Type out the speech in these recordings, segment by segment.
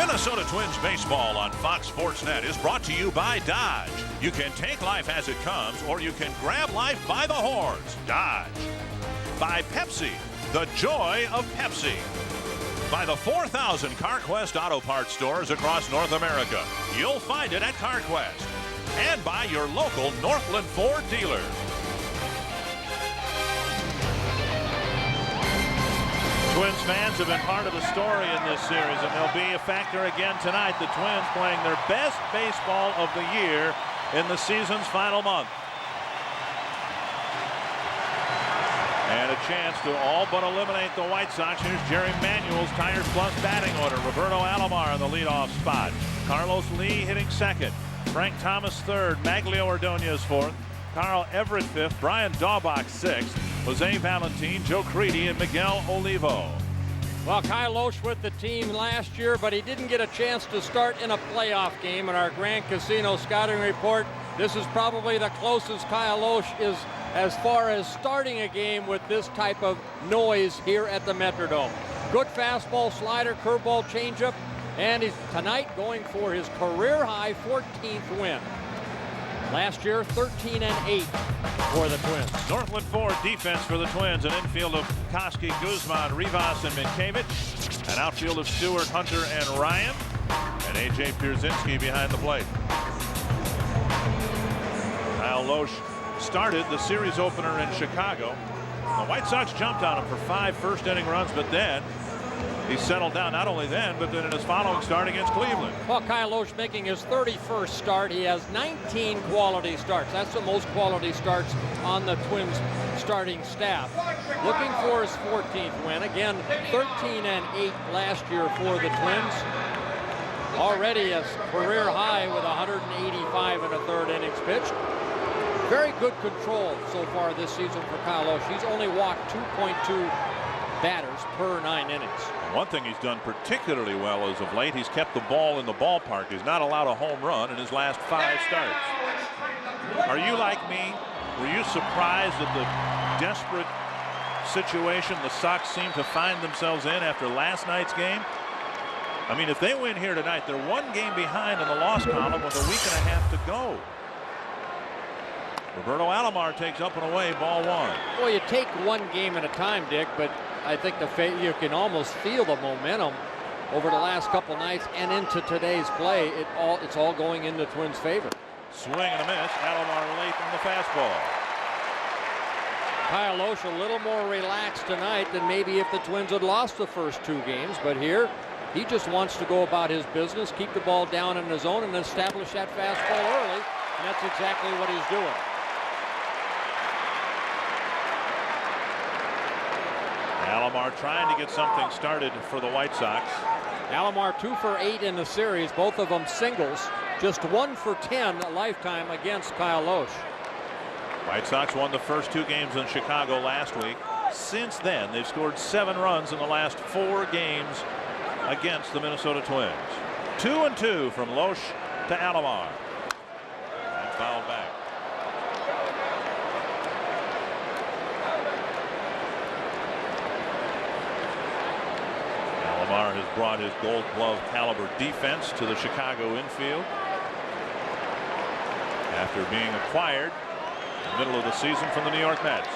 Minnesota Twins baseball on Fox Sports Net is brought to you by Dodge. You can take life as it comes, or you can grab life by the horns. Dodge. By Pepsi, the joy of Pepsi. By the 4,000 CarQuest Auto Parts stores across North America. You'll find it at CarQuest. And by your local Northland Ford dealer. Twins fans have been part of the story in this series, and they'll be a factor again tonight. The Twins playing their best baseball of the year in the season's final month. And a chance to all but eliminate the White Sox. Here's Jerry Manuel's Tires Plus batting order. Roberto Alomar in the leadoff spot. Carlos Lee hitting second. Frank Thomas third. Maglio Ordonez fourth. Carl Everett fifth. Brian Daubach sixth. Jose Valentin, Joe Crede, and Miguel Olivo. Well, Kyle Lohse with the team last year, but he didn't get a chance to start in a playoff game. In our Grand Casino scouting report, this is probably the closest Kyle Lohse is as far as starting a game with this type of noise here at the Metrodome. Good fastball, slider, curveball, changeup, and he's tonight going for his career-high 14th win. Last year, 13-8 for the Twins. Northland Ford defense for the Twins. An infield of Koski, Guzman, Rivas, and Minkiewicz. An outfield of Stewart, Hunter, and Ryan. And A.J. Pierzynski behind the plate. Kyle Lohse started the series opener in Chicago. The White Sox jumped on him for 5 first-inning runs, but then he settled down, not only then, but then in his following start against Cleveland. Well, Kyle Lohse making his 31st start. He has 19 quality starts. That's the most quality starts on the Twins starting staff. Looking for his 14th win. Again, 13-8 last year for the Twins. Already a career high with 185 and a third innings pitched. Very good control so far this season for Kyle Lohse. He's only walked 2.2 batters per 9 innings. One thing he's done particularly well as of late, he's kept the ball in the ballpark. He's not allowed a home run in his last 5 starts. Are you like me? Were you surprised at the desperate situation the Sox seem to find themselves in after last night's game? I mean, if they win here tonight, they're 1 game behind in the loss column with a week and a half to go. Roberto Alomar takes up and away, ball 1. Well, you take 1 game at a time, Dick, but I think you can almost feel the momentum over the last couple nights and into today's play. It's all going in the Twins' favor. Swing and a miss. Alomar late on the fastball. Kyle Lohse a little more relaxed tonight than maybe if the Twins had lost the first 2 games, but here he just wants to go about his business, keep the ball down in the zone, and establish that fastball early, and that's exactly what he's doing. Alomar trying to get something started for the White Sox. Alomar 2 for 8 in the series, both of them singles. Just 1 for 10 a lifetime against Kyle Lohse. White Sox won the first 2 games in Chicago last week. Since then, they've scored 7 runs in the last 4 games against the Minnesota Twins. 2-2 from Lohse to Alomar. And fouled back. Alomar has brought his Gold Glove caliber defense to the Chicago infield after being acquired in the middle of the season from the New York Mets.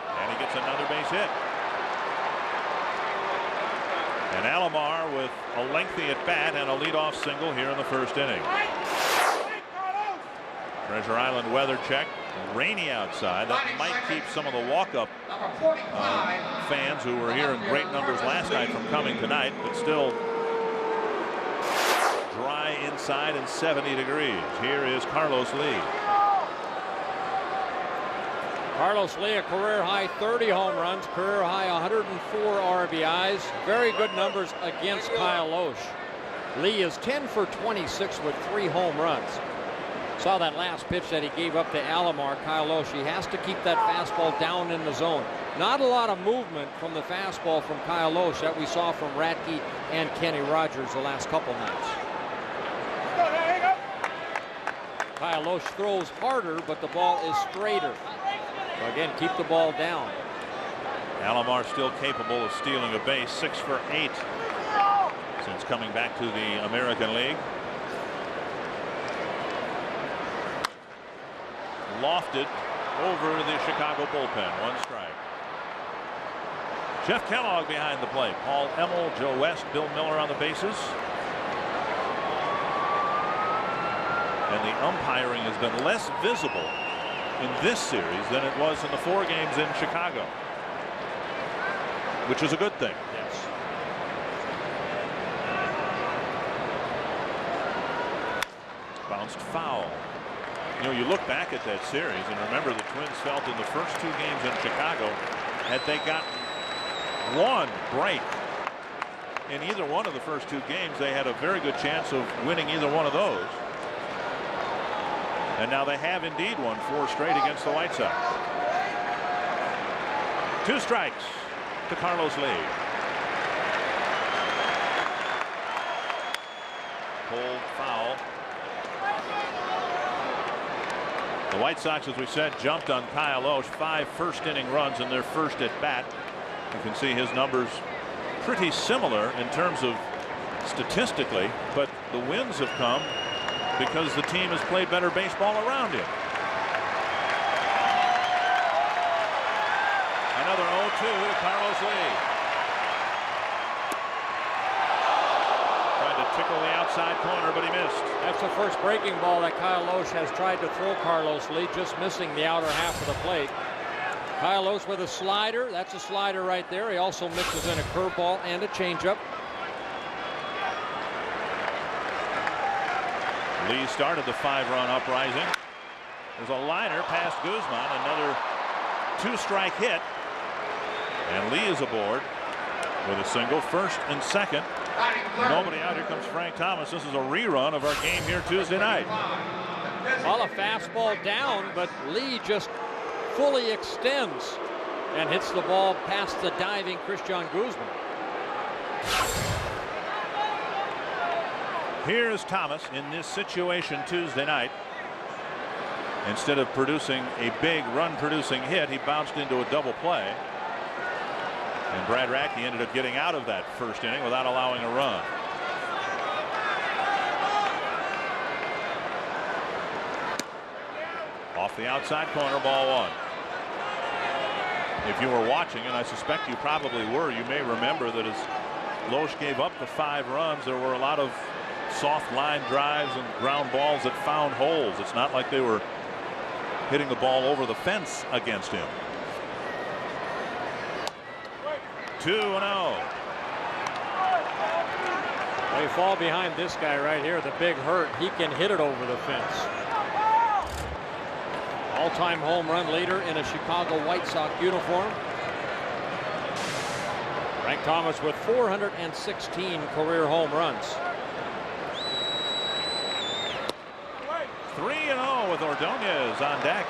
And he gets another base hit. And Alomar with a lengthy at bat and a leadoff single here in the first inning. Treasure Island weather check. Rainy outside. That might keep some of the walk-up fans who were here in great numbers last night from coming tonight, but still dry inside and 70 degrees. Here is Carlos Lee. Carlos Lee, a career high 30 home runs, career high 104 RBIs. Very good numbers against Kyle Lohse. Lee is 10 for 26 with 3 home runs. Saw that last pitch that he gave up to Alomar. Kyle Lohse, he has to keep that fastball down in the zone. Not a lot of movement from the fastball from Kyle Lohse that we saw from Radke and Kenny Rogers the last couple nights. Kyle Lohse throws harder, but the ball is straighter. So again, keep the ball down. Alomar still capable of stealing a base. 6 for 8 since coming back to the American League. Lofted over the Chicago bullpen. 1 strike. Jeff Kellogg behind the plate. Paul Emmel, Joe West, Bill Miller on the bases. And the umpiring has been less visible in this series than it was in the 4 games in Chicago, which is a good thing. Yes. Bounced foul. You know, you look back at that series and remember the Twins felt in the first 2 games in Chicago, had they gotten 1 break in either one of the first 2 games, they had a very good chance of winning either one of those. And now they have indeed won 4 straight against the White Sox. 2 strikes to Carlos Lee. Pulled foul. The White Sox, as we said, jumped on Kyle Lohse. 5 first-inning runs in their first at bat. You can see his numbers pretty similar in terms of statistically, but the wins have come because the team has played better baseball around him. Another 0-2 to Carlos Lee. Tried to tickle the outside corner, but he missed. That's the first breaking ball that Kyle Lohse has tried to throw Carlos Lee, just missing the outer half of the plate. Kyle Lohse with a slider. That's a slider right there. He also mixes in a curveball and a changeup. Lee started the 5-run uprising. There's a liner past Guzman, another 2-strike hit, and Lee is aboard with a single, first and second. Nobody out. Here comes Frank Thomas. This is a rerun of our game here Tuesday night. Well, a fastball down, but Lee just fully extends and hits the ball past the diving Christian Guzman. Here's Thomas in this situation Tuesday night. Instead of producing a big run-producing hit, he bounced into a double play. And Brad Radke ended up getting out of that first inning without allowing a run. Off the outside corner, ball 1. If you were watching, and I suspect you probably were, you may remember that as Lohse gave up the 5 runs, there were a lot of soft line drives and ground balls that found holes. It's not like they were hitting the ball over the fence against him. 2-0. They fall behind this guy right here, the Big Hurt. He can hit it over the fence. All-time home run leader in a Chicago White Sox uniform. Frank Thomas with 416 career home runs. 3-0 with Ordonez on deck.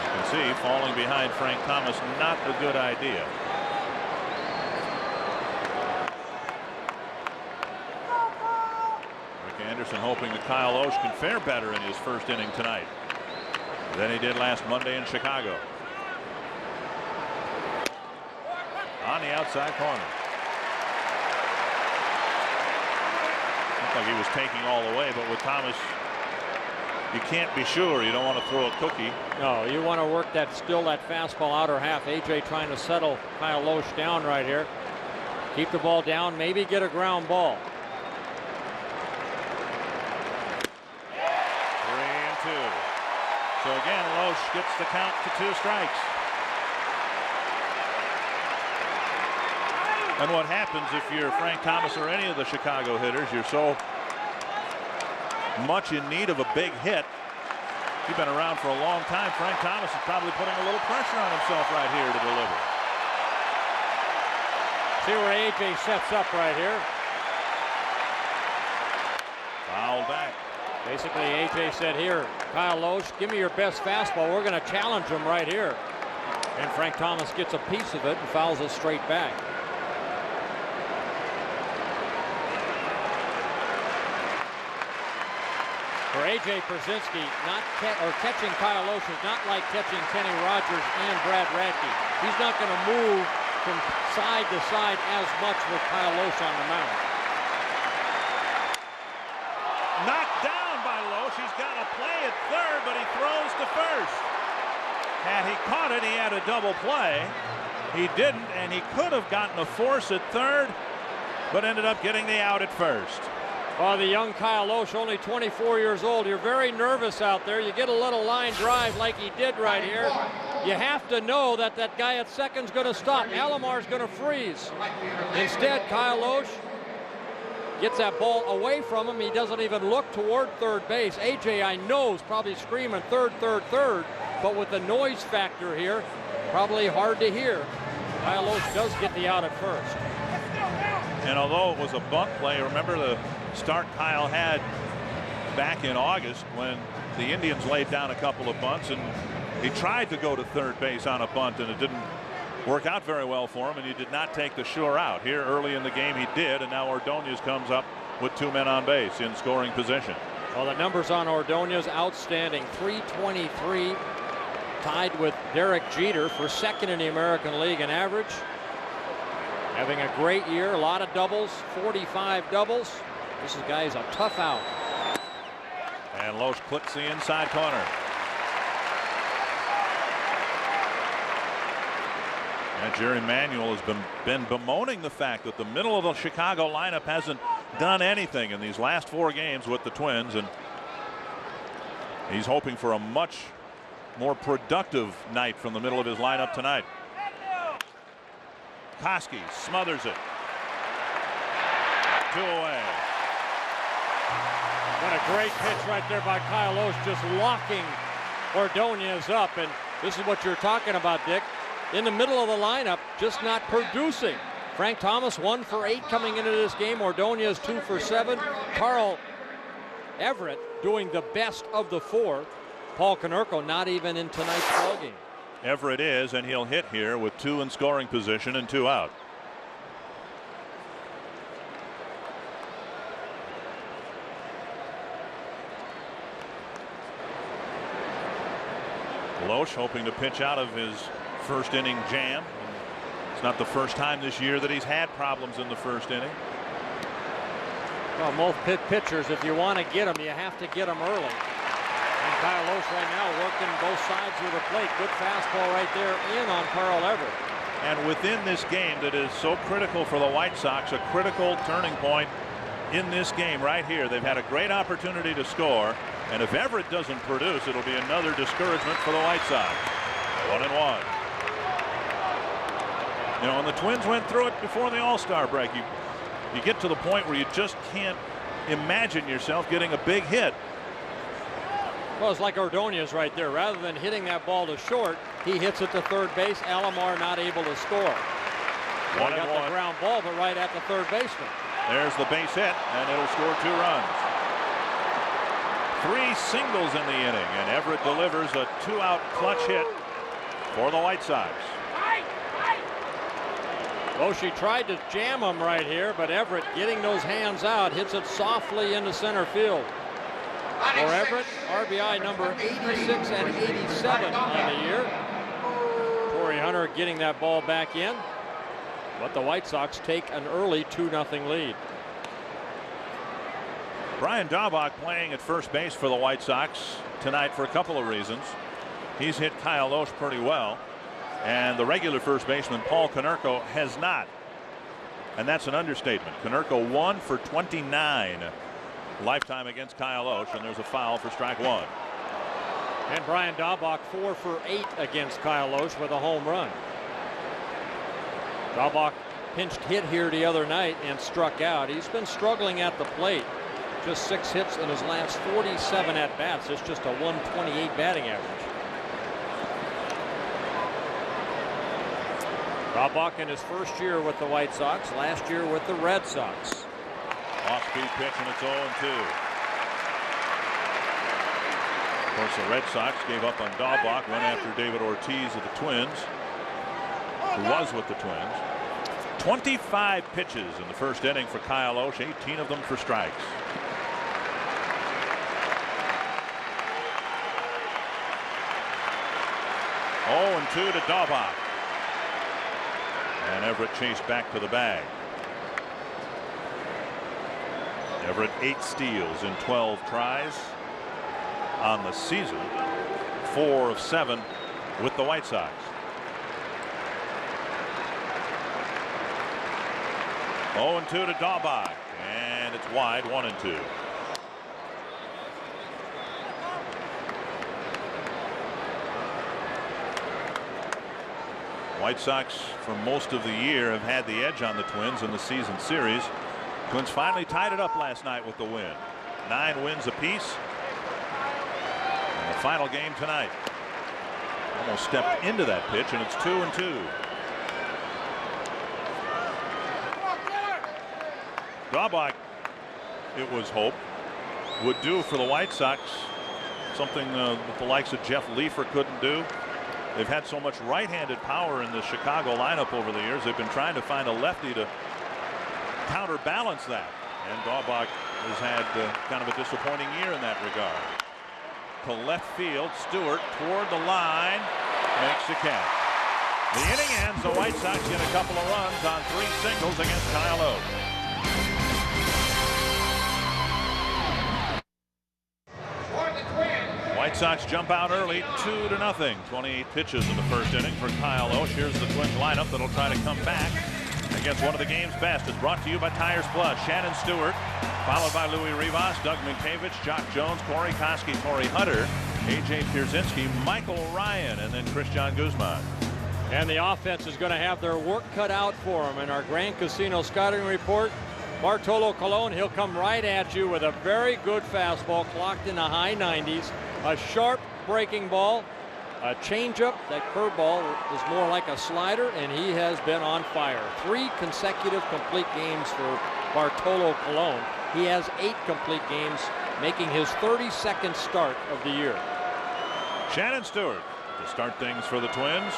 You can see falling behind Frank Thomas, not a good idea. Rick Anderson hoping that Kyle Lohse can fare better in his first inning tonight than he did last Monday in Chicago. On the outside corner. Looked like he was taking all the way, but with Thomas, you can't be sure. You don't want to throw a cookie. No, you want to work that fastball outer half. AJ trying to settle Kyle Lohse down right here. Keep the ball down, maybe get a ground ball. 3-2. So again, Lohse gets the count to 2 strikes. And what happens if you're Frank Thomas or any of the Chicago hitters, you're so much in need of a big hit. You've been around for a long time. Frank Thomas is probably putting a little pressure on himself right here to deliver. See where AJ sets up right here. Foul back. Basically, AJ said, here, Kyle Lohse, give me your best fastball. We're going to challenge him right here. And Frank Thomas gets a piece of it and fouls it straight back. For AJ Pierzynski, catching Kyle Lohse is not like catching Kenny Rogers and Brad Radke. He's not going to move from side to side as much with Kyle Lohse on the mound. Knocked down by Lohse. He's got a play at third, but he throws to first. Had he caught it, he had a double play. He didn't, and he could have gotten a force at third, but ended up getting the out at first. Oh, the young Kyle Lohse, only 24 years old. You're very nervous out there. You get a little line drive like he did right here. You have to know that that guy at second's going to stop. Alomar's going to freeze. Instead, Kyle Lohse gets that ball away from him. He doesn't even look toward third base. AJ, I know, is probably screaming third, third, third, but with the noise factor here, probably hard to hear. Kyle Lohse does get the out at first. And although it was a bunt play, remember the start Kyle had back in August when the Indians laid down a couple of bunts, and he tried to go to third base on a bunt, and it didn't work out very well for him, and he did not take the sure out. Here early in the game he did, and now Ordonez comes up with 2 men on base in scoring position. Well, the numbers on Ordonez outstanding. 323, tied with Derek Jeter for second in the American League in average. Having a great year, a lot of doubles, 45 doubles. This guy's a tough out. And Lohse clips the inside corner. And Jerry Manuel has been bemoaning the fact that the middle of the Chicago lineup hasn't done anything in these last 4 games with the Twins, and he's hoping for a much more productive night from the middle of his lineup tonight. Koski smothers it. 2 away. What a great pitch right there by Kyle Lohse, just locking Ordonez up. And this is what you're talking about, Dick. In the middle of the lineup, just not producing. Frank Thomas 1 for 8 coming into this game. Ordonez 2 for 7. Carl Everett doing the best of the 4. Paul Konerko not even in tonight's ballgame. Everett is, and he'll hit here with 2 in scoring position and 2 out. Lohse hoping to pitch out of his first inning jam. It's not the first time this year that he's had problems in the first inning. Well, most pitchers, if you want to get them, you have to get them early. And Kyle Lohse right now working both sides of the plate. Good fastball right there in on Carl Everett. And within this game that is so critical for the White Sox, a critical turning point in this game right here. They've had a great opportunity to score, and if Everett doesn't produce, it'll be another discouragement for the White Sox. 1-1. You know, and the Twins went through it before the All-Star break. You get to the point where you just can't imagine yourself getting a big hit. Well, it's like Ordonez right there. Rather than hitting that ball to short, he hits it to third base. Alomar not able to score. Well, he got the ground ball, but right at the third baseman. There's the base hit, and it'll score 2 runs. 3 singles in the inning, and Everett delivers a 2-out clutch hit for the White Sox. Lohse tried to jam him right here, but Everett getting those hands out, hits it softly into center field. For Everett, RBI number 86 and 87 on the year. Torrey Hunter getting that ball back in, but the White Sox take an early 2-0 lead. Brian Daubach playing at first base for the White Sox tonight for a couple of reasons. He's hit Kyle Lohse pretty well, and the regular first baseman Paul Konerko has not, and that's an understatement. Konerko 1 for 29 lifetime against Kyle Lohse, and there's a foul for strike 1. And Brian Daubach 4 for 8 against Kyle Lohse with a home run. Daubach pinched hit here the other night and struck out. He's been struggling at the plate. Just 6 hits in his last 47 at bats. It's just a 128 batting average. Daubach in his first year with the White Sox, last year with the Red Sox. Off-speed pitch, and it's 0-2. Of course, the Red Sox gave up on Daubach, went after David Ortiz of the Twins, who was with the Twins. 25 pitches in the first inning for Kyle Lohse, 18 of them for strikes. Oh, 2 to Daubach. And Everett chased back to the bag. Everett 8 steals in 12 tries on the season. 4 of 7 with the White Sox. Oh, 2 to Daubach, and it's wide. 1-2. White Sox for most of the year have had the edge on the Twins in the season series. Twins finally tied it up last night with the win. 9 wins apiece. And the final game tonight. Almost stepped into that pitch, and it's 2-2. Daubach, it was hoped, would do for the White Sox something that the likes of Jeff Leafer couldn't do. They've had so much right-handed power in the Chicago lineup over the years. They've been trying to find a lefty to counterbalance that. And Daubach has had kind of a disappointing year in that regard. To left field, Stewart toward the line, makes the catch. The inning ends. The White Sox get a couple of runs on 3 singles against Kyle Lohse. White Sox jump out early, 2-0. 28 pitches in the first inning for Kyle Lohse. Here's the Twins lineup that'll try to come back against one of the game's best. It's brought to you by Tires Plus. Shannon Stewart, followed by Louis Rivas, Doug Mientkiewicz, Jacque Jones, Corey Koski, Torrey Hunter, A.J. Pierzynski, Michael Ryan, and then Christian Guzman. And the offense is going to have their work cut out for them. In our Grand Casino scouting report, Bartolo Colon, he'll come right at you with a very good fastball clocked in the high 90s, a sharp breaking ball, a changeup. That curveball is more like a slider, and he has been on fire. 3 consecutive complete games for Bartolo Colon. He has 8 complete games, making his 32nd start of the year. Shannon Stewart to start things for the Twins.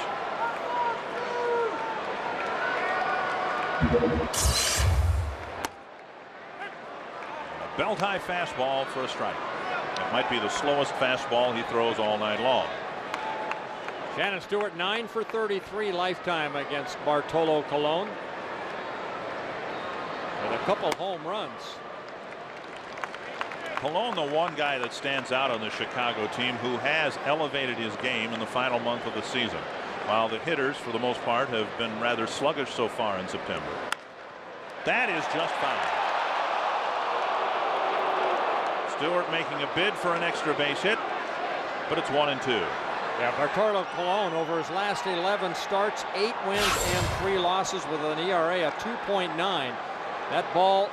A belt-high fastball for a strike. It might be the slowest fastball he throws all night long. Shannon Stewart 9 for 33 lifetime against Bartolo Colon, with a couple home runs. Colon, the one guy that stands out on the Chicago team who has elevated his game in the final month of the season, while the hitters for the most part have been rather sluggish so far in September. That is just fine. Stewart making a bid for an extra base hit, but it's 1-2. Yeah, Bartolo Colon over his last 11 starts, 8 wins and 3 losses with an ERA of 2.9. That ball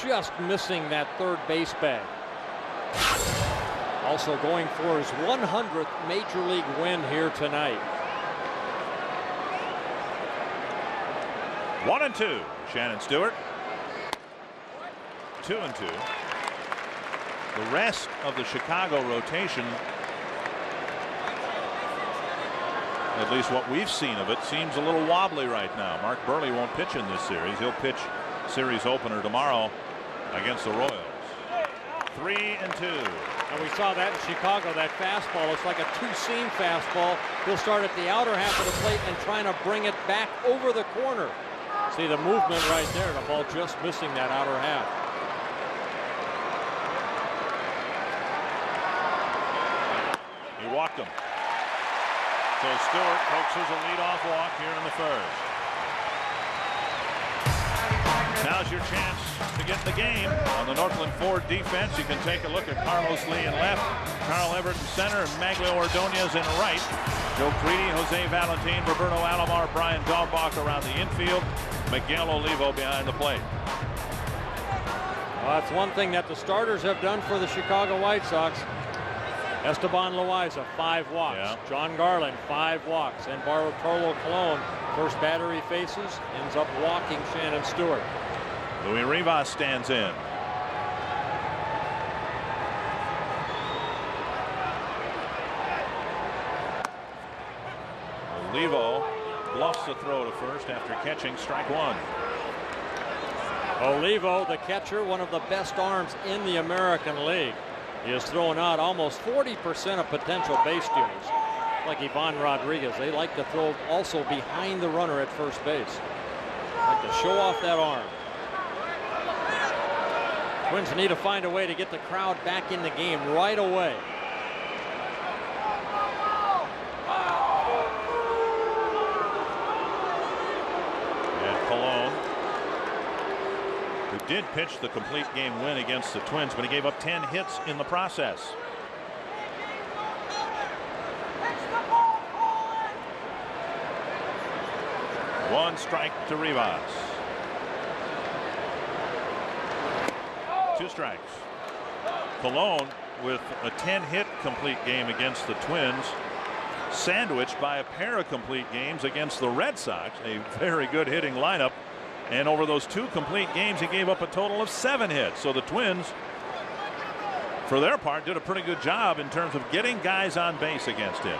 just missing that third base bag. Also going for his 100th major league win here tonight. 1-2. Shannon Stewart. 2-2. The rest of the Chicago rotation, at least what we've seen of it, seems a little wobbly right now. Mark Burley won't pitch in this series. He'll pitch series opener tomorrow against the Royals. 3-2. And we saw that in Chicago, that fastball. It's like a 2-seam fastball. He'll start at the outer half of the plate and trying to bring it back over the corner. See the movement right there. The ball just missing that outer half. He walked him. So Stewart coaxes a leadoff walk here in the first. Now's your chance to get the game. On the Northland Ford defense, you can take a look at Carlos Lee in left, Carl Everett in center, and Maglio Ordonez in right. Joe Crede, Jose Valentin, Roberto Alomar, Brian Daubach around the infield, Miguel Olivo behind the plate. Well, that's one thing that the starters have done for the Chicago White Sox. Esteban Loaiza, 5 walks. Yeah. John Garland, 5 walks. And Bartolo Colon, first batter he faces, ends up walking Shannon Stewart. Louis Rivas stands in. Olivo bluffs the throw to first after catching strike 1. Olivo, the catcher, one of the best arms in the American League. He has thrown out almost 40% of potential base stealers. Like Ivan Rodriguez, they like to throw also behind the runner at first base. Like to show off that arm. Twins need to find a way to get the crowd back in the game right away. And Colon, who did pitch the complete game win against the Twins, but he gave up 10 hits in the process. One strike to Rivas. 2 strikes. Colon with a 10-hit complete game against the Twins, sandwiched by a pair of complete games against the Red Sox. A very good hitting lineup. And over those 2 complete games, he gave up a total of 7 hits. So the Twins, for their part, did a pretty good job in terms of getting guys on base against him.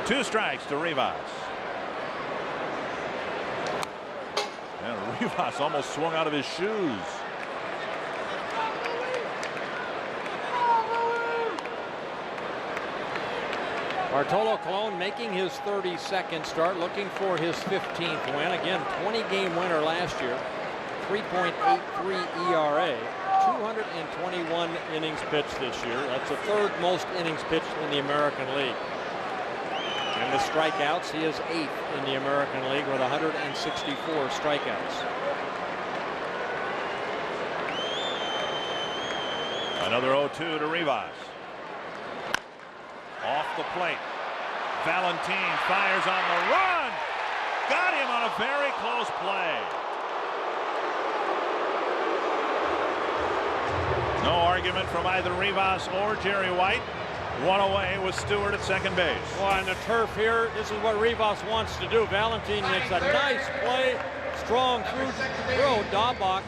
2 strikes to Rivas. And Rivas almost swung out of his shoes. Bartolo Colon making his 32nd start, looking for his 15th win. Again, 20-game winner last year, 3.83 ERA, 221 innings pitched this year. That's the 3rd most innings pitched in the American League. And the strikeouts, he is 8th in the American League with 164 strikeouts. Another 0-2 to Rivas. Off the plate. Valentin fires on the run. Got him on a very close play. No argument from either Rivas or Jerry White. One away with Stewart at second base. Well, on the turf here, this is what Rivas wants to do. Valentin makes a nice play. Strong throw. Daubach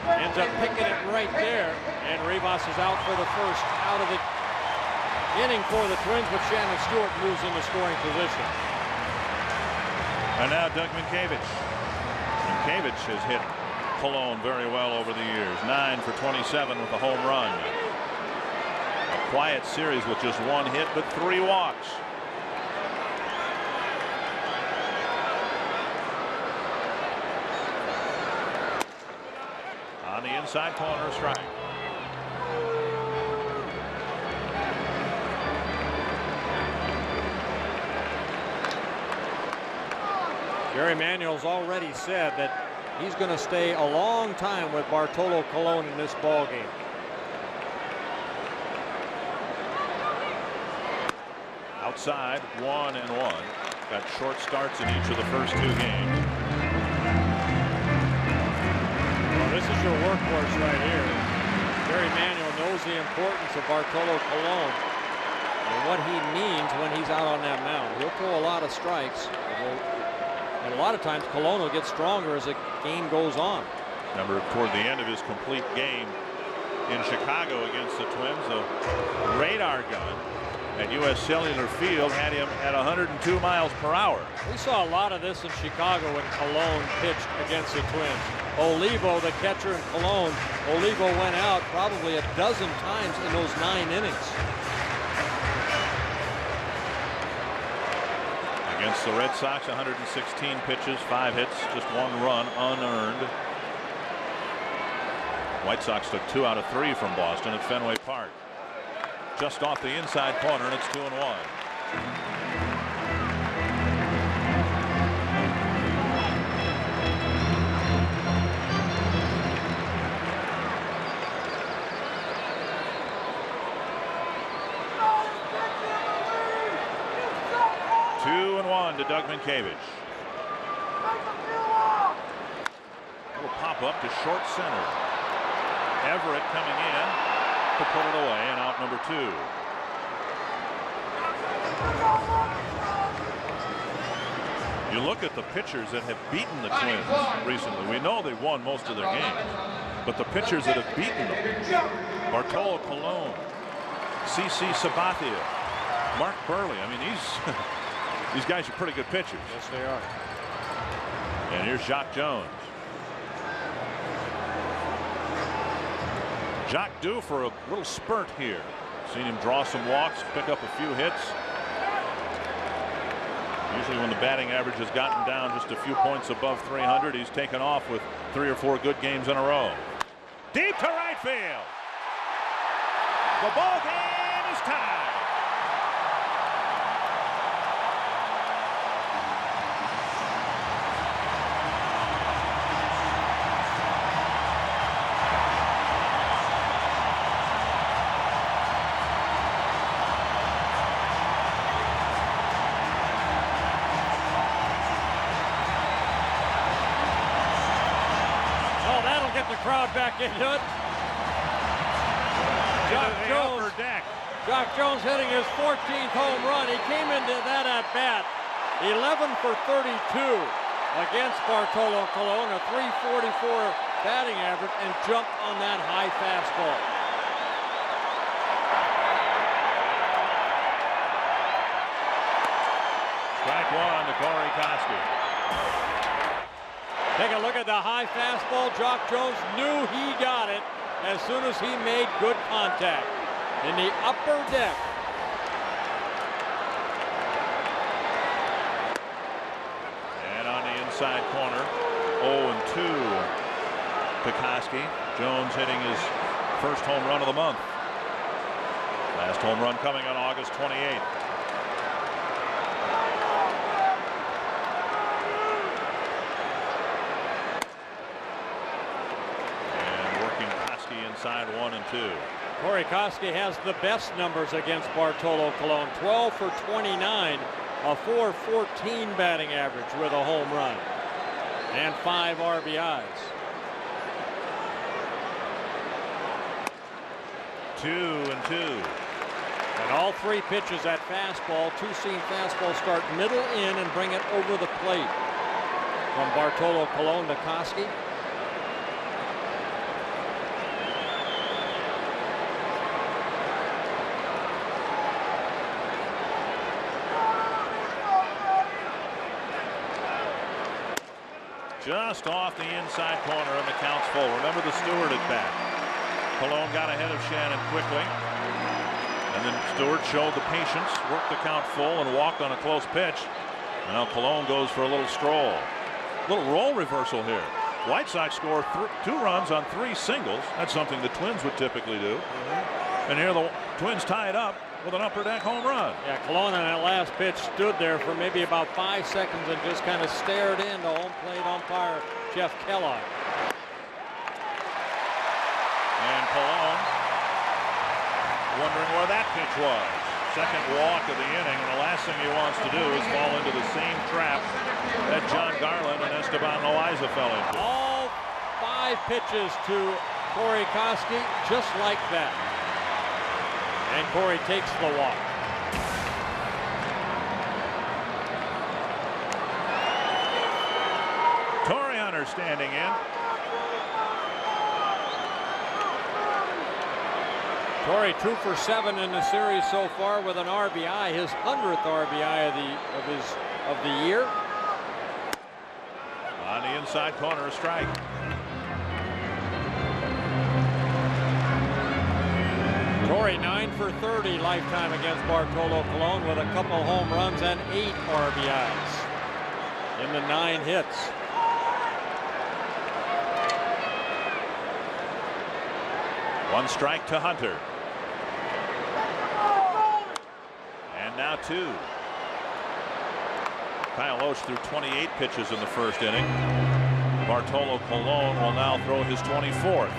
ends up picking it right there. And Rivas is out for the first out of the inning for the Twins, but Shannon Stewart moves into scoring position. And now Doug Minkiewicz. Minkiewicz has hit Colon very well over the years. 9 for 27 with a home run. A quiet series with just 1 hit but 3 walks. On the inside corner, strike. Gary Manuel's already said that he's going to stay a long time with Bartolo Colon in this ball game. Outside, 1-1. Got short starts in each of the first 2 games. Well, this is your workhorse right here. Gary Manuel knows the importance of Bartolo Colon and what he means when he's out on that mound. He'll throw a lot of strikes. And a lot of times Colon will get stronger as the game goes on. Remember, toward the end of his complete game in Chicago against the Twins, the radar gun at U.S. Cellular Field had him at 102 miles per hour. We saw a lot of this in Chicago when Colon pitched against the Twins. Olivo, the catcher in Colon, Olivo went out probably a dozen times in those 9 innings. Against the Red Sox, 116 pitches, 5 hits, just 1 run unearned. White Sox took 2 out of 3 from Boston at Fenway Park. Just off the inside corner, and it's 2-1. To Doug Minkiewicz. Little pop up to short center. Everett coming in to put it away, and out number 2. You look at the pitchers that have beaten the Twins recently. We know they've won most of their games, but the pitchers that have beaten them: Bartolo Colon, CC Sabathia, Mark Burley. I mean, these guys are pretty good pitchers. Yes, they are. And here's Jacque Jones. Jacque due for a little spurt here. Seen him draw some walks, pick up a few hits. Usually when the batting average has gotten down just a few points above 300, he's taken off with 3 or 4 good games in a row. Deep to right field. The ball game is tied. Crowd back into it. Jacque Jones hitting his 14th home run. He came into that at bat 11 for 32 against Bartolo Colon, a 344 batting average, and jumped on that high fastball. Strike one to Corey Koski. Take a look at the high fastball. Jacque Jones knew he got it as soon as he made good contact in the upper deck. And on the inside corner, 0-2 to Koski. Jones hitting his first home run of the month. Last home run coming on August 28th. Inside 1 and 2. Corey Koski has the best numbers against Bartolo Colon. 12 for 29, a 414 batting average with a home run and 5 RBIs. 2-2. And all 3 pitches at fastball, 2-seam fastball, start middle in and bring it over the plate. From Bartolo Colon to Koski. Just off the inside corner and the count's full. Remember the Stewart at bat. Colon got ahead of Shannon quickly. And then Stewart showed the patience, worked the count full, and walked on a close pitch. Now Colon goes for a little stroll. Little role reversal here. White Sox score 2 runs on 3 singles. That's something the Twins would typically do. And here the Twins tie it up with an upper deck home run. Yeah, Colon on that last pitch stood there for maybe about 5 seconds and just kind of stared into home plate umpire Jeff Kellogg. And Colon wondering where that pitch was. Second walk of the inning, and the last thing he wants to do is fall into the same trap that John Garland and Esteban Loaiza fell into. All 5 pitches to Corey Koski, just like that. And Corey takes the walk. Torrey Hunter standing in. Torrey 2 for 7 in the series so far with an RBI, his 100th RBI of the year. On the inside corner, a strike. Torrey 9 for 30 lifetime against Bartolo Colon with a couple home runs and 8 RBIs in the 9 hits. One strike to Hunter. And now 2. Kyle Lohse threw 28 pitches in the first inning. Bartolo Colon will now throw his 24th.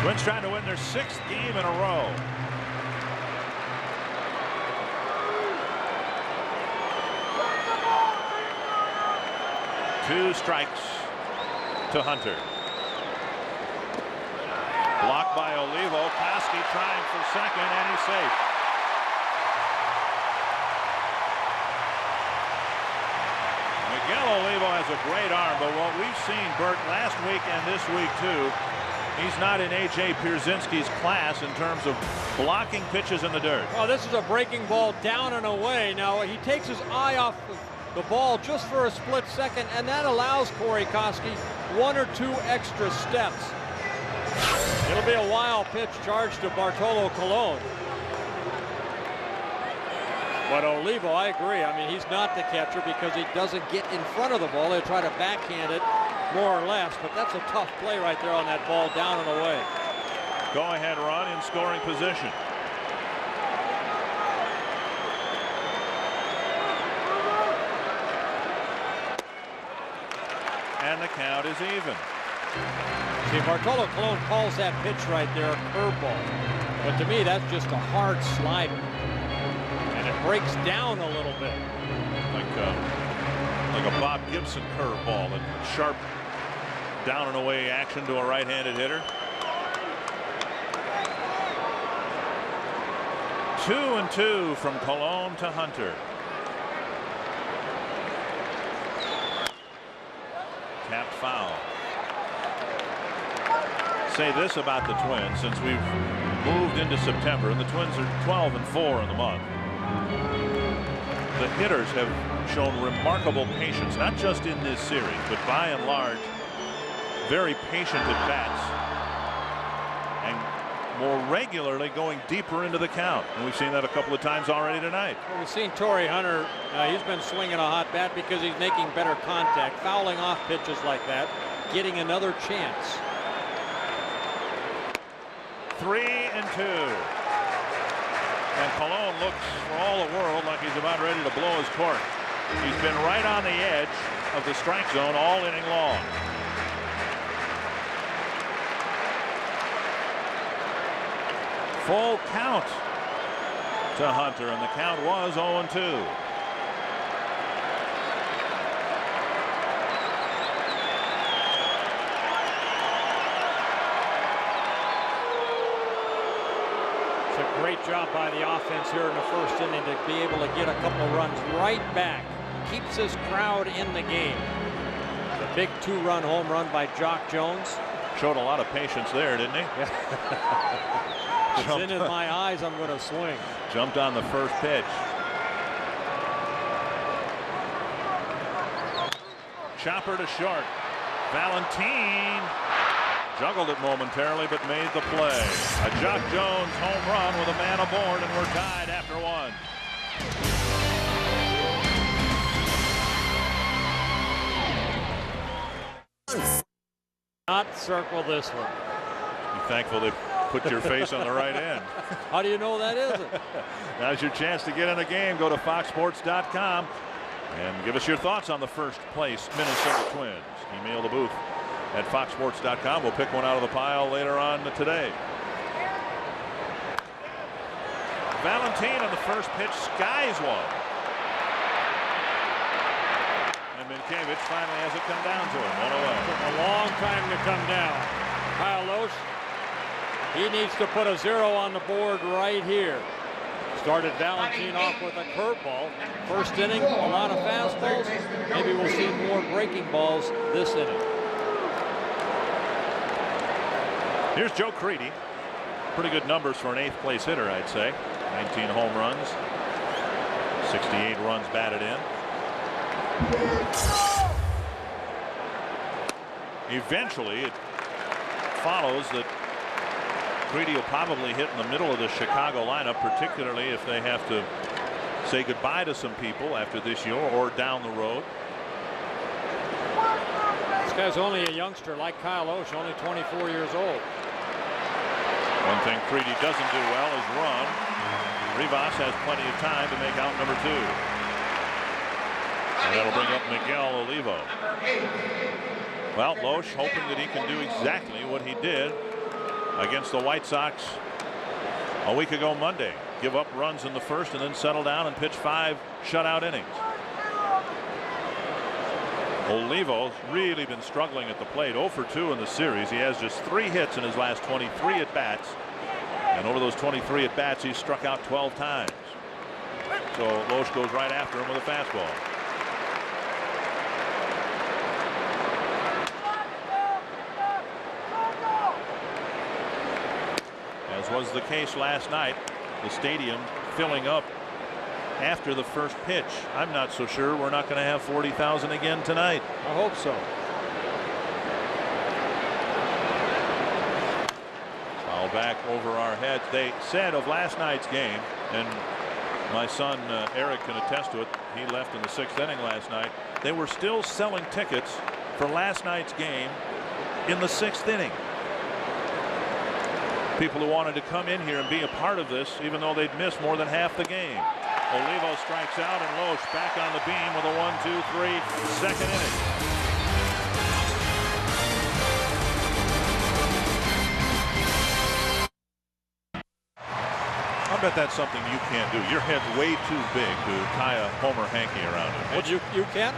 Twins trying to win their 6th game in a row. Two strikes to Hunter. Blocked by Olivo. Koski trying for second, and he's safe. Miguel Olivo has a great arm, but what we've seen, Bert, last week and this week too, he's not in A.J. Pierzynski's class in terms of blocking pitches in the dirt. Well, this is a breaking ball down and away. Now, he takes his eye off the ball just for a split second, and that allows Corey Koski 1 or 2 extra steps. It'll be a wild pitch charged to Bartolo Colon. But Olivo, I agree. I mean, he's not the catcher because he doesn't get in front of the ball. They try to backhand it more or less, but that's a tough play right there on that ball down and away. Go-ahead run in scoring position. And the count is even. See, Bartolo Colon calls that pitch right there a curveball. But to me, that's just a hard slider. And it breaks down a little bit. Like a Bob Gibson curveball. A sharp down and away action to a right-handed hitter. 2-2 from Colon to Hunter. Tapped foul. Say this about the Twins, since we've moved into September and the Twins are 12-4 in the month. The hitters have shown remarkable patience, not just in this series, but by and large, very patient at bats and more regularly going deeper into the count. And we've seen that a couple of times already tonight. Well, we've seen Torrey Hunter. He's been swinging a hot bat because he's making better contact, fouling off pitches like that, getting another chance. 3-2. And Colon looks for all the world like he's about ready to blow his cork. He's been right on the edge of the strike zone all inning long. Full count to Hunter, and the count was 0-2. It's a great job by the offense here in the first inning to be able to get a couple runs right back. Keeps his crowd in the game. The big 2-run home run by Jacque Jones. Showed a lot of patience there, didn't he? Yeah. It's in my eyes, I'm going to swing. Jumped on the first pitch. Chopper to short. Valentin juggled it momentarily, but made the play. A Jacque Jones home run with a man aboard, and we're tied after 1. Not circle this one. Be thankful they put your face on the right end. How do you know that isn't? Now's your chance to get in the game. Go to foxsports.com and give us your thoughts on the first place Minnesota Twins. Email the booth at foxsports.com. We'll pick one out of the pile later on today. Valentin on the first pitch skies one. And Minkiewicz finally has it come down to him. 1-0. Took a long time to come down. Kyle Lohse, he needs to put a 0 on the board right here. Started Valentin off with a curveball. First inning, a lot of fastballs. Maybe we'll see more breaking balls this inning. Here's Joe Crede. Pretty good numbers for an 8th place hitter, I'd say. 19 home runs, 68 runs batted in. Eventually, it follows that Crede will probably hit in the middle of the Chicago lineup, particularly if they have to say goodbye to some people after this year or down the road. This guy's only a youngster like Kyle Lohse, only 24 years old. One thing Crede doesn't do well is run. Rivas has plenty of time to make out number 2. And that'll bring up Miguel Olivo. Well, Lohse hoping that he can do exactly what he did against the White Sox a week ago Monday. Give up runs in the first and then settle down and pitch 5 shutout innings. Olivo's really been struggling at the plate. 0 for 2 in the series. He has just 3 hits in his last 23 at-bats. And over those 23 at-bats, he's struck out 12 times. So Lohse goes right after him with a fastball. As was the case last night, the stadium filling up after the first pitch. I'm not so sure we're not going to have 40,000 again tonight. I hope so. back over our heads. They said of last night's game, and my son Eric can attest to it. He left in the 6th inning last night. They were still selling tickets for last night's game in the 6th inning. People who wanted to come in here and be a part of this, even though they'd missed more than half the game. Olivo strikes out, and Lohse back on the beam with a 1-2-3 second inning. I bet that's something you can't do. Your head's way too big to tie a Homer hanky around it. But you can't?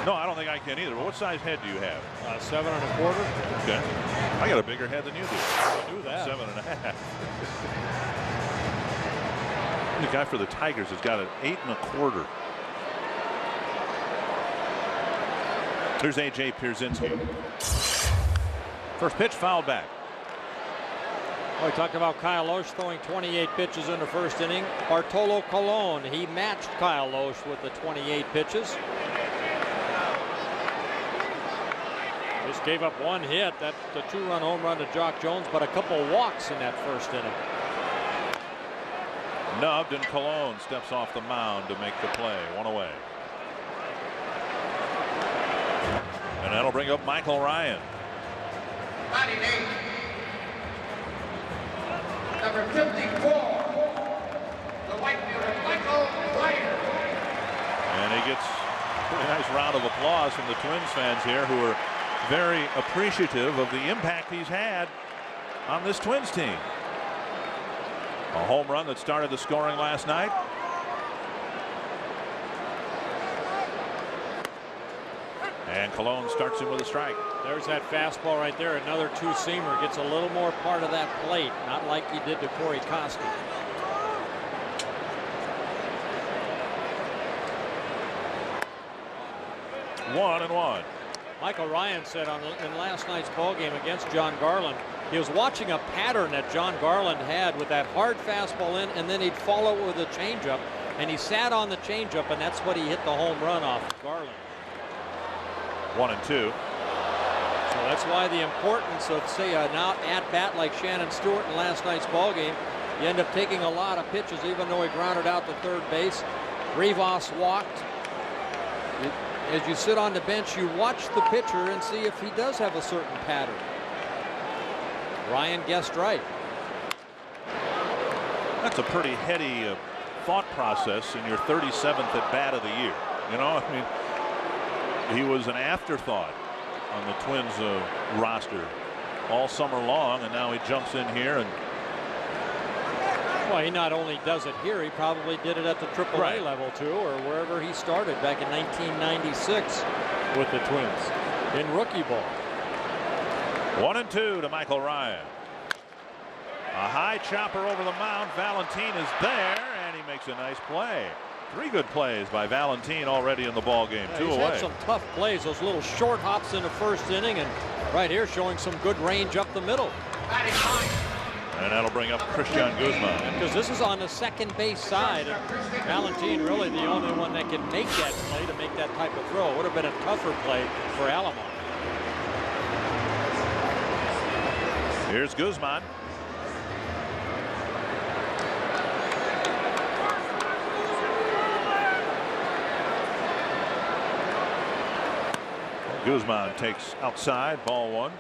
No, I don't think I can either. But what size head do you have? 7 1/4. Okay. I got a bigger head than you do. I knew that. 7 1/2. The guy for the Tigers has got an 8 1/4. Here's A.J. Pierzynski. First pitch fouled back. We talked about Kyle Lohse throwing 28 pitches in the 1st inning. Bartolo Colon, he matched Kyle Lohse with the 28 pitches. Just gave up 1 hit. That's the 2-run home run to Jacque Jones, but a couple walks in that 1st inning. Nubbed, and Colon steps off the mound to make the play. 1 away. And that'll bring up Michael Ryan. Number 54, the right fielder, Michael Ryan. And he gets a pretty nice round of applause from the Twins fans here, who are very appreciative of the impact he's had on this Twins team. A home run that started the scoring last night. And Colon starts him with a strike. There's that fastball right there. Another 2-seamer. Gets a little more part of that plate. Not like he did to Corey Koski. One and one. Michael Ryan said in last night's ball game against John Garland, he was watching a pattern that John Garland had with that hard fastball in, and then he'd follow it with a changeup, and he sat on the changeup, and that's what he hit the home run off of Garland. 1 and 2. So that's why the importance of, say, an out at bat like Shannon Stewart in last night's ball game. You end up taking a lot of pitches, even though he grounded out to third base. Rivas walked. As you sit on the bench, you watch the pitcher and see if he does have a certain pattern. Ryan guessed right. That's a pretty heady thought process in your 37th at bat of the year. You know, I mean, he was an afterthought on the Twins roster all summer long, and now he jumps in here. And well, he not only does it here, he probably did it at the AAA level too, or wherever he started back in 1996 with the Twins in rookie ball. 1 and 2 to Michael Ryan. A high chopper over the mound. Valentin is there, and he makes a nice play. 3 good plays by Valentin already in the ball game. Yeah, 2 he's away. had some tough plays, those little short hops in the 1st inning, and right here showing some good range up the middle. And that'll bring up Christian Guzman. Because this is on the second base side, and Valentin really the only one that can make that play, to make that type of throw. It would have been a tougher play for Alomar. Here's Guzman. Guzman takes outside, ball 1.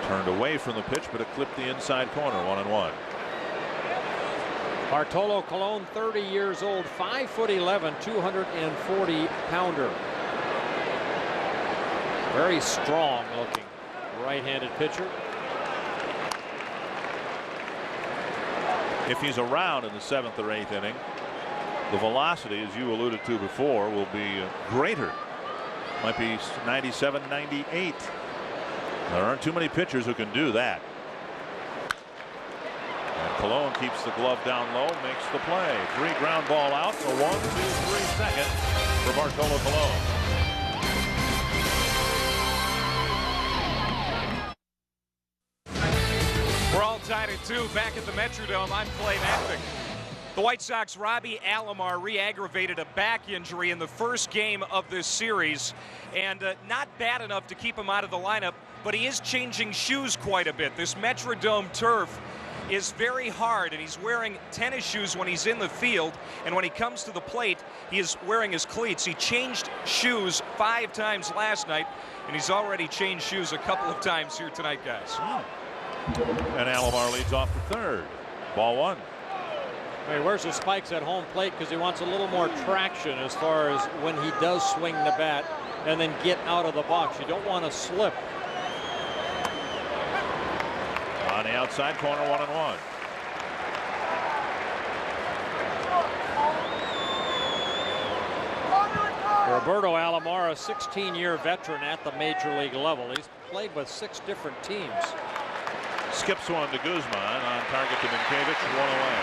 Turned away from the pitch, but it clipped the inside corner. 1 and 1. Bartolo Colon, 30 years old, 5'11", 240-pounder. Very strong looking right-handed pitcher. If he's around in the 7th or 8th inning, the velocity, as you alluded to before, will be greater. Might be 97, 98. There aren't too many pitchers who can do that. And Colon keeps the glove down low, makes the play. 3 ground ball out, so 1, 2, 3 second for Bartolo Colon. We're all tied at 2 back at the Metrodome. I'm Clay Matvick. The White Sox, Robbie Alomar re-aggravated a back injury in the first game of this series, and not bad enough to keep him out of the lineup, but he is changing shoes quite a bit. This Metrodome turf is very hard, and he's wearing tennis shoes when he's in the field, and when he comes to the plate, he is wearing his cleats. He changed shoes 5 times last night, and he's already changed shoes a couple of times here tonight, guys. And Alomar leads off the third. Ball 1. He wears the spikes at home plate because he wants a little more traction as far as when he does swing the bat and then get out of the box. You don't want to slip. On the outside corner, 1-1. Roberto Alomar, a 16-year veteran at the major league level. He's played with 6 different teams. Skips one to Guzman, on target to Minkiewicz, 1 away.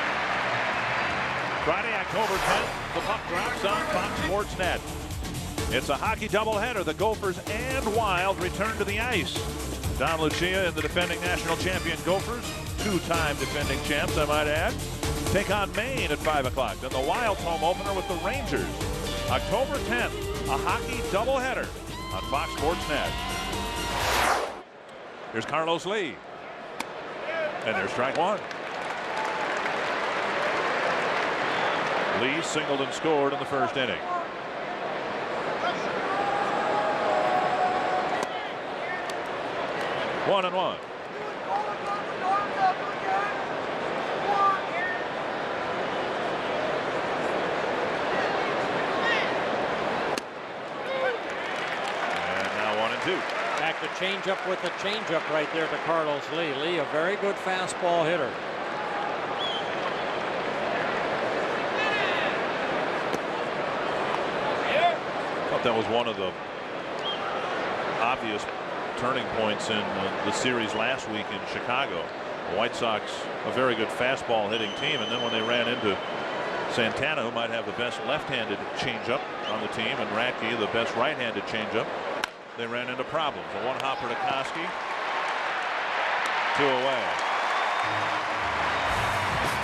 Friday, October 10th, the puck drops on Fox Sports Net. It's a hockey doubleheader. The Gophers and Wild return to the ice. Don Lucia and the defending national champion Gophers, 2-time defending champs, I might add, take on Maine at 5 o'clock. Then the Wild's home opener with the Rangers. October 10th, a hockey doubleheader on Fox Sports Net. Here's Carlos Lee. And there's strike 1. Lee singled and scored in the first inning. One and one. And now 1 and 2. Back to changeup with the changeup right there to Carlos Lee. Lee, a very good fastball hitter. That was one of the obvious turning points in the series last week in Chicago. The White Sox, a very good fastball hitting team, and then when they ran into Santana, who might have the best left-handed changeup on the team, and Radke, the best right-handed changeup, they ran into problems. A one-hopper to Koski, 2 away.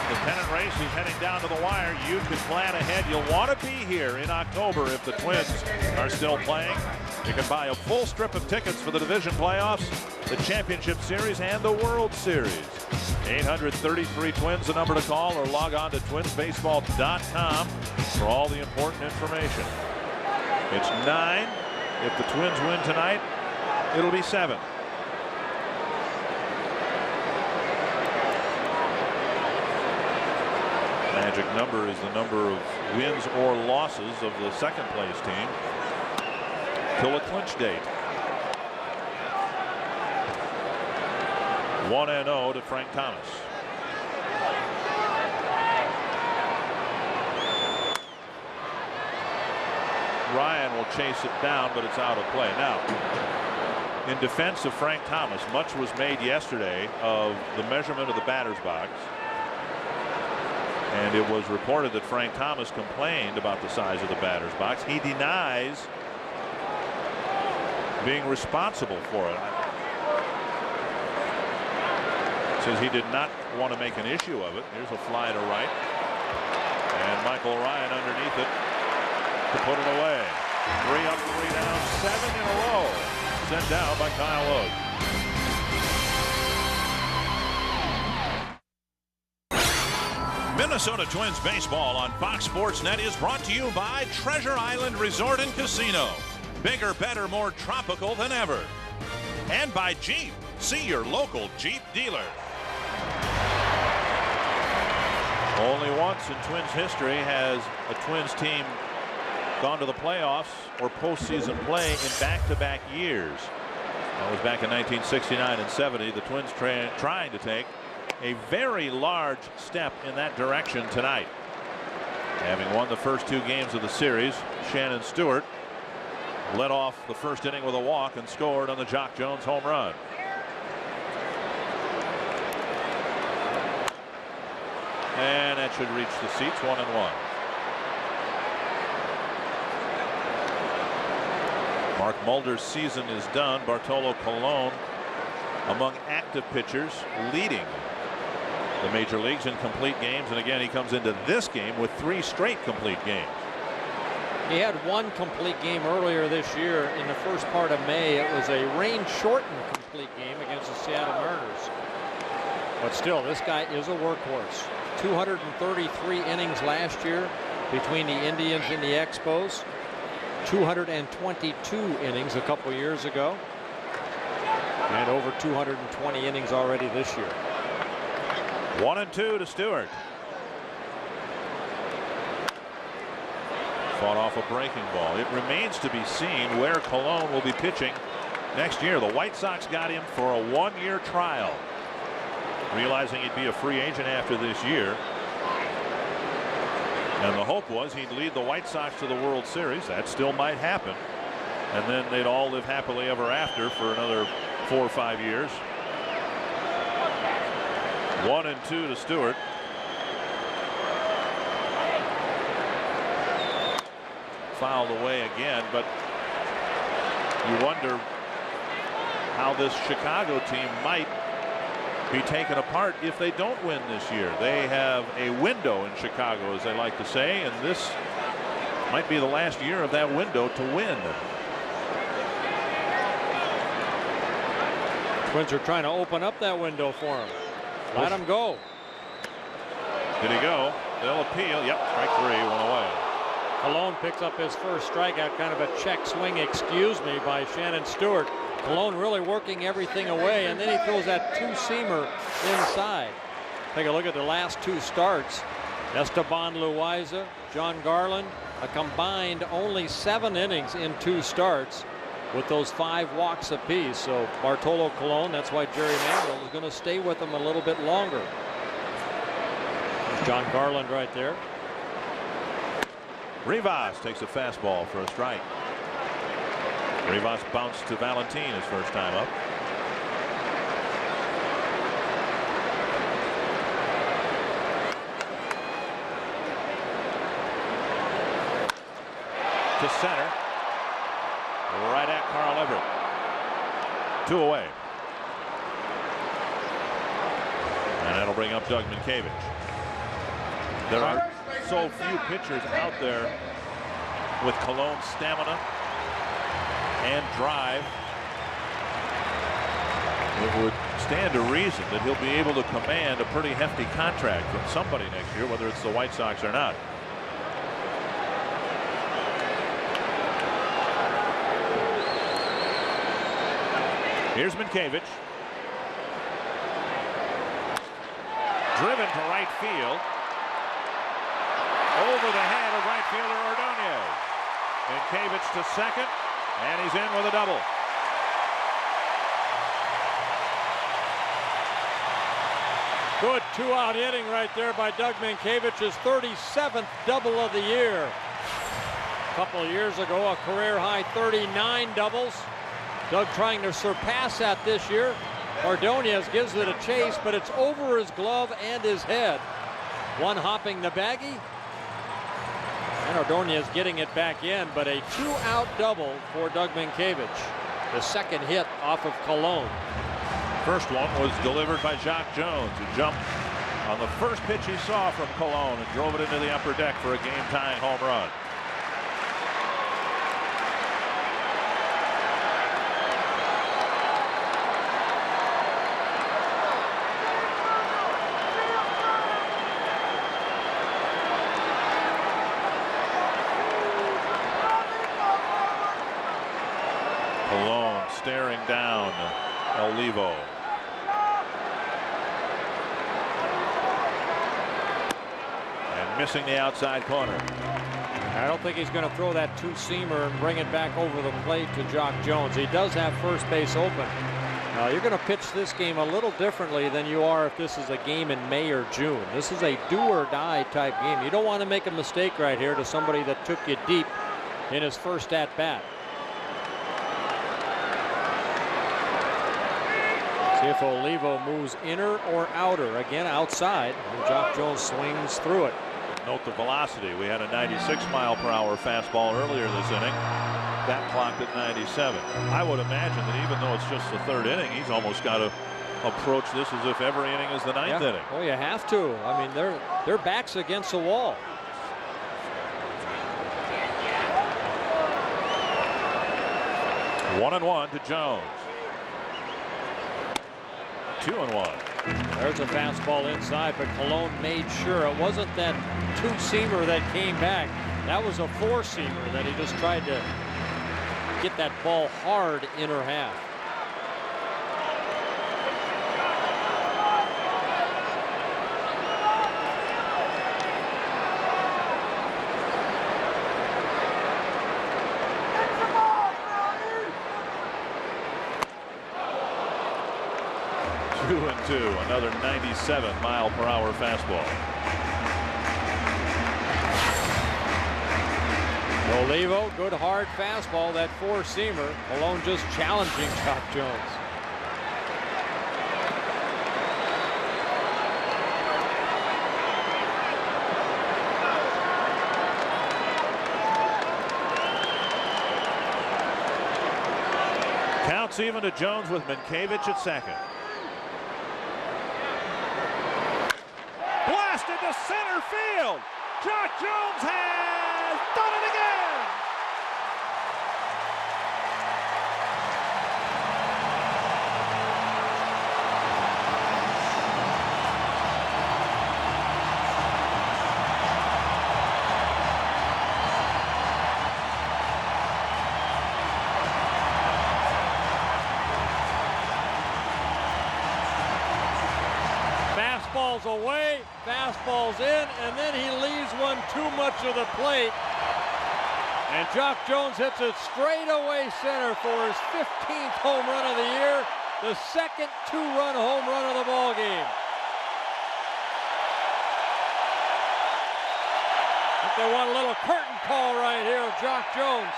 The pennant race is heading down to the wire. You can plan ahead. You'll want to be here in October if the Twins are still playing. You can buy a full strip of tickets for the division playoffs, the championship series, and the World Series. 833 Twins, the number to call, or log on to twinsbaseball.com for all the important information. It's 9. If the Twins win tonight, it'll be 7. Magic number is the number of wins or losses of the second place team till a clinch date. 1-0 to Frank Thomas. Ryan will chase it down, but it's out of play. Now, in defense of Frank Thomas, much was made yesterday of the measurement of the batter's box. And it was reported that Frank Thomas complained about the size of the batter's box. He denies being responsible for it. Says he did not want to make an issue of it. Here's a fly to right. And Michael Ryan underneath it to put it away. 3 up, 3 down, 7 in a row. Sent down by Kyle Lohse. Minnesota Twins baseball on Fox Sports Net is brought to you by Treasure Island Resort and Casino. Bigger, better, more tropical than ever. And by Jeep. See your local Jeep dealer. Only once in Twins history has a Twins team gone to the playoffs or postseason play in back-to-back years. That was back in 1969 and 70. The Twins trying to take a very large step in that direction tonight. Having won the first 2 games of the series, Shannon Stewart led off the first inning with a walk and scored on the Jacque Jones home run. And that should reach the seats. 1-1. Mark Mulder's season is done. Bartolo Colon among active pitchers leading the major leagues in complete games, and again he comes into this game with 3 straight complete games. He had 1 complete game earlier this year in the first part of May. It was a rain-shortened complete game against the Seattle Mariners. But still, this guy is a workhorse. 233 innings last year between the Indians and the Expos. 222 innings a couple years ago. And over 220 innings already this year. 1-2 to Stewart. Fought off a breaking ball. It remains to be seen where Colon will be pitching next year. The White Sox got him for a 1-year trial, realizing he'd be a free agent after this year. And the hope was he'd lead the White Sox to the World Series. That still might happen. And then they'd all live happily ever after for another 4 or 5 years. 1-2 to Stewart. Fouled away again, but you wonder how this Chicago team might be taken apart if they don't win this year. They have a window in Chicago, as they like to say, and this might be the last year of that window to win. Twins are trying to open up that window for him. Let him go. Did he go? They'll appeal. Yep, strike 3, 1 away. Colon picks up his first strikeout, kind of a check swing, excuse me, by Shannon Stewart. Colon really working everything away, and then he throws that 2-seamer inside. Take a look at the last 2 starts. Esteban Loaiza, John Garland, a combined only 7 innings in 2 starts with those 5 walks apiece. So Bartolo Colon, that's why Jerry Manuel is going to stay with him a little bit longer. There's John Garland right there. Rivas takes a fastball for a strike. Rivas bounced to Valentin his first time up. To center. Right at Carl Everett. 2 away. And that'll bring up Doug Minkiewicz. There are so few pitchers out there with Colon's stamina and drive. It would stand to reason that he'll be able to command a pretty hefty contract from somebody next year, whether it's the White Sox or not. Here's Minkiewicz. Driven to right field. Over the head of right fielder Ordonez. Minkiewicz to second, and he's in with a double. Good 2-out inning right there by Doug Minkiewicz, his 37th double of the year. A couple of years ago, a career high 39 doubles. Doug trying to surpass that this year. Ordonez gives it a chase, but it's over his glove and his head. One hopping the baggie. And Ordonez getting it back in, but a 2-out double for Doug Minkiewicz. The second hit off of Colon. First one was delivered by Jacque Jones, who jumped on the first pitch he saw from Colon and drove it into the upper deck for a game-tying home run. Colon staring down Olivo. And missing the outside corner. I don't think he's going to throw that 2-seamer and bring it back over the plate to Jacque Jones. He does have first base open. Now you're going to pitch this game a little differently than you are if this is a game in May or June. This is a do-or-die type game. You don't want to make a mistake right here to somebody that took you deep in his first at-bat. See if Olivo moves inner or outer. Again, outside. And Jacque Jones swings through it. Note the velocity. We had a 96-mile-per-hour fastball earlier this inning. That clocked at 97. I would imagine that even though it's just the third inning, he's almost got to approach this as if every inning is the ninth inning. Well, you have to. I mean, their backs against the wall. One and one to Jones. 2-1. There's a fastball inside, but Colon made sure it wasn't that two-seamer that came back. That was a four-seamer that he just tried to get that ball hard inner half. Two and two, another 97-mile-per-hour fastball. Olivo, good hard fastball, that four-seamer. Colon just challenging Jacque Jones. Counts even to Jones with Minkiewicz at second. Blasted to center field. Jacque Jones has done it again. Fastball's away, fastball's in, and then he leaves one too much of the plate. And Jacque Jones hits it straight away center for his 15th home run of the year, the second two-run home run of the ball game. I think they want a little curtain call right here of Jacque Jones.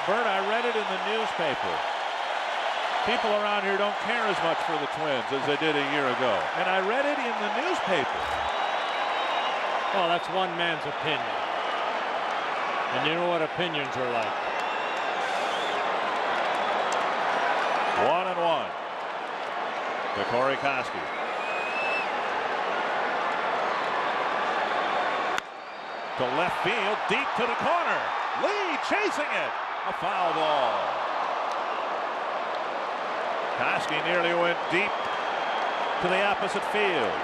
Bert, I read it in the newspaper. People around here don't care as much for the Twins as they did a year ago. And I read it in the newspaper. Well, that's one man's opinion. And you know what opinions are like. 1-1 to Corey Koski. To left field, deep to the corner. Lee chasing it. A foul ball. Koski nearly went deep to the opposite field.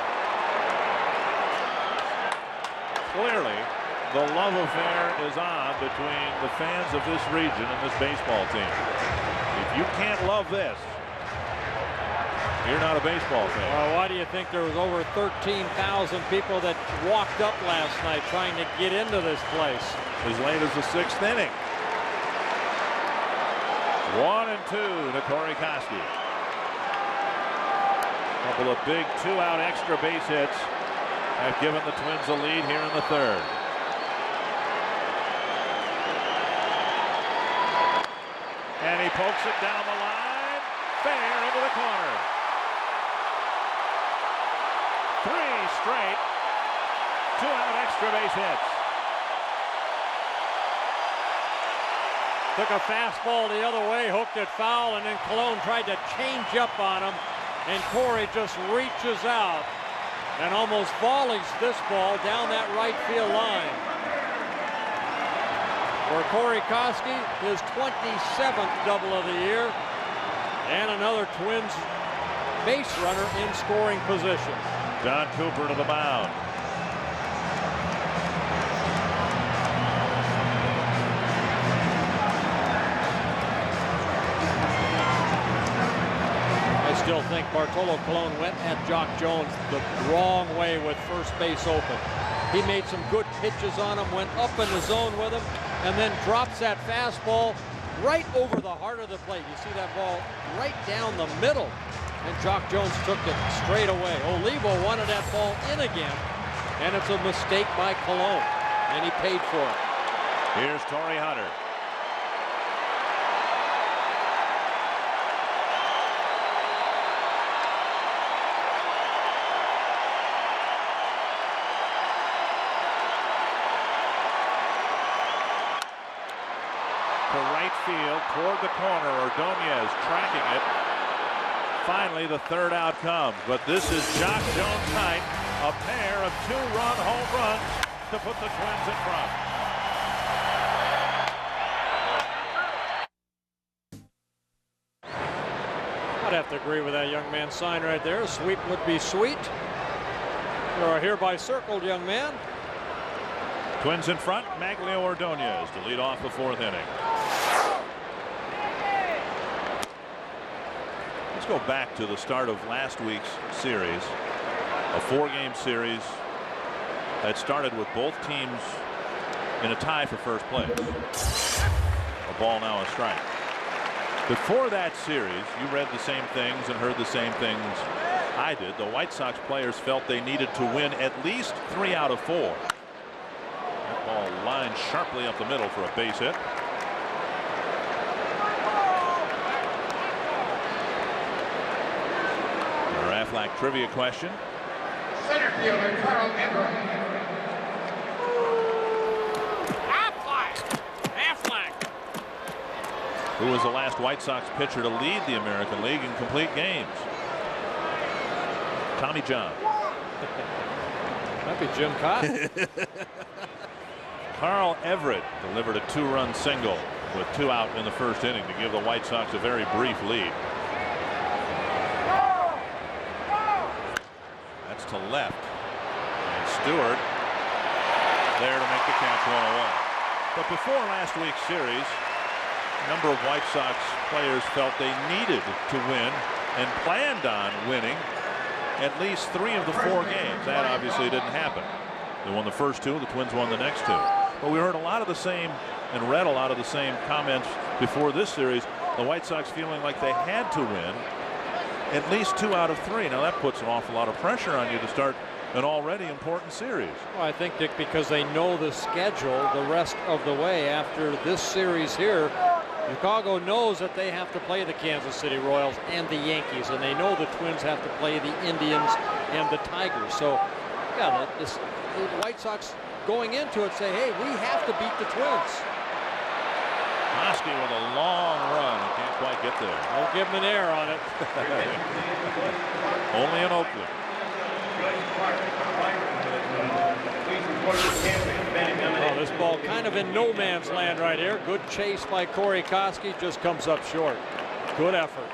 Clearly, the love affair is on between the fans of this region and this baseball team. If you can't love this, you're not a baseball fan. Well, why do you think there was over 13,000 people that walked up last night trying to get into this place? As late as the sixth inning. 1-2 to Corey Koski. Couple of big two-out extra base hits have given the Twins a lead here in the third. And he pokes it down the line, fair into the corner. 3 straight two-out extra base hits. Took a fastball the other way, hooked it foul, and then Colon tried to change up on him, and Corey just reaches out and almost volleys this ball down that right field line. For Corey Koski, his 27th double of the year, and another Twins base runner in scoring position. John Cooper to the mound. I still think Bartolo Colon went at Jacque Jones the wrong way with first base open. He made some good pitches on him, went up in the zone with him, and then drops that fastball right over the heart of the plate. You see that ball right down the middle, and Jacque Jones took it straight away. Olivo wanted that ball in again, and it's a mistake by Colon, and he paid for it. Here's Torrey Hunter. To right field, toward the corner. Ordonez tracking it. Finally, the third out comes, but this is Jacque Jones night. A pair of two-run home runs to put the Twins in front. I'd have to agree with that young man's sign right there. A sweep would be sweet. You are hereby circled, young man. Twins in front. Maglio Ordonez to lead off the fourth inning. Let's go back to the start of last week's series. A 4-game series that started with both teams in a tie for first place. A ball, now a strike. Before that series, you read the same things and heard the same things I did. The White Sox players felt they needed to win at least 3 out of 4. That ball lined sharply up the middle for a base hit. Our Aflac trivia question. Center fielder Kyle Lohse. Who was the last White Sox pitcher to lead the American League in complete games? Tommy John. Might be Jim Cotton. Carl Everett delivered a 2-run single with 2 out in the first inning to give the White Sox a very brief lead. That's to left. And Stewart there to make the catch 1-1. But before last week's series, a number of White Sox players felt they needed to win and planned on winning at least 3 of the 4 games. That obviously didn't happen. They won the first 2, the Twins won the next 2. But we heard a lot of the same and read a lot of the same comments before this series. The White Sox feeling like they had to win at least 2 out of 3. Now that puts an awful lot of pressure on you to start an already important series. Well, I think, Dick, because they know the schedule the rest of the way after this series here. Chicago knows that they have to play the Kansas City Royals and the Yankees, and they know the Twins have to play the Indians and the Tigers. So, yeah, the White Sox going into it say, hey, we have to beat the Twins. Hosky with a long run. He can't quite get there. Don't give him an air on it. Only in Oakland. Oh, this ball kind of in no man's land right here. Good chase by Corey Kosky, just comes up short. Good effort.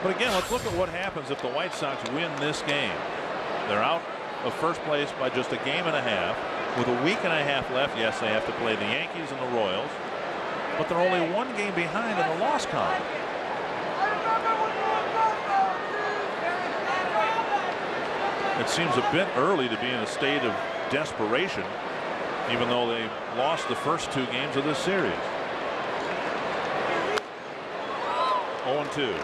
But again, let's look at what happens if the White Sox win this game. They're out of first place by just a game and a half. With a week and a half left, yes, they have to play the Yankees and the Royals, but they're only 1 game behind in the loss column. It seems a bit early to be in a state of desperation, even though they lost the first 2 games of this series. 0-2.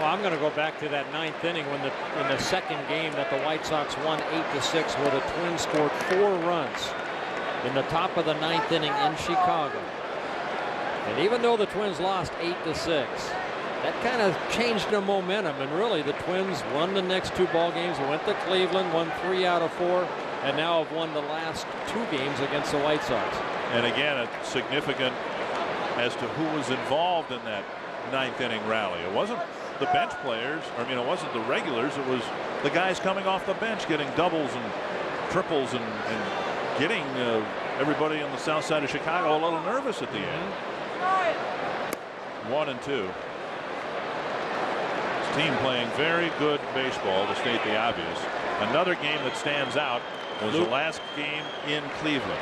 Well, I'm going to go back to that 9th inning when in the second game that the White Sox won 8-6, where the Twins scored 4 runs in the top of the 9th inning in Chicago. And even though the Twins lost 8-6, that kind of changed their momentum, and really the Twins won the next 2 ball games, went to Cleveland, won 3 out of 4, and now have won the last 2 games against the White Sox. And again, it's significant as to who was involved in that 9th inning rally. It wasn't the bench players, it wasn't the regulars, it was the guys coming off the bench getting doubles and triples and getting everybody on the south side of Chicago a little nervous at the end. 1-2. Team playing very good baseball, to state the obvious. Another game that stands out was the last game in Cleveland.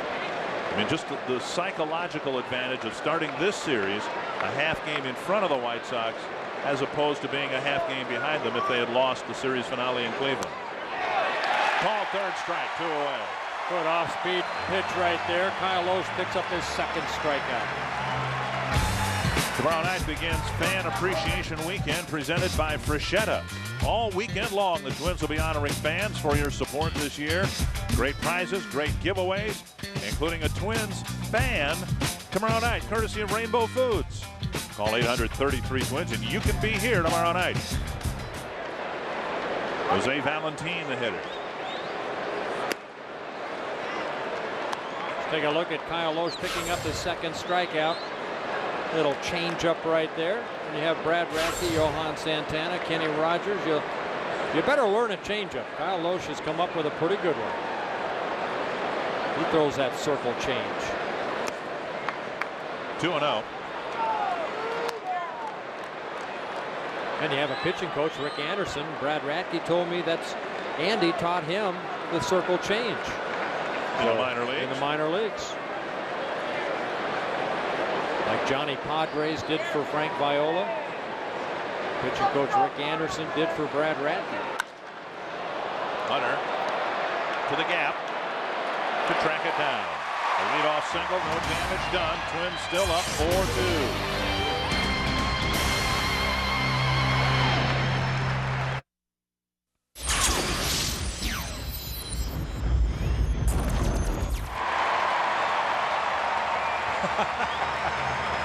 Just the psychological advantage of starting this series a half game in front of the White Sox, as opposed to being a half game behind them if they had lost the series finale in Cleveland. Call, 3rd strike, 2 away. Good off-speed pitch right there. Kyle Lohse picks up his 2nd strikeout. Tomorrow night begins Fan Appreciation Weekend presented by Freshetta. All weekend long, the Twins will be honoring fans for your support this year. Great prizes, great giveaways, including a Twins fan, tomorrow night, courtesy of Rainbow Foods. Call 800-33-TWINS, and you can be here tomorrow night. Jose Valentin, the hitter. Take a look at Kyle Lohse picking up his second strikeout. Little change up right there. And you have Brad Radke, Johan Santana, Kenny Rogers. You better learn a changeup. Kyle Lohse has come up with a pretty good one. He throws that circle change. 2-0. And you have a pitching coach, Rick Anderson. Brad Radke told me that's Andy taught him the circle change. In the minor leagues? In the minor leagues. Like Johnny Padres did for Frank Viola. Pitching coach Rick Anderson did for Brad Radke. Hunter to the gap to track it down. A leadoff single, no damage done. Twins still up 4-2.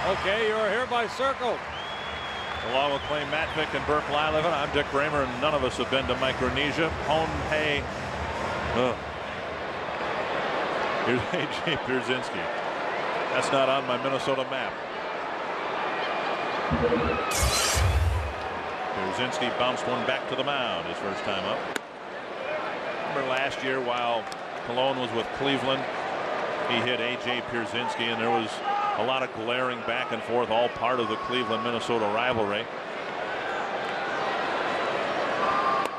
Okay, you're hereby circled. Along with Clay Matvick and Burke Lyleven, I'm Dick Bramer, and none of us have been to Micronesia. Pohnpei. Here's A.J. Pierzynski. That's not on my Minnesota map. Pierzynski bounced one back to the mound his first time up. Remember last year while Cologne was with Cleveland, he hit A.J. Pierzynski, and there was a lot of glaring back and forth, all part of the Cleveland-Minnesota rivalry.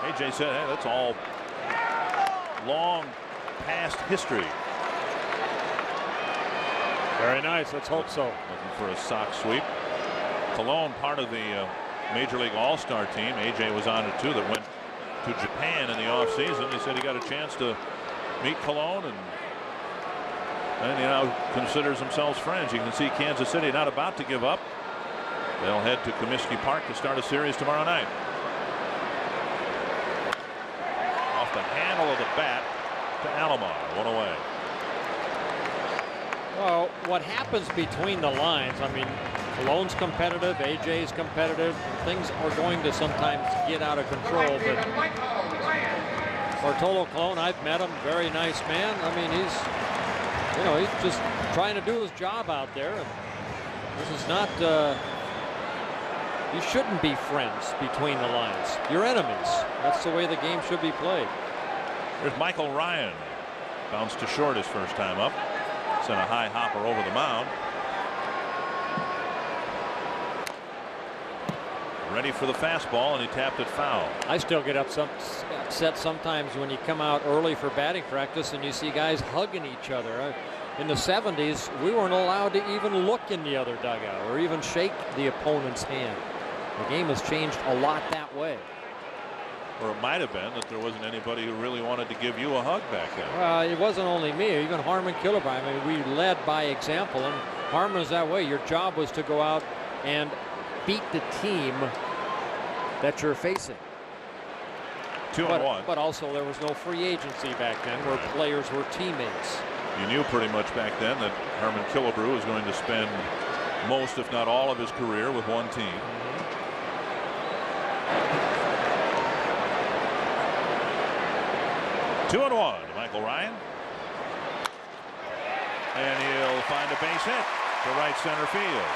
A.J. said, hey, that's all long past history. Very nice. Let's hope so. Looking for a sock sweep. Cologne, part of the Major League All-Star team. A.J. was on it, too, that went to Japan in the offseason. He said he got a chance to meet Cologne, and he now considers themselves friends. You can see Kansas City not about to give up. They'll head to Comiskey Park to start a series tomorrow night. Off the handle of the bat to Alomar. One away. Well, what happens between the lines, I mean, Cologne's competitive, AJ's competitive. Things are going to sometimes get out of control, but Bartolo Colon, I've met him, very nice man. I mean, he's just trying to do his job out there. And this is not, you shouldn't be friends between the lines. You're enemies. That's the way the game should be played. There's Michael Ryan. Bounced to short his first time up. Sent a high hopper over the mound. Ready for the fastball, and he tapped it foul. I still get upset sometimes when you come out early for batting practice and you see guys hugging each other. In the 70s, we weren't allowed to even look in the other dugout or even shake the opponent's hand. The game has changed a lot that way. Or it might have been that there wasn't anybody who really wanted to give you a hug back then. Well, it wasn't only me, even Harmon Killebrew. I mean, we led by example, and Harmon was that way. Your job was to go out and beat the team that you're facing. 2-1. But also there was no free agency back then where players were teammates. You knew pretty much back then that Harmon Killebrew was going to spend most, if not all, of his career with one team. 2-1 to Michael Ryan. And he'll find a base hit to right center field.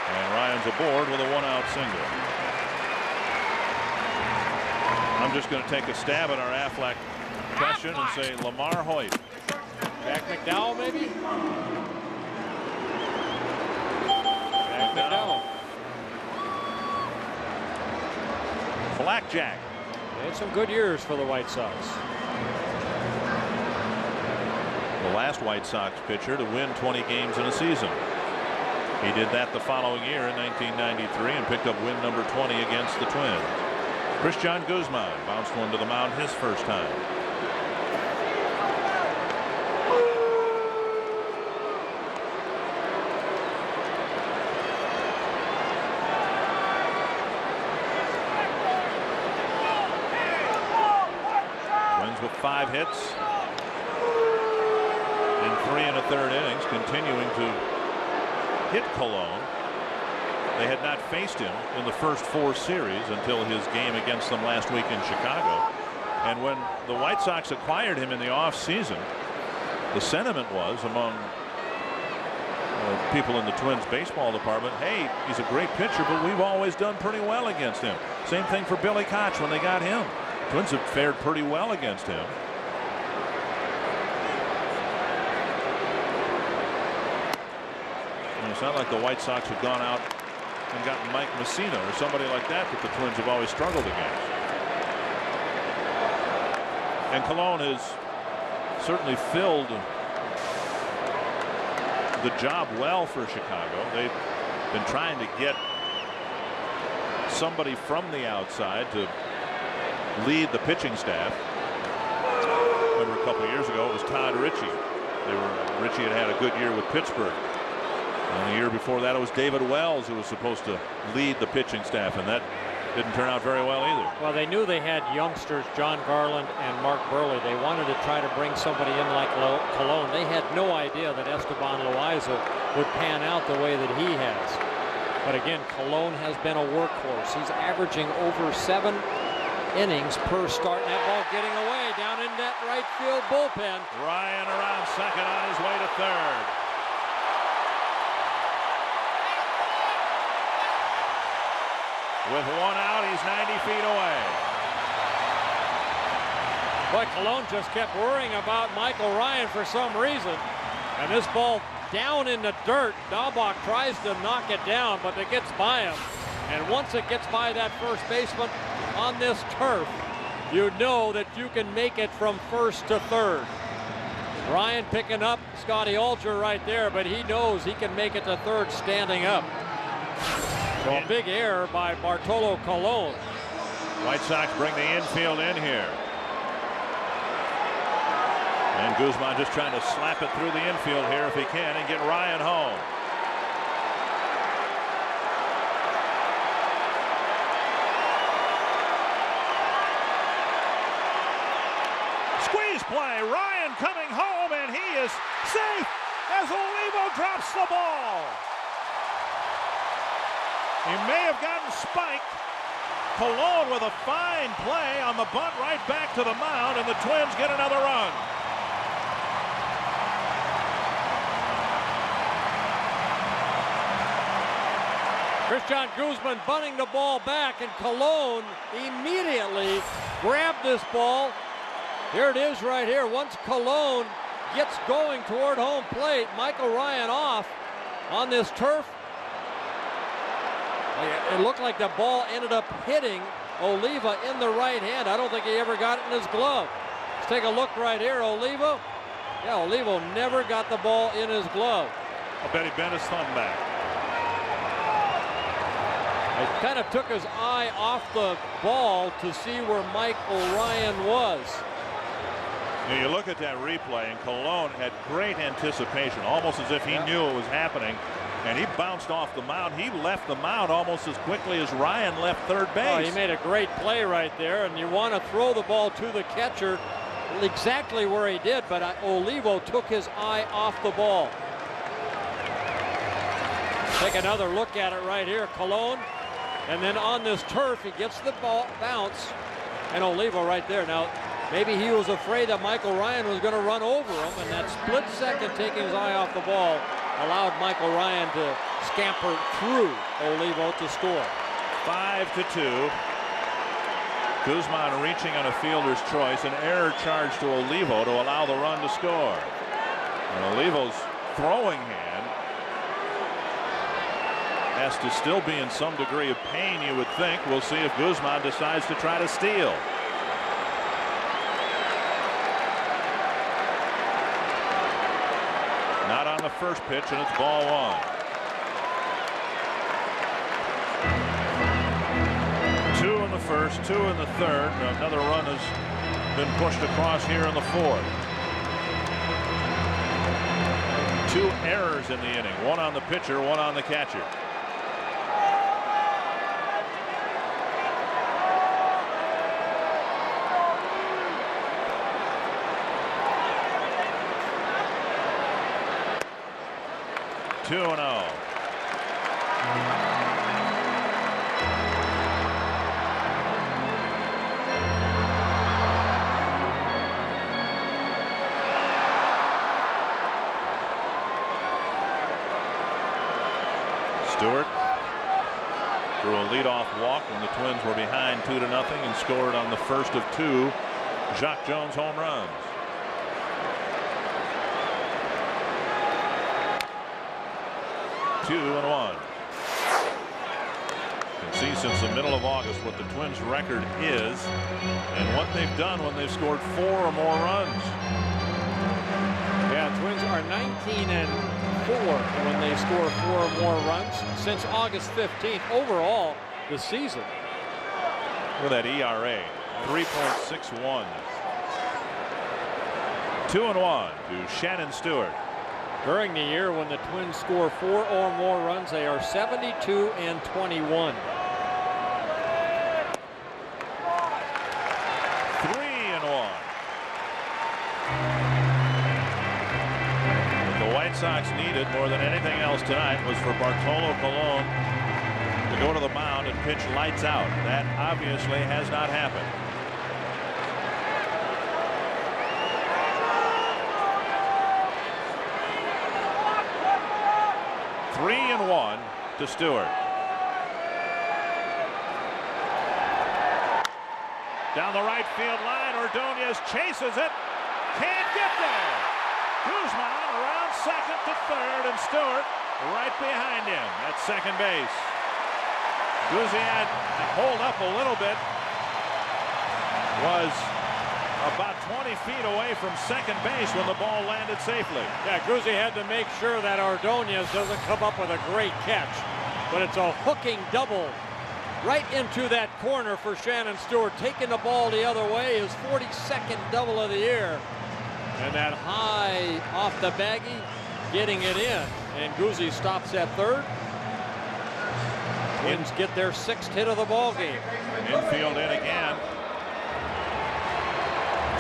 And Ryan's aboard with a one-out single. I'm just going to take a stab at our Aflac question and say Lamar Hoyt. Jack McDowell, maybe? Jack McDowell. Blackjack. They had some good years for the White Sox. The last White Sox pitcher to win 20 games in a season. He did that the following year in 1993 and picked up win number 20 against the Twins. Christian Guzman bounced one to the mound his first time. with 5 hits in 3 1/3 innings, continuing to hit Cologne. They had not faced him in the first 4 series until his game against them last week in Chicago. And when the White Sox acquired him in the offseason, the sentiment was among people in the Twins baseball department, hey, he's a great pitcher, but we've always done pretty well against him. Same thing for Billy Koch when they got him. Twins have fared pretty well against him. And it's not like the White Sox have gone out and gotten Mike Messina or somebody like that the Twins have always struggled against. And Cologne has certainly filled the job well for Chicago. They've been trying to get somebody from the outside to lead the pitching staff. Remember a couple of years ago it was Todd Ritchie. Ritchie had a good year with Pittsburgh. And the year before that it was David Wells who was supposed to lead the pitching staff, and that didn't turn out very well either. Well, they knew they had youngsters, John Garland and Mark Burley. They wanted to try to bring somebody in like Cologne. They had no idea that Esteban Loaiza would pan out the way that he has. But again, Cologne has been a workhorse. He's averaging over 7 innings per start. And that ball getting away down in that right field bullpen. Ryan around second on his way to third. With 1 out, he's 90 feet away. Boy, Cologne just kept worrying about Michael Ryan for some reason. And this ball down in the dirt. Dahlbach tries to knock it down, but it gets by him. And once it gets by that first baseman on this turf, you know that you can make it from first to third. Ryan picking up Scotty Alger right there, but he knows he can make it to third standing up. So a big error by Bartolo Colon. White Sox bring the infield in here. And Guzman just trying to slap it through the infield here if he can and get Ryan home. Squeeze play. Ryan coming home, and he is safe as Olivo drops the ball. He may have gotten spiked. Cologne with a fine play on the bunt right back to the mound, and the Twins get another run. Christian Guzman bunting the ball back, and Cologne immediately grabbed this ball. Here it is right here. Once Cologne gets going toward home plate, Michael Ryan off on this turf. It looked like the ball ended up hitting Oliva in the right hand. I don't think he ever got it in his glove. Let's take a look right here. Oliva. Yeah, Oliva never got the ball in his glove. I bet he bent his thumb back. It kind of took his eye off the ball to see where Michael Ryan was. Now you look at that replay, and Cologne had great anticipation, almost as if he knew it was happening. And he bounced off the mound. He left the mound almost as quickly as Ryan left third base. Oh, he made a great play right there, and you want to throw the ball to the catcher exactly where he did, but Olivo took his eye off the ball. Take another look at it right here. Cologne, and then on this turf, he gets the ball bounce, and Olivo right there. Now, maybe he was afraid that Michael Ryan was going to run over him, and that split second taking his eye off the ball allowed Michael Ryan to scamper through Olivo to score. 5-2. Guzman reaching on a fielder's choice. An error charge to Olivo to allow the run to score. And Olivo's throwing hand has to still be in some degree of pain, you would think. We'll see if Guzman decides to try to steal. Not on the first pitch, and it's ball 1. 2 in the first, 2 in the third. Another run has been pushed across here in the fourth. 2 errors in the inning. 1 on the pitcher, 1 on the catcher. 2-0. Stewart threw a leadoff walk when the Twins were behind 2-0 and scored on the first of 2 Jacque Jones home runs. Two and one. You can see since the middle of August what the Twins record is and what they've done when they've scored 4 or more runs. Yeah, Twins are 19-4 when they score 4 or more runs since August 15th. Overall, the season. Look at that ERA, 3.61. 2-1 to Shannon Stewart. During the year when the Twins score 4 or more runs, they are 72-21. 3-1. What the White Sox needed more than anything else tonight was for Bartolo Colon to go to the mound and pitch lights out. That obviously has not happened. 3-1 to Stewart. Down the right field line, Ordonez chases it, can't get there. Guzman around second to third, and Stewart right behind him at second base. Guzzi had pulled up a little bit, was about 20 feet away from second base when the ball landed safely. Yeah, Guzzi had to make sure that Ordonez doesn't come up with a great catch, but it's a hooking double right into that corner for Shannon Stewart. Taking the ball the other way, his 42nd double of the year. And that high off the baggie, getting it in. And Guzzi stops at third. Twins get their 6th hit of the ball game. Infield in again.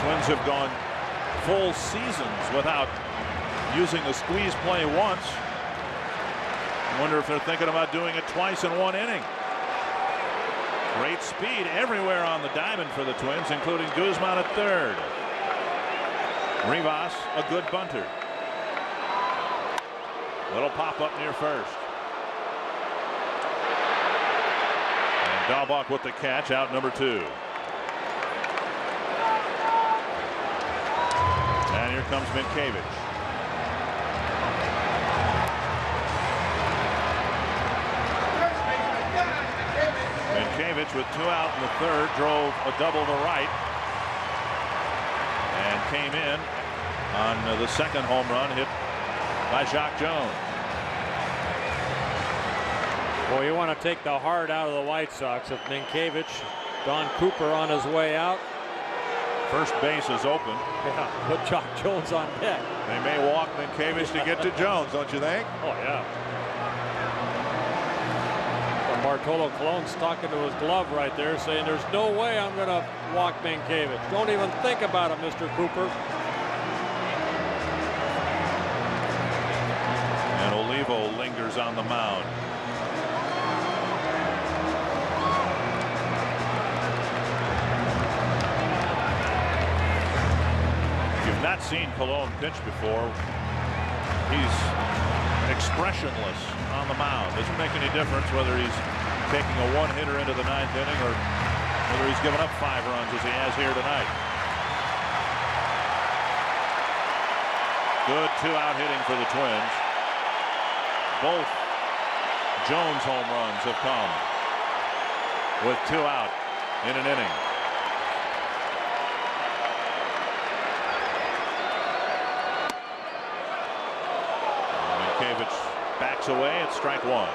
Twins have gone full seasons without using the squeeze play once. I wonder if they're thinking about doing it twice in 1 inning. Great speed everywhere on the diamond for the Twins, including Guzman at third. Rivas, a good bunter. Little pop up near first. And Dahlbach with the catch, out number 2. And here comes Minkiewicz. Minkiewicz with 2 out in the third drove a double to right and came in on the second home run hit by Jacque Jones. Well, you want to take the heart out of the White Sox. If Minkiewicz, Don Cooper on his way out. First base is open. Yeah, put Jacque Jones on deck. They may walk Minkiewicz to get to Jones, don't you think? Oh, yeah. And Bartolo Colon's talking to his glove right there, saying there's no way I'm going to walk Minkiewicz. Don't even think about it, Mr. Cooper. And Olivo lingers on the mound. Not seen Colon pitch before. He's expressionless on the mound. Doesn't make any difference whether he's taking a 1-hitter into the 9th inning or whether he's given up 5 runs as he has here tonight. Good 2-out hitting for the Twins. Both Jones home runs have come with 2 out in an inning. Minkiewicz backs away at strike 1.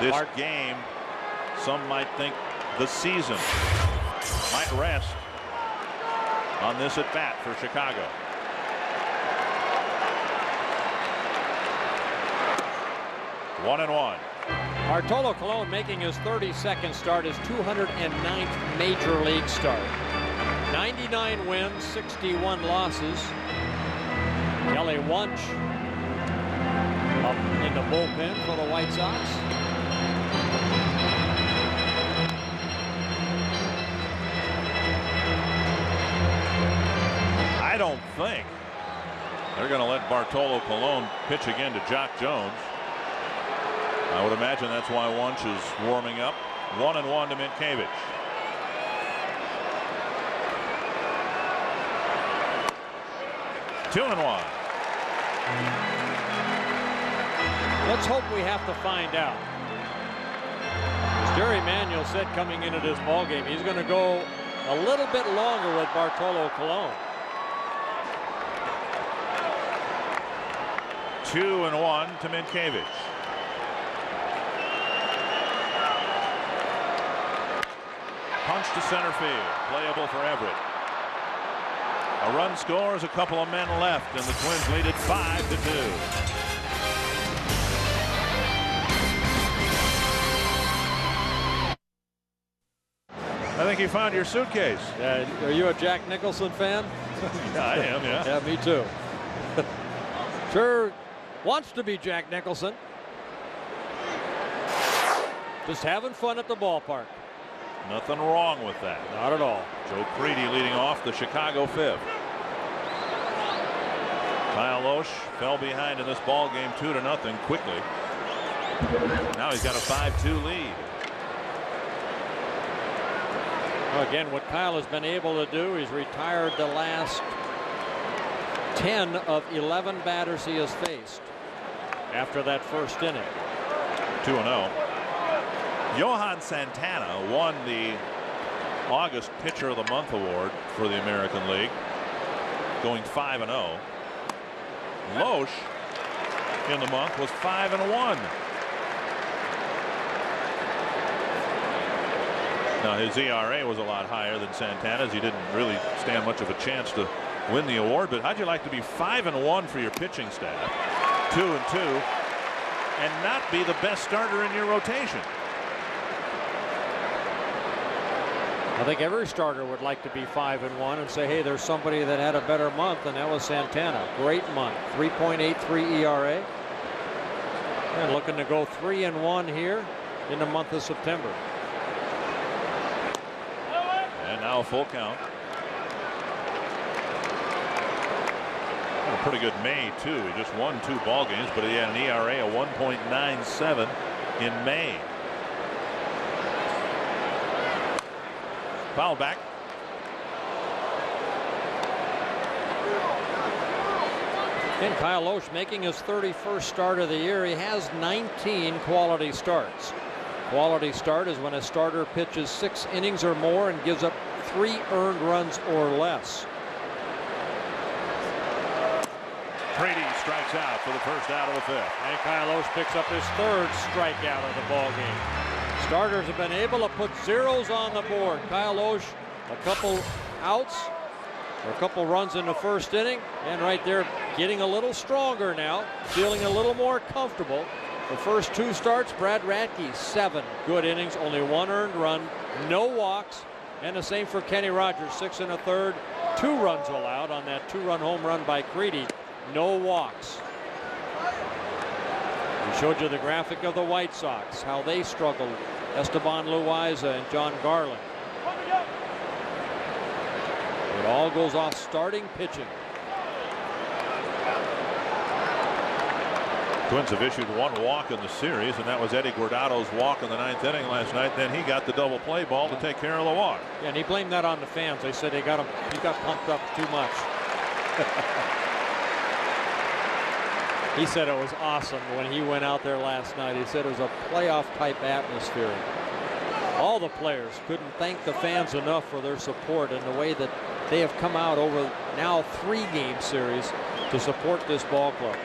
This game, some might think the season might rest on this at bat for Chicago. One and one. Bartolo Colon making his 32nd start, his 209th major league start. 99 wins, 61 losses. Kelly Wunsch up in the bullpen for the White Sox. I don't think they're going to let Bartolo Colon pitch again to Jacque Jones. I would imagine that's why Wunsch is warming up. 1-1 to Minkiewicz. Two and one. Let's hope we have to find out. As Jerry Manuel said coming into this ball game, he's going to go a little bit longer with Bartolo Colon. 2-1 to Minkiewicz. Punch to center field. Playable for Everett. A run scores, a couple of men left, and the Twins lead it 5-2. I think you found your suitcase. Are you a Jack Nicholson fan? Yeah, I am, yeah. Yeah, me too. Sure wants to be Jack Nicholson. Just having fun at the ballpark. Nothing wrong with that. Not at all. Joe Creedy leading off the Chicago fifth. Kyle Lohse fell behind in this ball game 2-0 quickly. Now he's got a 5-2 lead. Well, again, what Kyle has been able to do, he's retired the last 10 of 11 batters he has faced after that first inning. 2-0. Johan Santana won the August Pitcher of the Month award for the American League, going 5-0. Lohse in the month was 5-1. Now his ERA was a lot higher than Santana's. He didn't really stand much of a chance to win the award. But how'd you like to be 5-1 for your pitching staff, 2-2, and not be the best starter in your rotation? I think every starter would like to be 5-1 and say, hey, there's somebody that had a better month, and that was Santana. Great month, 3.83 ERA. And looking to go 3-1 here in the month of September. And now a full count. Had a pretty good May too. He just won 2 ball games, but he had an ERA of 1.97 in May. Foul back. And Kyle Lohse making his 31st start of the year. He has 19 quality starts. Quality start is when a starter pitches 6 innings or more and gives up 3 earned runs or less. Creedy strikes out for the first out of the 5th. And Kyle Lohse picks up his 3rd strikeout of the ball game. Starters have been able to put zeros on the board. Kyle Lohse, a couple outs, or a couple runs in the first inning, and right there getting a little stronger now, feeling a little more comfortable. The first 2 starts, Brad Radke, 7 good innings, only 1 earned run, no walks, and the same for Kenny Rogers, 6 1/3, 2 runs allowed on that 2-run home run by Creedy, no walks. We showed you the graphic of the White Sox, how they struggled. Esteban Loaiza and John Garland. It all goes off starting pitching. Twins have issued 1 walk in the series, and that was Eddie Guardado's walk in the 9th inning last night. Then he got the double play ball to take care of the walk. Yeah, and he blamed that on the fans. They said he got pumped up too much. He said it was awesome when he went out there last night. He said it was a playoff type atmosphere. All the players couldn't thank the fans enough for their support and the way that they have come out over now 3-game series to support this ball club.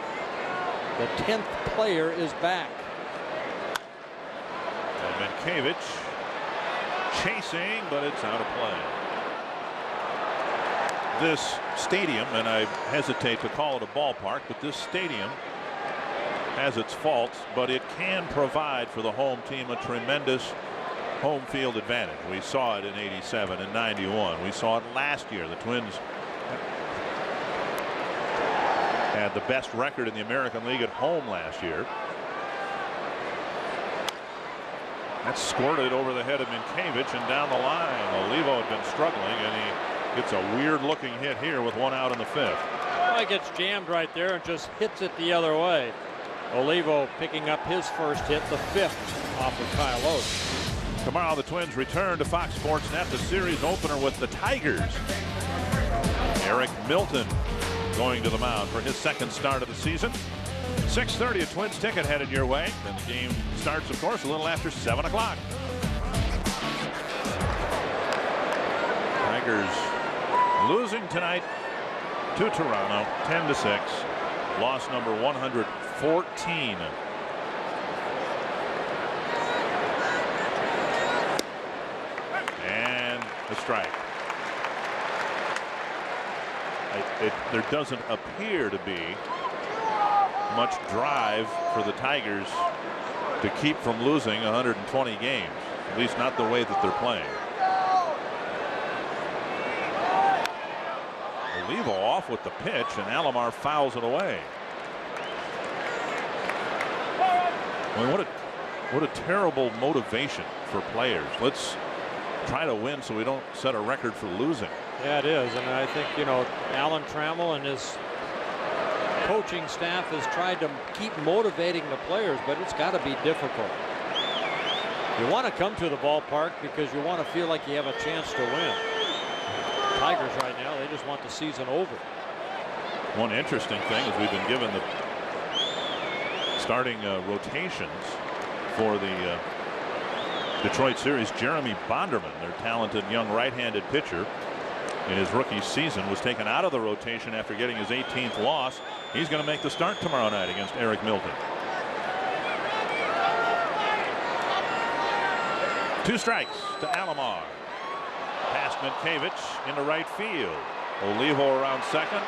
The 10th player is back. And Minkiewicz chasing, but it's out of play. This stadium, and I hesitate to call it a ballpark, but this stadium has its faults, but it can provide for the home team a tremendous home field advantage. We saw it in '87 and '91. We saw it last year. The Twins had the best record in the American League at home last year. That's squirted over the head of Minkiewicz and down the line. Olivo had been struggling, and he gets a weird looking hit here with one out in the fifth. Well, he gets jammed right there and just hits it the other way. Olivo picking up his first hit, the fifth off of Kyle Lohse. Tomorrow the Twins return to Fox Sports Net, the series opener with the Tigers. Eric Milton going to the mound for his second start of the season. 6:30, a Twins ticket headed your way. Then the game starts, of course, a little after 7 o'clock. Tigers losing tonight to Toronto, 10-6. Loss number 114. And a strike. There doesn't appear to be much drive for the Tigers to keep from losing 120 games, at least not the way that they're playing. Olivo off with the pitch, and Alomar fouls it away. I mean, what a terrible motivation for players. Let's try to win so we don't set a record for losing. Yeah, it is, and I think, you know, Alan Trammell and his coaching staff has tried to keep motivating the players, but it's got to be difficult. You want to come to the ballpark because you want to feel like you have a chance to win. Tigers right now, they just want the season over. One interesting thing is we've been given the starting rotations for the Detroit series. Jeremy Bonderman, their talented young right-handed pitcher, in his rookie season was taken out of the rotation after getting his 18th loss. He's going to make the start tomorrow night against Eric Milton. 2 strikes to Alomar. Past Minkiewicz into right field. Olivo around second.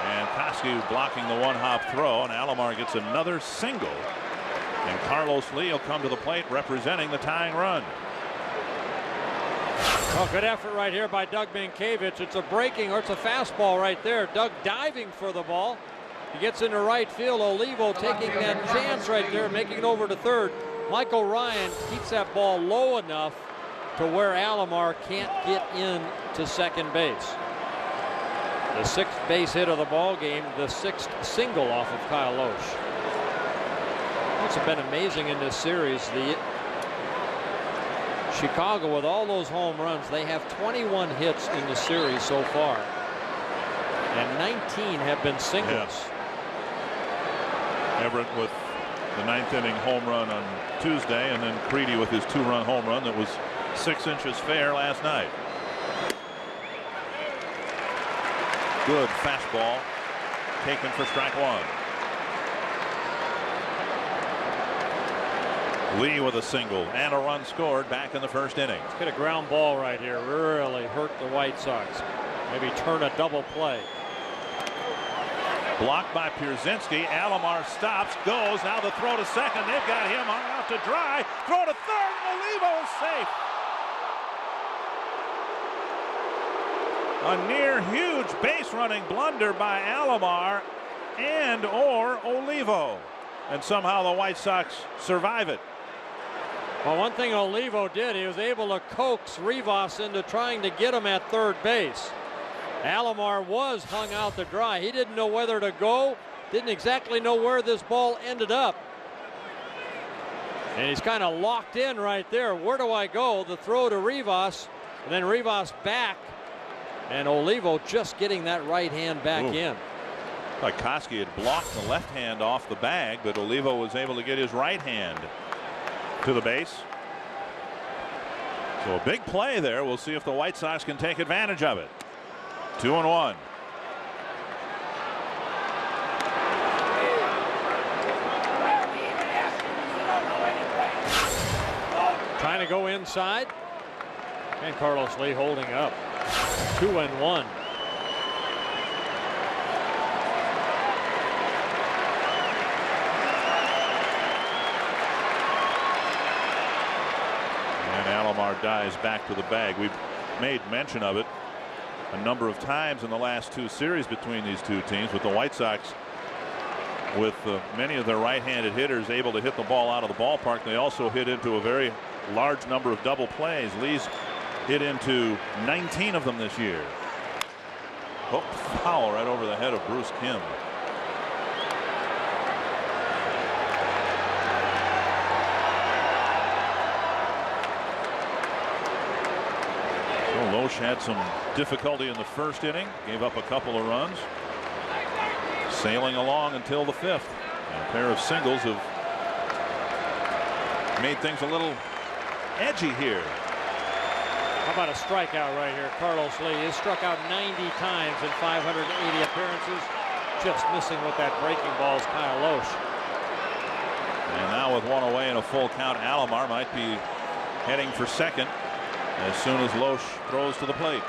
And Koski blocking the one-hop throw, and Alomar gets another single. And Carlos Lee will come to the plate representing the tying run. Oh, good effort right here by Doug Minkiewicz. It's a breaking, or it's a fastball right there. Doug diving for the ball. He gets into right field. Olivo taking that chance right there, making it over to third. Michael Ryan keeps that ball low enough to where Alomar can't get in to second base. The 6th base hit of the ball game, the 6th single off of Kyle Lohse. It's been amazing in this series. The Chicago, with all those home runs, they have 21 hits in the series so far, and 19 have been singles. Yeah. Everett with the 9th inning home run on Tuesday, and then Creedy with his 2-run home run that was 6 inches fair last night. Good fastball taken for strike 1. Lee with a single and a run scored back in the first inning. Let's get a ground ball right here. Really hurt the White Sox. Maybe turn a double play. Blocked by Pierzynski. Alomar stops, goes. Now the throw to second. They've got him hung out to dry. Throw to third. Olivo is safe. A near huge base running blunder by Alomar and or Olivo. And somehow the White Sox survive it. Well, one thing Olivo did, he was able to coax Rivas into trying to get him at third base. Alomar was hung out to dry. He didn't know whether to go, didn't exactly know where this ball ended up. And he's kind of locked in right there. Where do I go? The throw to Rivas, and then Rivas back. And Olivo just getting that right hand back in. Like Koski had blocked the left hand off the bag, but Olivo was able to get his right hand to the base. So a big play there. We'll see if the White Sox can take advantage of it. 2-1. Trying to go inside. And Carlos Lee holding up. 2-1. Alomar dives back to the bag. We've made mention of it a number of times in the last 2 series between these 2 teams, with the White Sox, with many of their right-handed hitters able to hit the ball out of the ballpark. They also hit into a very large number of double plays. Lee's hit into 19 of them this year. Oh, foul right over the head of Bruce Kim. So Lohse had some difficulty in the first inning, gave up a couple of runs, sailing along until the 5th. And a pair of singles have made things a little edgy here. How about a strikeout right here? Carlos Lee has struck out 90 times in 580 appearances. Just missing with that breaking ball is Kyle Lohse. And now with 1 away and a full count, Alomar might be heading for second as soon as Lohse throws to the plate.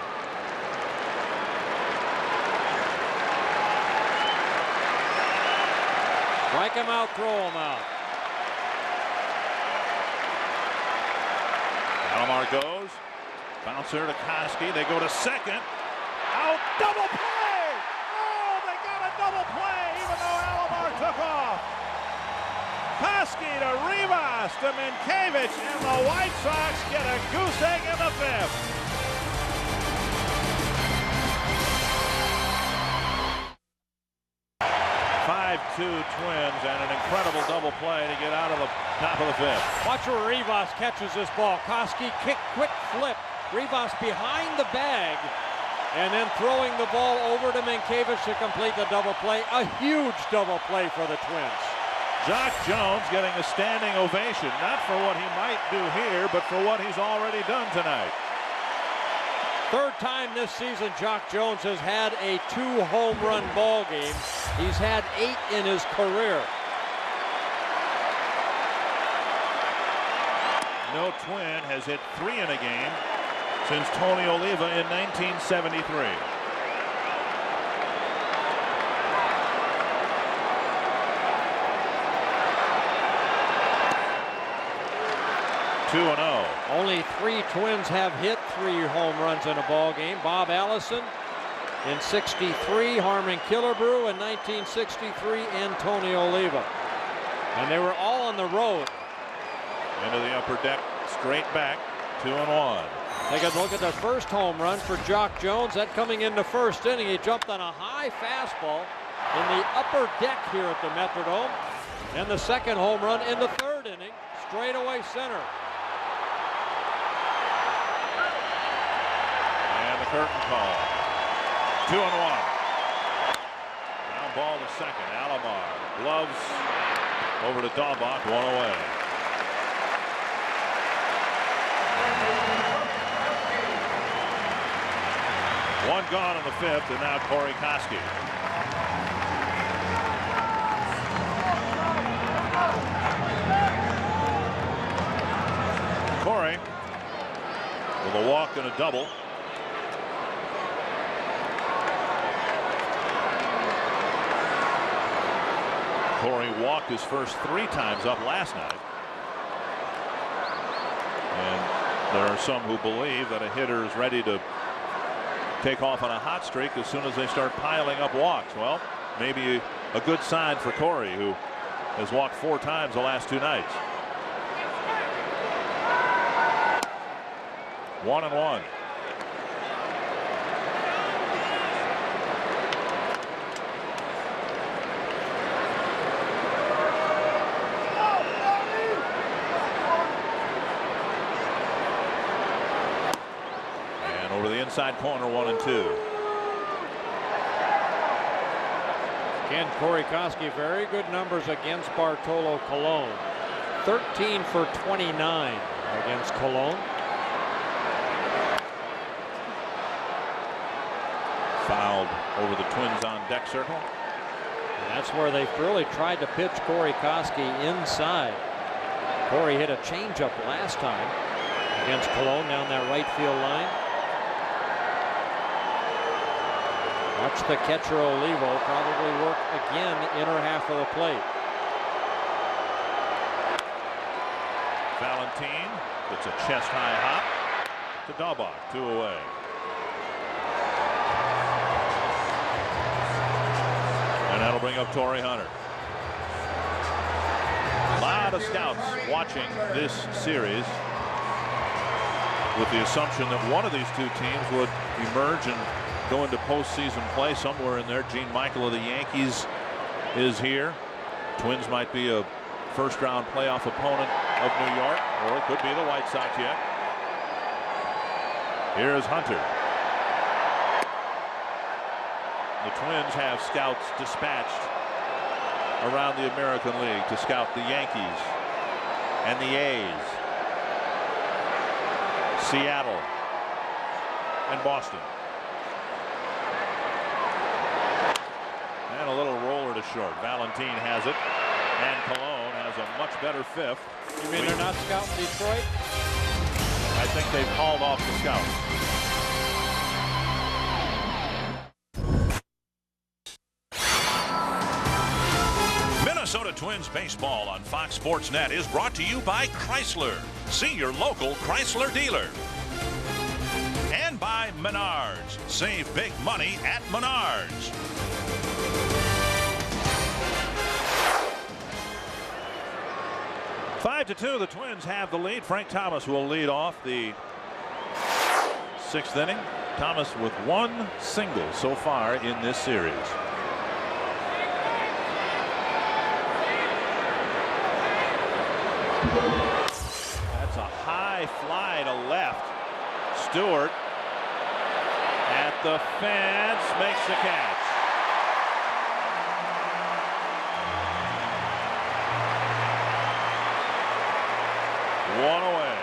Strike him out, throw him out. Alomar goes. Bouncer to Koski. They go to second. Out. Double play. Oh, they got a double play even though Alomar took off. Koski to Rivas to Minkiewicz, and the White Sox get a goose egg in the 5th. Twins and an incredible double play to get out of the top of the 5th. Watch where Rivas catches this ball. Koski quick flip. Rivas behind the bag, and then throwing the ball over to Minkiewicz to complete the double play. A huge double play for the Twins. Jacque Jones getting a standing ovation, not for what he might do here, but for what he's already done tonight. 3rd time this season Jacque Jones has had a 2-home run ball game. He's had 8 in his career. No Twin has hit 3 in a game since Tony Oliva in 1973. Only 3 Twins have hit 3 home runs in a ball game. Bob Allison in '63, Harmon Killebrew in 1963, and Tony Oliva. And they were all on the road. Into the upper deck, straight back, 2-1. Take a look at the first home run for Jacque Jones. That coming in the 1st inning. He jumped on a high fastball in the upper deck here at the Metrodome. And the 2nd home run in the 3rd inning, straightaway center. And the curtain call. 2-1. Ground ball to second. Alomar gloves over to Daubach, 1 away. One gone in the 5th, and now Corey Koski. Corey with a walk and a double. Corey walked his first 3 times up last night. And there are some who believe that a hitter is ready to take off on a hot streak as soon as they start piling up walks. Well, maybe a good sign for Corey, who has walked 4 times the last 2 nights. 1-1. Over the inside corner, 1-2. Again, Corey Koski, very good numbers against Bartolo Colon. 13 for 29 against Colon. Fouled over the Twins on deck circle. And that's where they really tried to pitch Corey Koski inside. Corey hit a changeup last time against Colon down that right field line. Watch the catcher Olivo probably work again inner half of the plate. Valentin gets a chest-high hop to Dahlbach, 2 away. And that'll bring up Torrey Hunter. A lot of scouts watching this series with the assumption that one of these two teams would emerge and go into postseason play somewhere in there. Gene Michael of the Yankees is here. Twins might be a first-round playoff opponent of New York, or it could be the White Sox yet. Here's Hunter. The Twins have scouts dispatched around the American League to scout the Yankees and the A's, Seattle, and Boston. And a little roller to short. Valentin has it, and Cologne has a much better fifth. You mean they're not scouting Detroit? I think they've called off the scout. Minnesota Twins baseball on Fox Sports Net is brought to you by Chrysler. See your local Chrysler dealer. And by Menards. Save big money at Menards. Five to 2, the Twins have the lead. Frank Thomas will lead off the 6th inning. Thomas with 1 single so far in this series. That's a high fly to left. Stewart at the fence makes the catch. One away.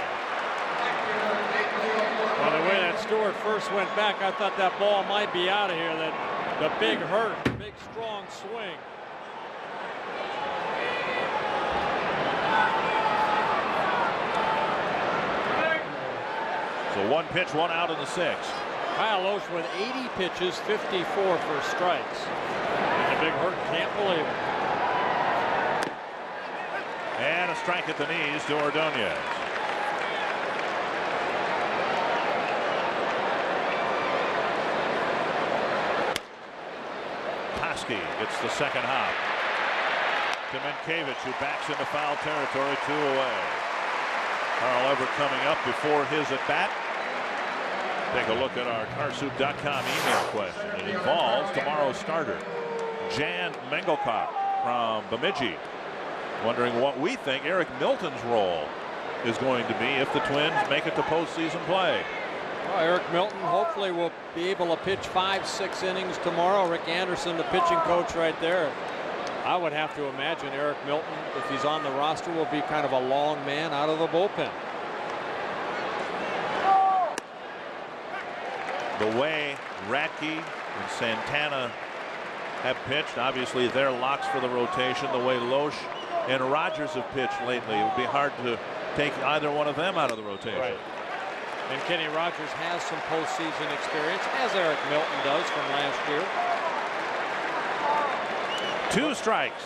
Well, the way that Stewart first went back, I thought that ball might be out of here. That the big hurt, big strong swing. So 1 pitch, 1 out in the 6th. Kyle Lohse with 80 pitches, 54 for strikes. And the big hurt can't believe it. And a strike at the knees to Ordonez. Koski gets the second hop. To Minkiewicz, who backs into foul territory, 2 away. Carl Everett coming up before his at bat. Take a look at our carsoup.com email question. It involves tomorrow's starter, Jan Mengelkock from Bemidji. Wondering what we think Eric Milton's role is going to be if the Twins make it to postseason play. Well, Eric Milton hopefully will be able to pitch 5-6 innings tomorrow. Rick Anderson, the pitching coach right there. I would have to imagine Eric Milton, if he's on the roster, will be kind of a long man out of the bullpen. The way Radke and Santana have pitched, obviously they're locks for the rotation. The way Lohse and Rogers have pitched lately, it would be hard to take either one of them out of the rotation. Right. And Kenny Rogers has some postseason experience, as Eric Milton does from last year. 2 strikes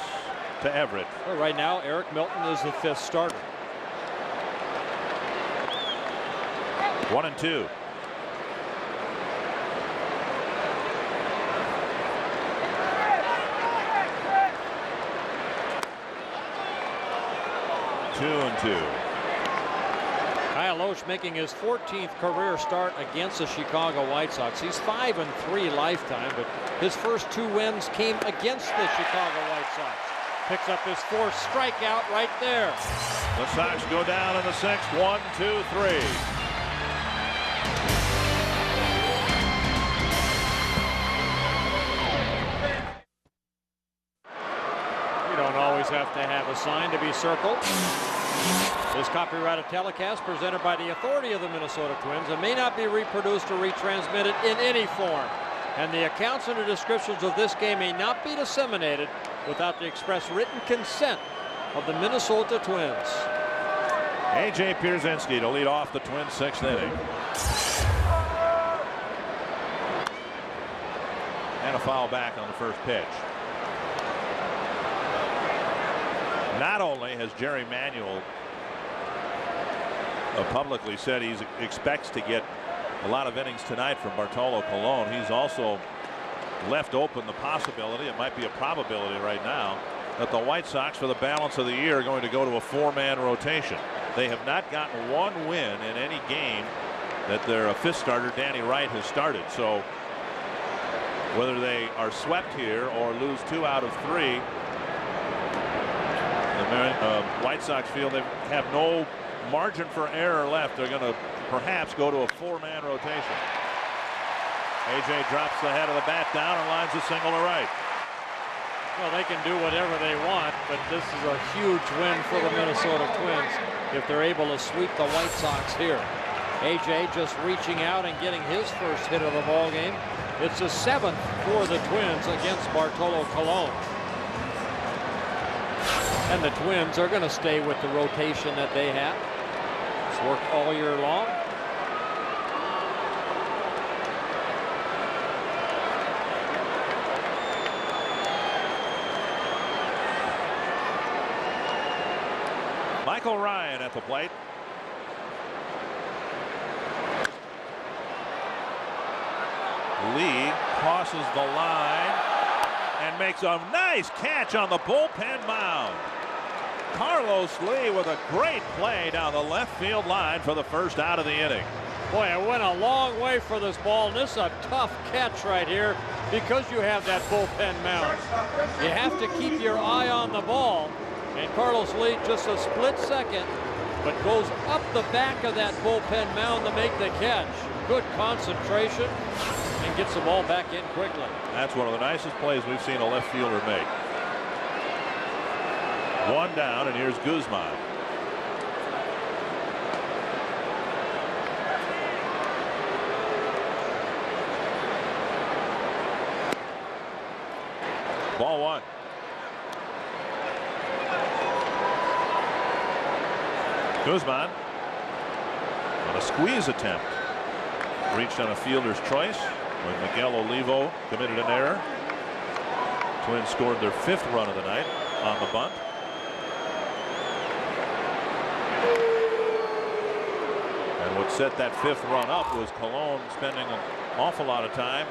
to Everett. Well, right now, Eric Milton is the 5th starter. 1-2. Kyle Lohse making his 14th career start against the Chicago White Sox. He's 5-3 lifetime, but his first 2 wins came against the Chicago White Sox. Picks up his 4th strikeout right there. The Sox go down in the 6th. 1, 2, 3. You don't always have to have a sign to be circled. This copyrighted telecast presented by the authority of the Minnesota Twins and may not be reproduced or retransmitted in any form. And the accounts and the descriptions of this game may not be disseminated without the express written consent of the Minnesota Twins. A.J. Pierzynski to lead off the Twins' 6th inning. And a foul back on the first pitch. Not only has Jerry Manuel publicly said he expects to get a lot of innings tonight from Bartolo Colon. He's also left open the possibility, it might be a probability right now, that the White Sox for the balance of the year are going to go to a 4-man rotation. They have not gotten one win in any game that their fifth starter Danny Wright has started. So whether they are swept here or lose 2 out of 3, the White Sox feel they have no margin for error left. They're going to perhaps go to a 4-man rotation. AJ drops the head of the bat down and lines a single to right. Well, they can do whatever they want, but this is a huge win for the Minnesota Twins if they're able to sweep the White Sox here. AJ just reaching out and getting his first hit of the ball game. It's the 7th for the Twins against Bartolo Colon. And the Twins are going to stay with the rotation that they have. It's worked all year long. Michael Ryan at the plate. Lee crosses the line and makes a nice catch on the bullpen mound. Carlos Lee with a great play down the left field line for the first out of the inning. Boy, it went a long way for this ball, and this is a tough catch right here because you have that bullpen mound. You have to keep your eye on the ball, and Carlos Lee just a split second, but goes up the back of that bullpen mound to make the catch. Good concentration and gets the ball back in quickly. That's one of the nicest plays we've seen a left fielder make. 1 down, and here's Guzman. Ball 1. Guzman on a squeeze attempt. Reached on a fielder's choice when Miguel Olivo committed an error. Twins scored their 5th run of the night on the bunt. And what set that 5th run up was Colon spending an awful lot of time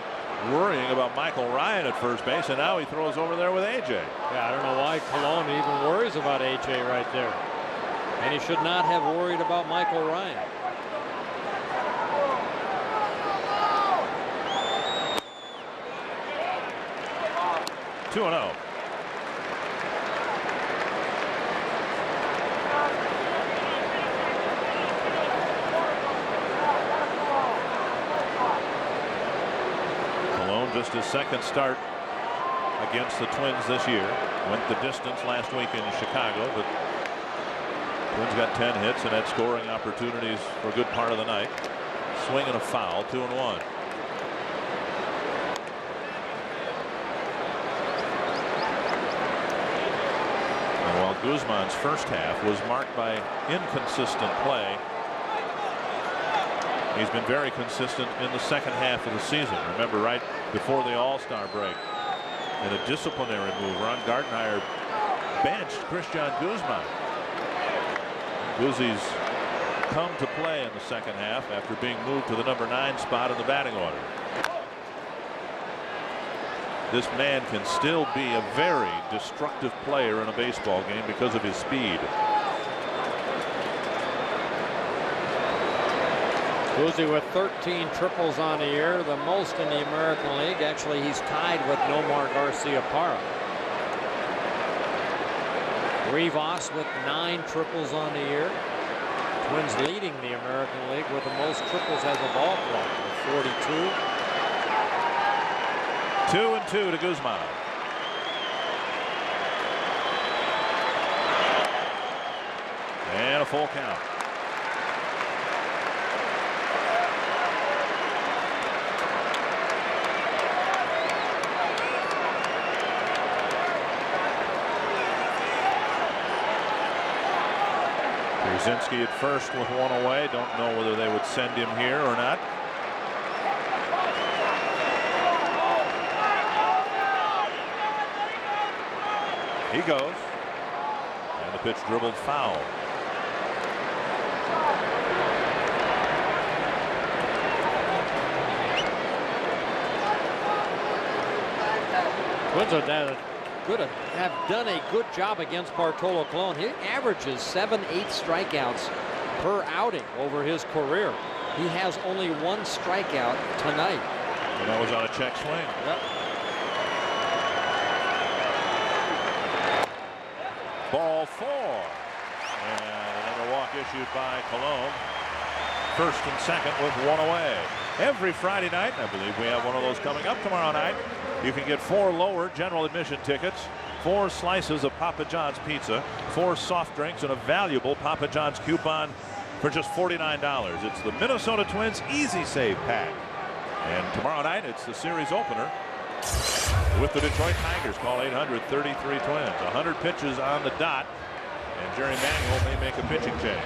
worrying about Michael Ryan at first base, and now he throws over there with AJ. Yeah, I don't know why Colon even worries about AJ right there. And he should not have worried about Michael Ryan. Two 2-0. Colon just his 2nd start against the Twins this year. Went the distance last week in Chicago, but Twins got 10 hits and had scoring opportunities for a good part of the night. Swing and a foul, 2-1. And while Guzman's first half was marked by inconsistent play, he's been very consistent in the second half of the season. Remember, right before the All-Star break, in a disciplinary move, Ron Gardenhire benched Christian Guzman. Guzzi's come to play in the second half after being moved to the number 9 spot in the batting order. This man can still be a very destructive player in a baseball game because of his speed. Guzzi with 13 triples on the year, the most in the American League. Actually, he's tied with Nomar Garciaparra. Rivas with 9 triples on the year. Twins leading the American League with the most triples as a ball club, 42. 2-2 to Guzman. And a full count. Brzezinski at first with 1 away. Don't know whether they would send him here or not. He goes. And the pitch dribbled foul. Twins have done a good job against Bartolo Colon. He averages 7-8 strikeouts per outing over his career. He has only 1 strikeout tonight. And that was on a check swing. Yep. Ball 4. And another walk issued by Colon. First and second with 1 away. Every Friday night, I believe we have one of those coming up tomorrow night, you can get 4 lower general admission tickets, 4 slices of Papa John's pizza, 4 soft drinks, and a valuable Papa John's coupon for just $49. It's the Minnesota Twins Easy Save Pack. And tomorrow night, it's the series opener with the Detroit Tigers. Call 800-33-TWINS. 100 pitches on the dot, and Jerry Manuel may make a pitching change.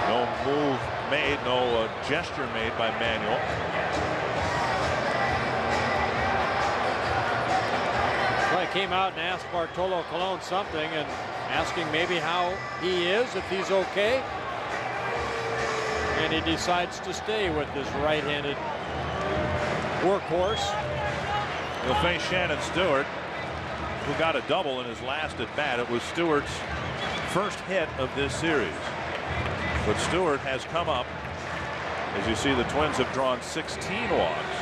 No move made, no gesture made by Manuel. Well, he came out and asked Bartolo Colon something, and asking maybe how he is, if he's okay. And he decides to stay with this right-handed workhorse. He'll face Shannon Stewart, who got a double in his last at bat. It was Stewart's first hit of this series. But Stewart has come up. As you see, the Twins have drawn 16 walks.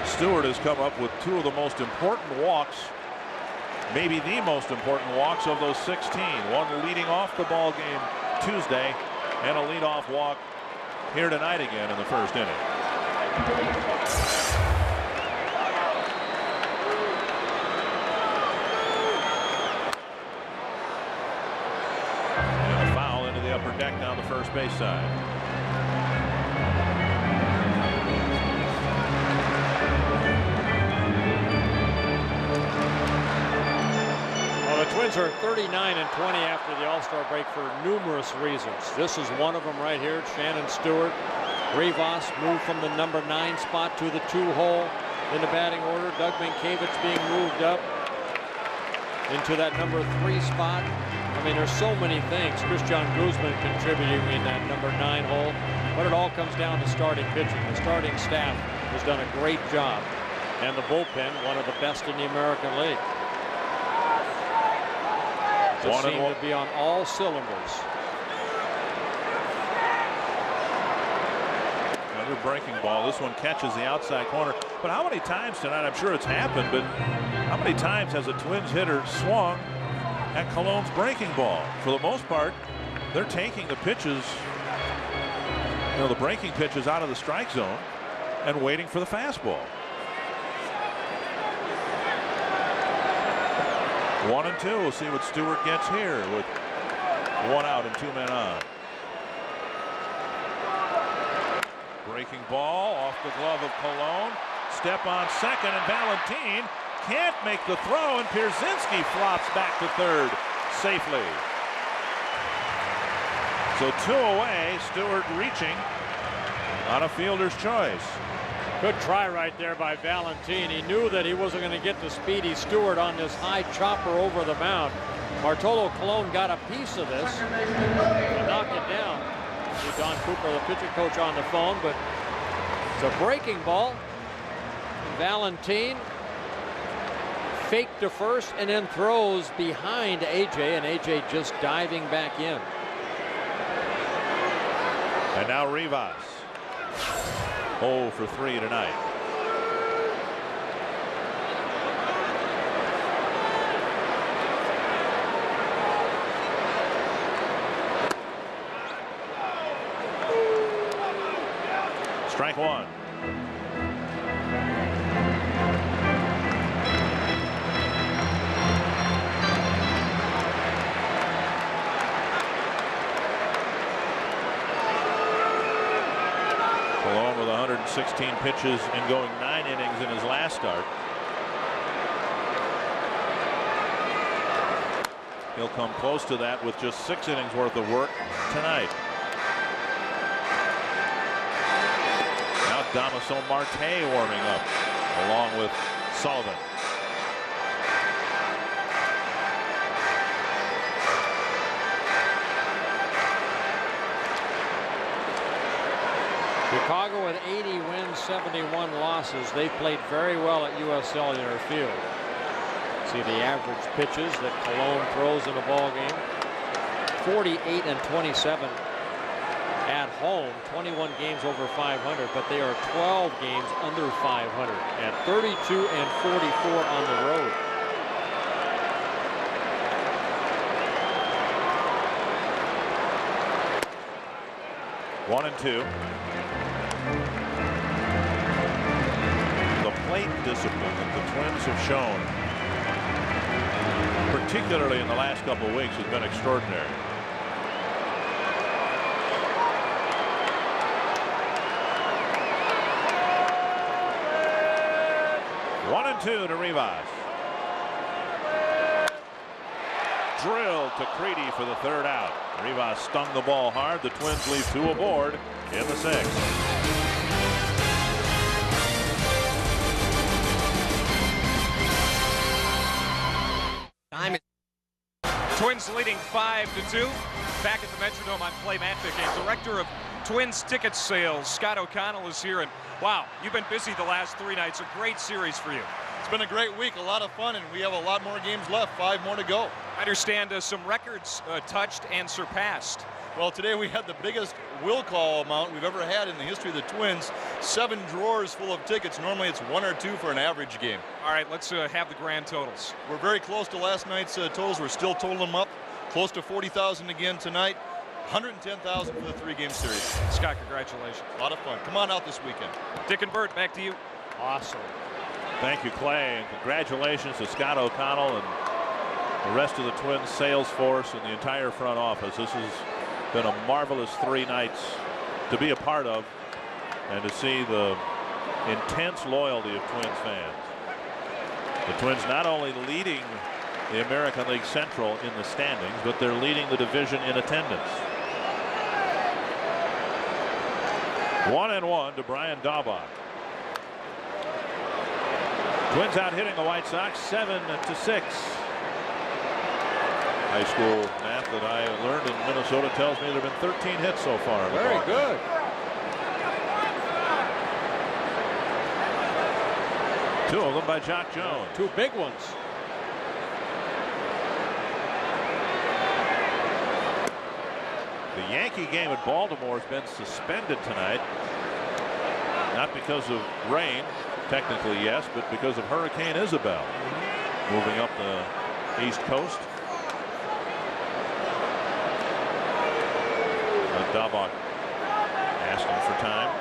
Stewart has come up with 2 of the most important walks, maybe the most important walks of those 16. One leading off the ball game Tuesday, and a leadoff walk here tonight again in the first inning. And a foul into the upper deck down the first base side. The Twins are 39-20 after the All-Star break for numerous reasons. This is one of them right here. Shannon Stewart. Rivas moved from the number 9 spot to the 2 hole in the batting order. Doug Mankiewicz being moved up into that number 3 spot. I mean, there's so many things. Christian Guzman contributing in that number 9 hole. But it all comes down to starting pitching. The starting staff has done a great job. And the bullpen, one of the best in the American League. Just seem to be on all cylinders. Another breaking ball. This one catches the outside corner. But how many times tonight, I'm sure it's happened, but how many times has a Twins hitter swung at Colon's breaking ball? For the most part, they're taking the pitches, the breaking pitches out of the strike zone and waiting for the fastball. 1 and 2. We'll see what Stewart gets here with 1 out and 2 men on. Breaking ball off the glove of Colon. Step on second, and Valentin can't make the throw, and Pierzynski flops back to third safely. So 2 away. Stewart reaching on a fielder's choice. Good try right there by Valentin. He knew that he wasn't going to get the speedy Stewart on this high chopper over the mound. Bartolo Colon got a piece of this and knocked it down. See Don Cooper, the pitcher coach, on the phone, but it's a breaking ball. Valentin faked to first and then throws behind AJ, and AJ just diving back in. And now Rivas. 0 for 3 tonight. Strike 1. Colon with 116 pitches and going 9 innings in his last start. He'll come close to that with just 6 innings worth of work tonight. Now Damaso Marte warming up along with Sullivan. Chicago with 80 wins, 71 losses. They played very well at U.S. Cellular Field. See the average pitches that Cologne throws in a ball game. 48 and 27 at home, 21 games over 500, but they are 12 games under 500 at 32 and 44 on the road. One and two. The plate discipline that the Twins have shown, particularly in the last couple of weeks, has been extraordinary. One and two to Rivas. Drilled to Creedy for the third out. Rivas stung the ball hard. The Twins leave two aboard in the sixth. Twins leading 5-2. Back at the Metrodome on Playmatic, and Director of Twins ticket sales, Scott O'Connell, is here. And wow, you've been busy the last 3 nights. A great series for you. It's been a great week, a lot of fun, and we have a lot more games left, 5 more to go. I understand some records touched and surpassed. Well, today we had the biggest will call amount we've ever had in the history of the Twins. 7 drawers full of tickets. Normally it's 1 or 2 for an average game. All right, let's have the grand totals. We're very close to last night's totals. We're still totaling them up. Close to 40,000 again tonight. 110,000 for the 3-game series. Scott, congratulations. A lot of fun. Come on out this weekend. Dick and Bert, back to you. Awesome. Thank you, Clay, and congratulations to Scott O'Connell and the rest of the Twins sales force and the entire front office. This has been a marvelous 3 nights to be a part of and to see the intense loyalty of Twins fans. The Twins not only leading the American League Central in the standings, but they're leading the division in attendance. 1-1 to Brian Daubach. Twins out hitting the White Sox 7-6. High school math that I learned in Minnesota tells me there have been 13 hits so far. Very good. Two of them by Jacque Jones. 2 big ones. The Yankee game at Baltimore has been suspended tonight. Not because of rain, technically yes, but because of Hurricane Isabel moving up the East Coast. Daubach asking for time.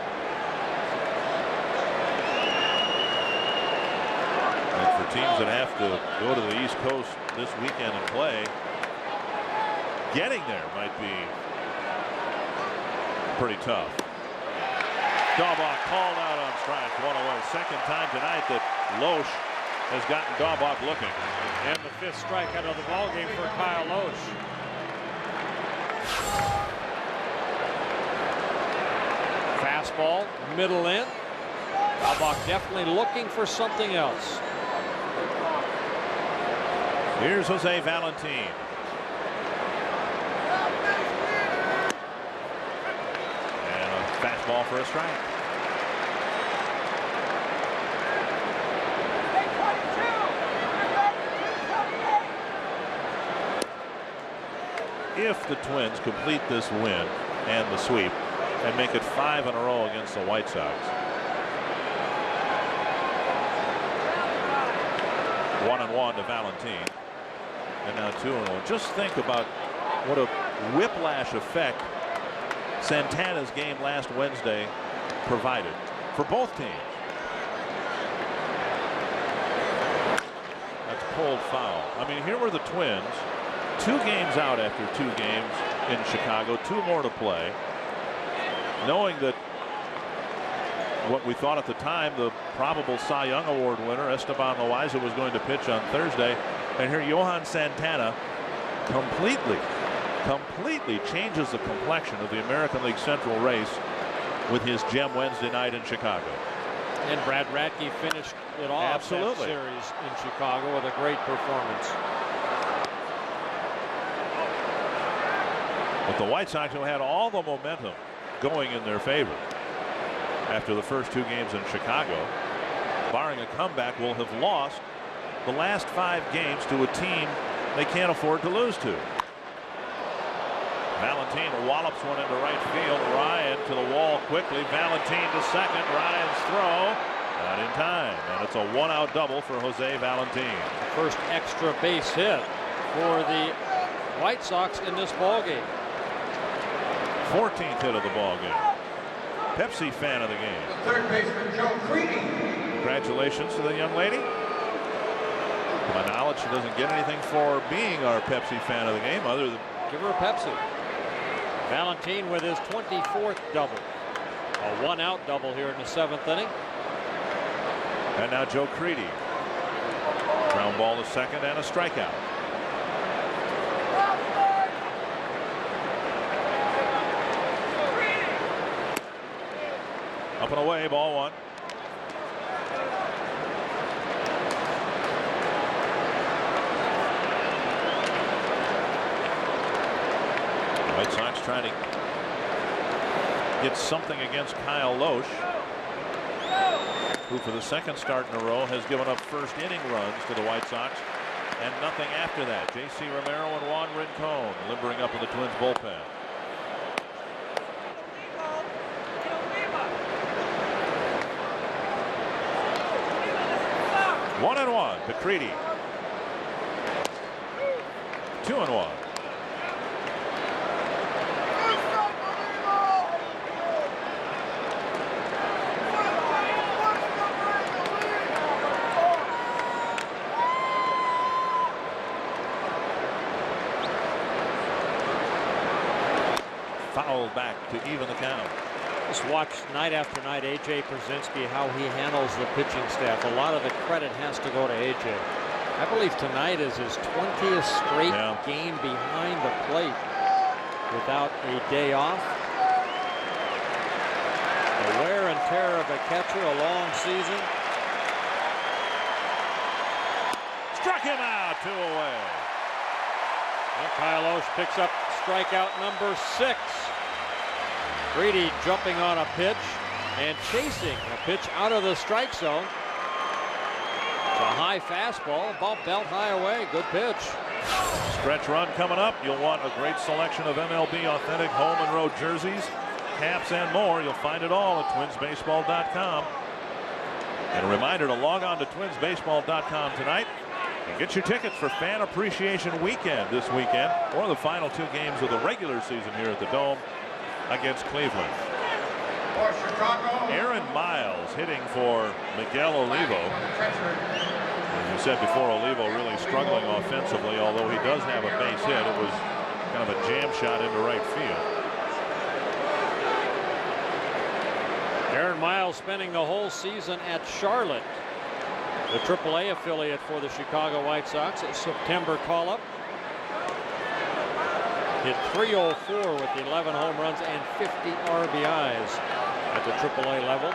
And for teams that have to go to the East Coast this weekend and play, getting there might be pretty tough. Daubach called out on strike, 1 away. Second time tonight that Lohse has gotten Daubach looking. And the 5th strikeout of the ball game for Kyle Lohse. Fastball, middle in. Daubach definitely looking for something else. Here's Jose Valentin. And a fastball for a strike. If the Twins complete this win and the sweep and make it 5 in a row against the White Sox, 1-1 to Valentin, and now 2-0. Just think about what a whiplash effect Santana's game last Wednesday provided for both teams. That's pulled foul. I mean, here were the Twins, 2 games out after 2 games in Chicago, 2 more to play, knowing that what we thought at the time, the probable Cy Young Award winner, Esteban Loaiza, was going to pitch on Thursday. And here Johan Santana completely changes the complexion of the American League Central race with his gem Wednesday night in Chicago. And Brad Radke finished it off. Absolutely. That series in Chicago with a great performance. But the White Sox, who had all the momentum going in their favor, after the first 2 games in Chicago. Barring a comeback, will have lost the last 5 games to a team they can't afford to lose to. Valentin wallops one into right field. Ryan to the wall quickly. Valentin to second. Ryan's throw not in time, and it's a 1-out double for Jose Valentin. First extra base hit for the White Sox in this ball game. 14th hit of the ball game. Pepsi fan of the game. The third baseman, Joe Creedy. Congratulations to the young lady. To my knowledge, she doesn't get anything for being our Pepsi fan of the game other than give her a Pepsi. Valentin with his 24th double. A 1-out double here in the 7th inning. And now Joe Creedy. Ground ball to second and a strikeout. Up and away, ball 1. The White Sox trying to get something against Kyle Lohse, who for the 2nd start in a row has given up first inning runs to the White Sox and nothing after that. J.C. Romero and Juan Rincon limbering up in the Twins bullpen. One and one to Creedy. 2-1. Fouled back to even the count. Just watch night after night A.J. Pierzynski, how he handles the pitching staff. A lot of the credit has to go to A.J. I believe tonight is his 20th straight game behind the plate without a day off. The wear and tear of a catcher, a long season. Struck him out, 2 away. And Kyle Lohse picks up strikeout number 6. Creedy jumping on a pitch and chasing a pitch out of the strike zone. It's a high fastball, about belt high away. Good pitch. Stretch run coming up. You'll want a great selection of MLB authentic home and road jerseys, caps, and more. You'll find it all at twinsbaseball.com. And a reminder to log on to twinsbaseball.com tonight and get your tickets for Fan Appreciation Weekend this weekend, or the final 2 games of the regular season here at the Dome against Cleveland. For Chicago, Aaron Miles hitting for Miguel Olivo. As you said before, Olivo really struggling offensively, although he does have a base hit. It was kind of a jam shot into right field. Aaron Miles spending the whole season at Charlotte, the AAA affiliate for the Chicago White Sox. A September call-up. Hit .304 with 11 home runs and 50 RBIs at the AAA level.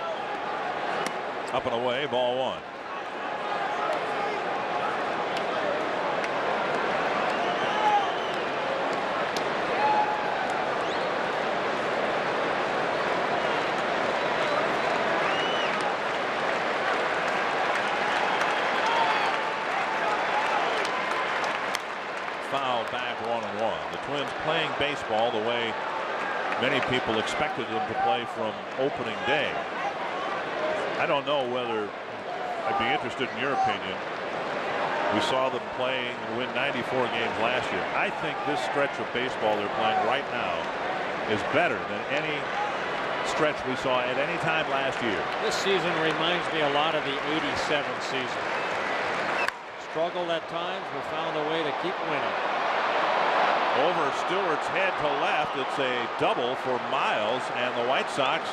Up and away, ball 1. Foul back, 1-1. The Twins playing baseball the way many people expected them to play from opening day. I don't know whether I'd be interested in your opinion. We saw them playing and win 94 games last year. I think this stretch of baseball they're playing right now is better than any stretch we saw at any time last year. This season reminds me a lot of the '87 season. Struggled at times, but found a way to keep winning. Over Stewart's head to left. It's a double for Miles, and the White Sox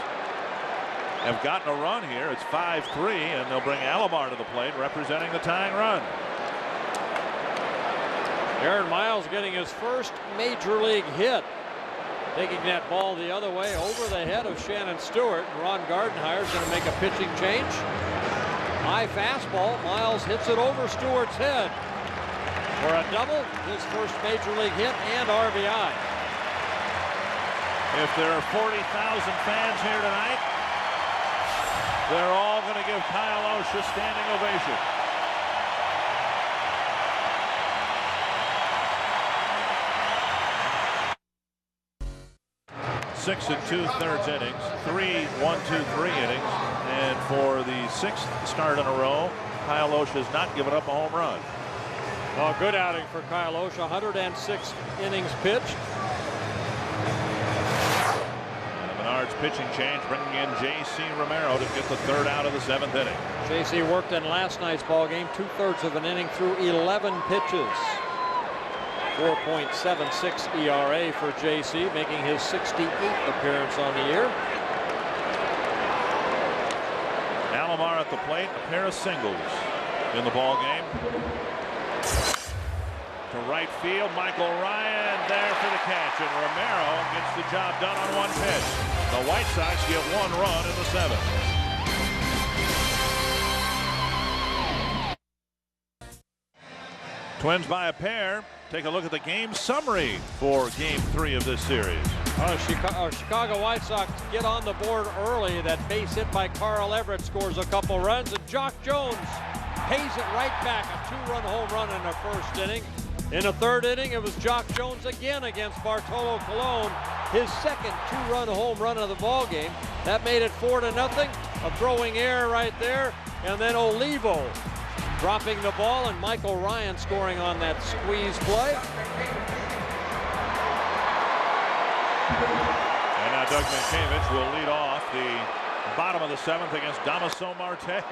have gotten a run here. It's 5-3, and they'll bring Alomar to the plate representing the tying run. Aaron Miles getting his first major league hit. Taking that ball the other way over the head of Shannon Stewart. And Ron Gardenhire is going to make a pitching change. High fastball. Miles hits it over Stewart's head for a double, his first major league hit and RBI. If there are 40,000 fans here tonight, They're all going to give Kyle Lohse a standing ovation. Six and 2/3 innings, 3 1-2-3 innings, and for the 6th start in a row, Kyle Lohse has not given up a home run. Well, good outing for Kyle Lohse. 106 innings pitched. And the Menards pitching change, bringing in J.C. Romero to get the 3rd out of the 7th inning. J.C. worked in last night's ball game, 2/3 of an inning through 11 pitches. 4.76 ERA for J.C., making his 68th appearance on the year. Alomar at the plate, a pair of singles in the ball game. To right field, Michael Ryan there for the catch, and Romero gets the job done on one pitch. The White Sox get 1 run in the 7th. Twins by a pair. Take a look at the game summary for Game 3 of this series. Chicago White Sox get on the board early. That base hit by Carl Everett scores a couple runs, and Jacque Jones pays it right back. A 2-run home run in the 1st inning. In the 3rd inning, it was Jacque Jones again against Bartolo Colon, his 2nd 2-run home run of the ball game. That made it 4-0. A throwing error right there, and then Olivo dropping the ball, and Michael Ryan scoring on that squeeze play. And now Doug Mientkiewicz will lead off the bottom of the 7th against Damaso Marte.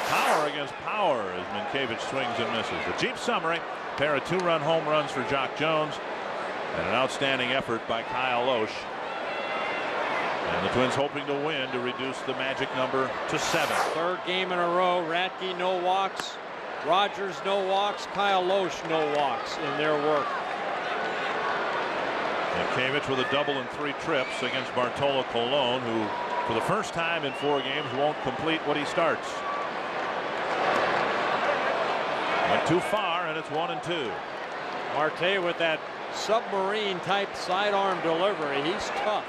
Power against power as Mientkiewicz swings and misses. The Jeep summary, pair of 2-run home runs for Jacque Jones and an outstanding effort by Kyle Lohse. And the Twins hoping to win to reduce the magic number to 7. 3rd game in a row. Radke no walks, Rogers no walks, Kyle Lohse no walks in their work. Mientkiewicz with a double and 3 trips against Bartolo Colon, who for the first time in 4 games won't complete what he starts. Went too far, and it's 1-2. Marte with that submarine type sidearm delivery. He's tough.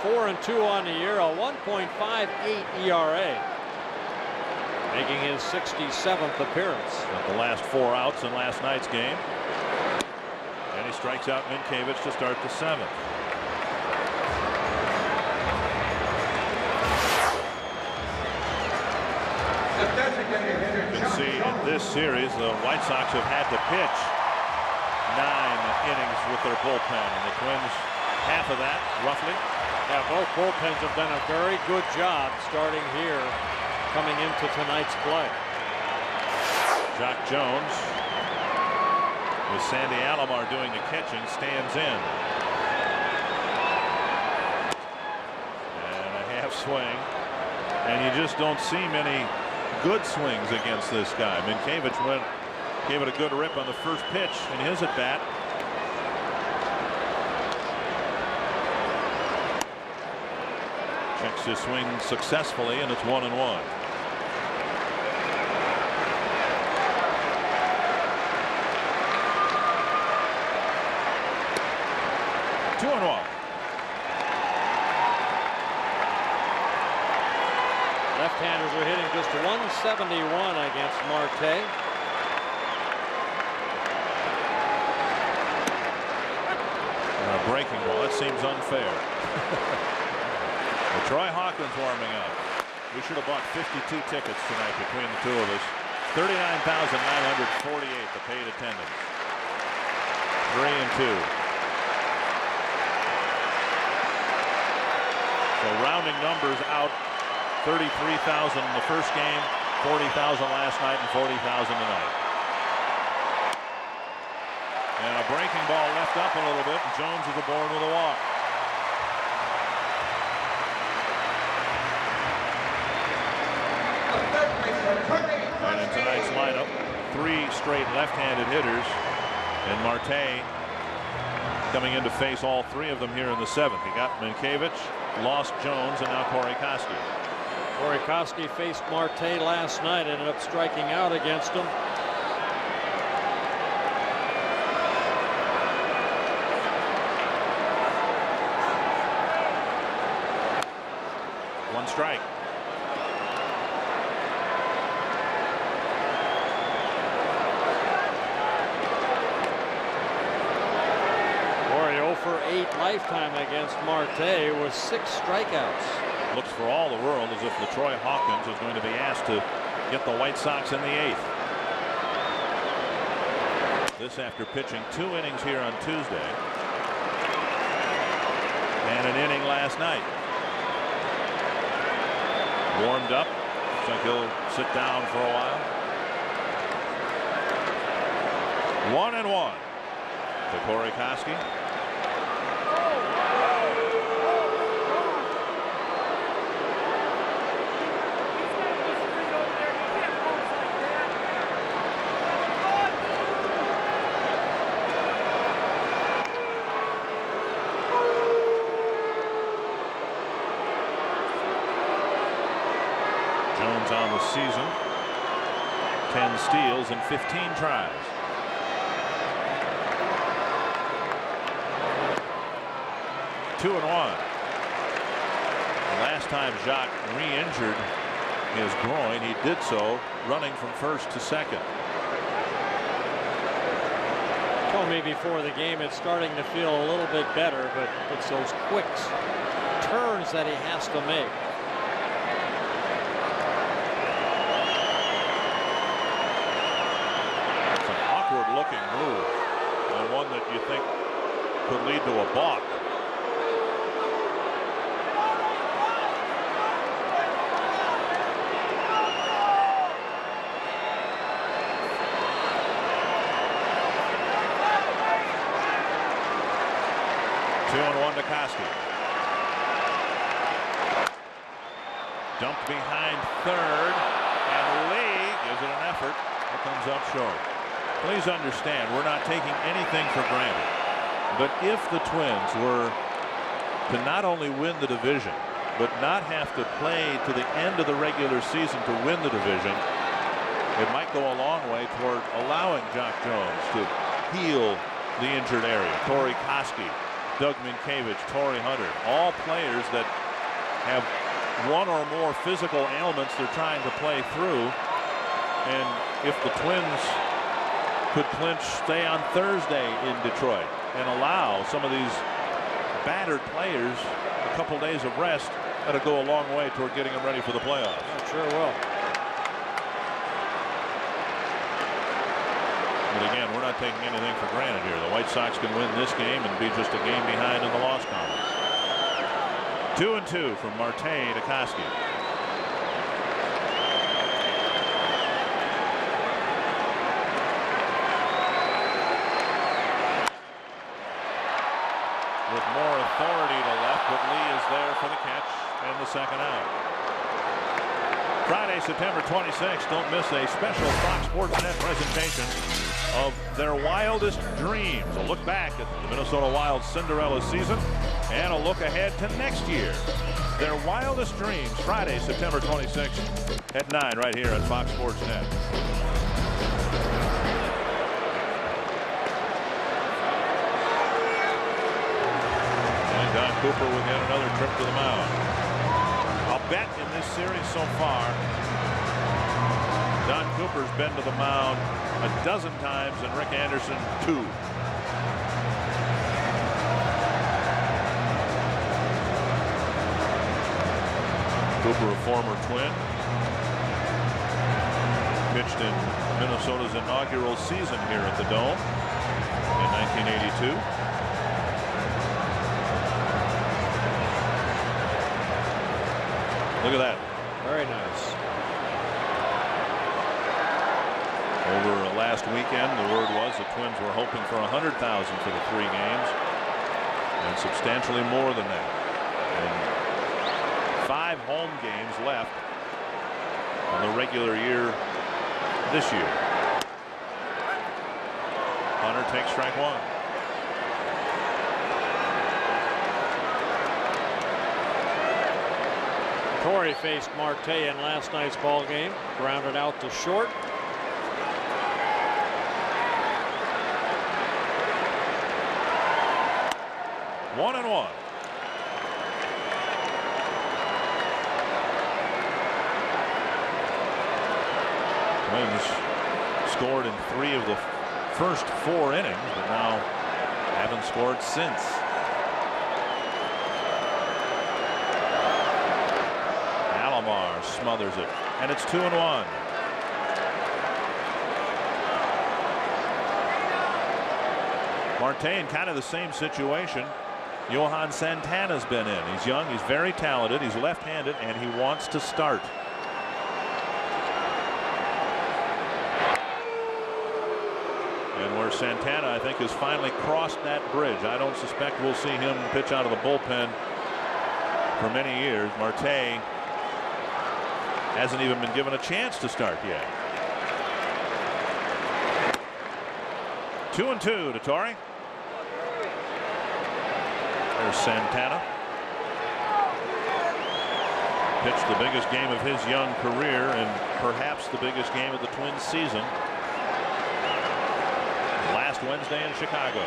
4-2 on the year, a 1.58 ERA, making his 67th appearance. Got the last 4 outs in last night's game, and he strikes out Mientkiewicz to start the 7th. You can see in this series the White Sox have had to pitch 9 innings with their bullpen, and the Twins half of that roughly. Yeah, both bullpens have done a very good job starting here coming into tonight's play. Jacque Jones, with Sandy Alomar doing the catching, stands in. And a half swing. And you just don't see many good swings against this guy. Mientkiewicz gave it a good rip on the first pitch in his at bat. Checks his swing successfully, and it's 1-1. 2-1. Left-handers are hitting just 171 against Marte. Breaking ball. That seems unfair. Well, Troy Hawkins warming up. We should have bought 52 tickets tonight between the two of us. 39,948 the paid attendance. 3-2. So rounding numbers out, 33,000 in the first game, 40,000 last night, and 40,000 tonight. And a breaking ball left up a little bit, and Jones is aboard with a walk. And in tonight's lineup, 3 straight left-handed hitters, and Marte coming in to face all 3 of them here in the 7th. He got Mientkiewicz, lost Jones, and now Corey Koski. Corey Koski faced Marte last night, ended up striking out against him. One strike. lifetime against Marte with 6 strikeouts. Looks for all the world as if LaTroy Hawkins is going to be asked to get the White Sox in the 8th. This after pitching 2 innings here on Tuesday and an inning last night. Warmed up. Looks like he'll sit down for a while. 1-1 to Corey Koski. Jones on the season, 10 steals and 15 tries. Two and 1. The last time Jacque re-injured his groin, he did so running from first to second. Told me before the game it's starting to feel a little bit better, but it's those quick turns that he has to make. It's an awkward looking move, and one that you think could lead to a balk. Dumped behind third, and Lee gives it an effort. It comes up short. Please understand, we're not taking anything for granted. But if the Twins were to not only win the division, but not have to play to the end of the regular season to win the division, it might go a long way toward allowing Jacque Jones to heal the injured area. Corey Koski, Doug Minkiewicz, Torrey Hunter, all players that have one or more physical ailments they're trying to play through. And if the Twins could clinch, stay on Thursday in Detroit and allow some of these battered players a couple days of rest, that'll go a long way toward getting them ready for the playoffs. It sure will. But again, we're not taking anything for granted here. The White Sox can win this game and be just a game behind in the loss column. 2-2 from Marte to Koski. With more authority to left, but Lee is there for the catch and the second out. Friday, September 26th, don't miss a special Fox Sports Net presentation of Their Wildest Dreams. A look back at the Minnesota Wild Cinderella season and a look ahead to next year. Their Wildest Dreams, Friday, September 26th at 9 right here at Fox Sports Net. And Don Cooper with yet another trip to the mound. I'll bet in this series so far, Don Cooper's been to the mound a dozen times and Rick Anderson 2. Cooper, a former Twin, pitched in Minnesota's inaugural season here at the Dome in 1982. Look at that. Very nice. Over last weekend, the word was the Twins were hoping for 100,000 for the 3 games, and substantially more than that. And 5 home games left in the regular year this year. Hunter takes strike 1. Torrey faced Marte in last night's ball game, grounded out to short. One and one. Twins scored in 3 of the first 4 innings, but now haven't scored since. smothers it, and it's 2-1. Marte in kind of the same situation Johan Santana's been in. He's young, he's very talented, he's left-handed, and he wants to start. And where Santana, I think, has finally crossed that bridge. I don't suspect we'll see him pitch out of the bullpen for many years. Marte hasn't even been given a chance to start yet. 2-2 to Torrey. There's Santana. Pitched the biggest game of his young career and perhaps the biggest game of the Twins season last Wednesday in Chicago.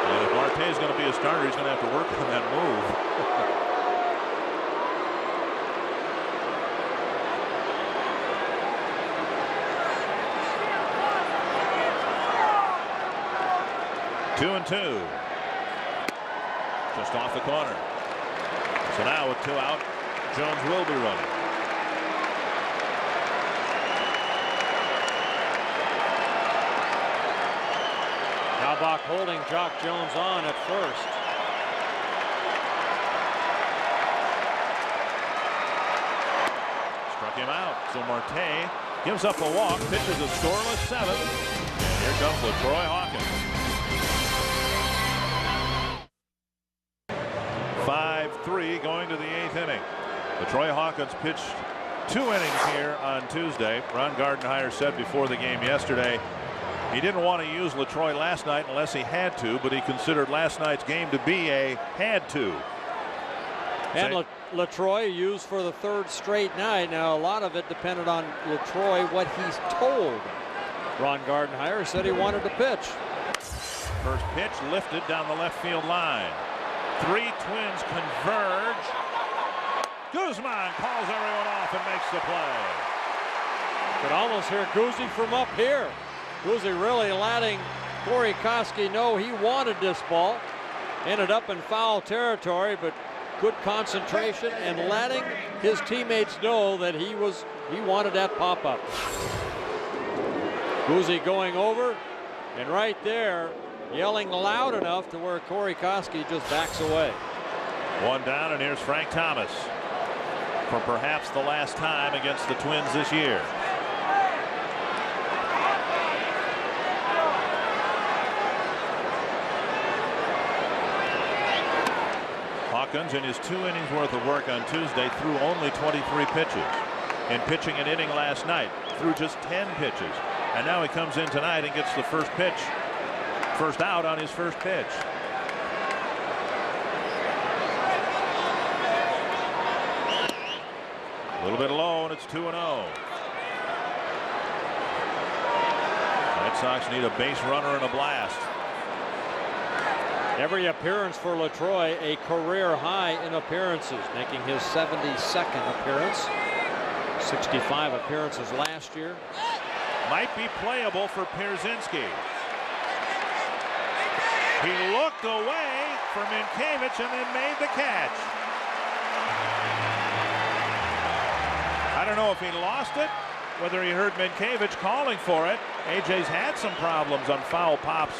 And if Marte is going to be a starter, he's going to have to work on that move. Two and two. Just off the corner. So now with 2 out, Jones will be running. Halbach holding Jacque Jones on at first. Struck him out. So Marte gives up a walk, pitches a scoreless 7. And here comes LaTroy Hawkins. 5-3 going to the 8th inning. LaTroy Hawkins pitched 2 innings here on Tuesday. Ron Gardenhire said before the game yesterday he didn't want to use LaTroy last night unless he had to, but he considered last night's game to be a had to. And LaTroy used for the 3rd straight night. Now a lot of it depended on LaTroy, what he's told. Ron Gardenhire said he wanted to pitch. First pitch lifted down the left field line. 3 Twins converge. Guzman calls everyone off and makes the play. Could almost hear Guzzi from up here. Guzzi really letting Corey Koski know he wanted this ball. Ended up in foul territory, but good concentration and letting his teammates know that he wanted that pop-up. Guzzi going over, and right there, yelling loud enough to where Corey Koski just backs away. 1 down, and here's Frank Thomas for perhaps the last time against the Twins this year. Hawkins, in his 2 innings worth of work on Tuesday, threw only 23 pitches. In pitching an inning last night, threw just 10 pitches. And now he comes in tonight and gets the first out on his first pitch. A little bit low, and it's 2-0. Red Sox need a base runner and a blast. Every appearance for LaTroy, a career high in appearances, making his 72nd appearance. 65 appearances last year. Might be playable for Pierzynski. He looked away for Minkiewicz and then made the catch. I don't know if he lost it, whether he heard Minkiewicz calling for it. AJ's had some problems on foul pops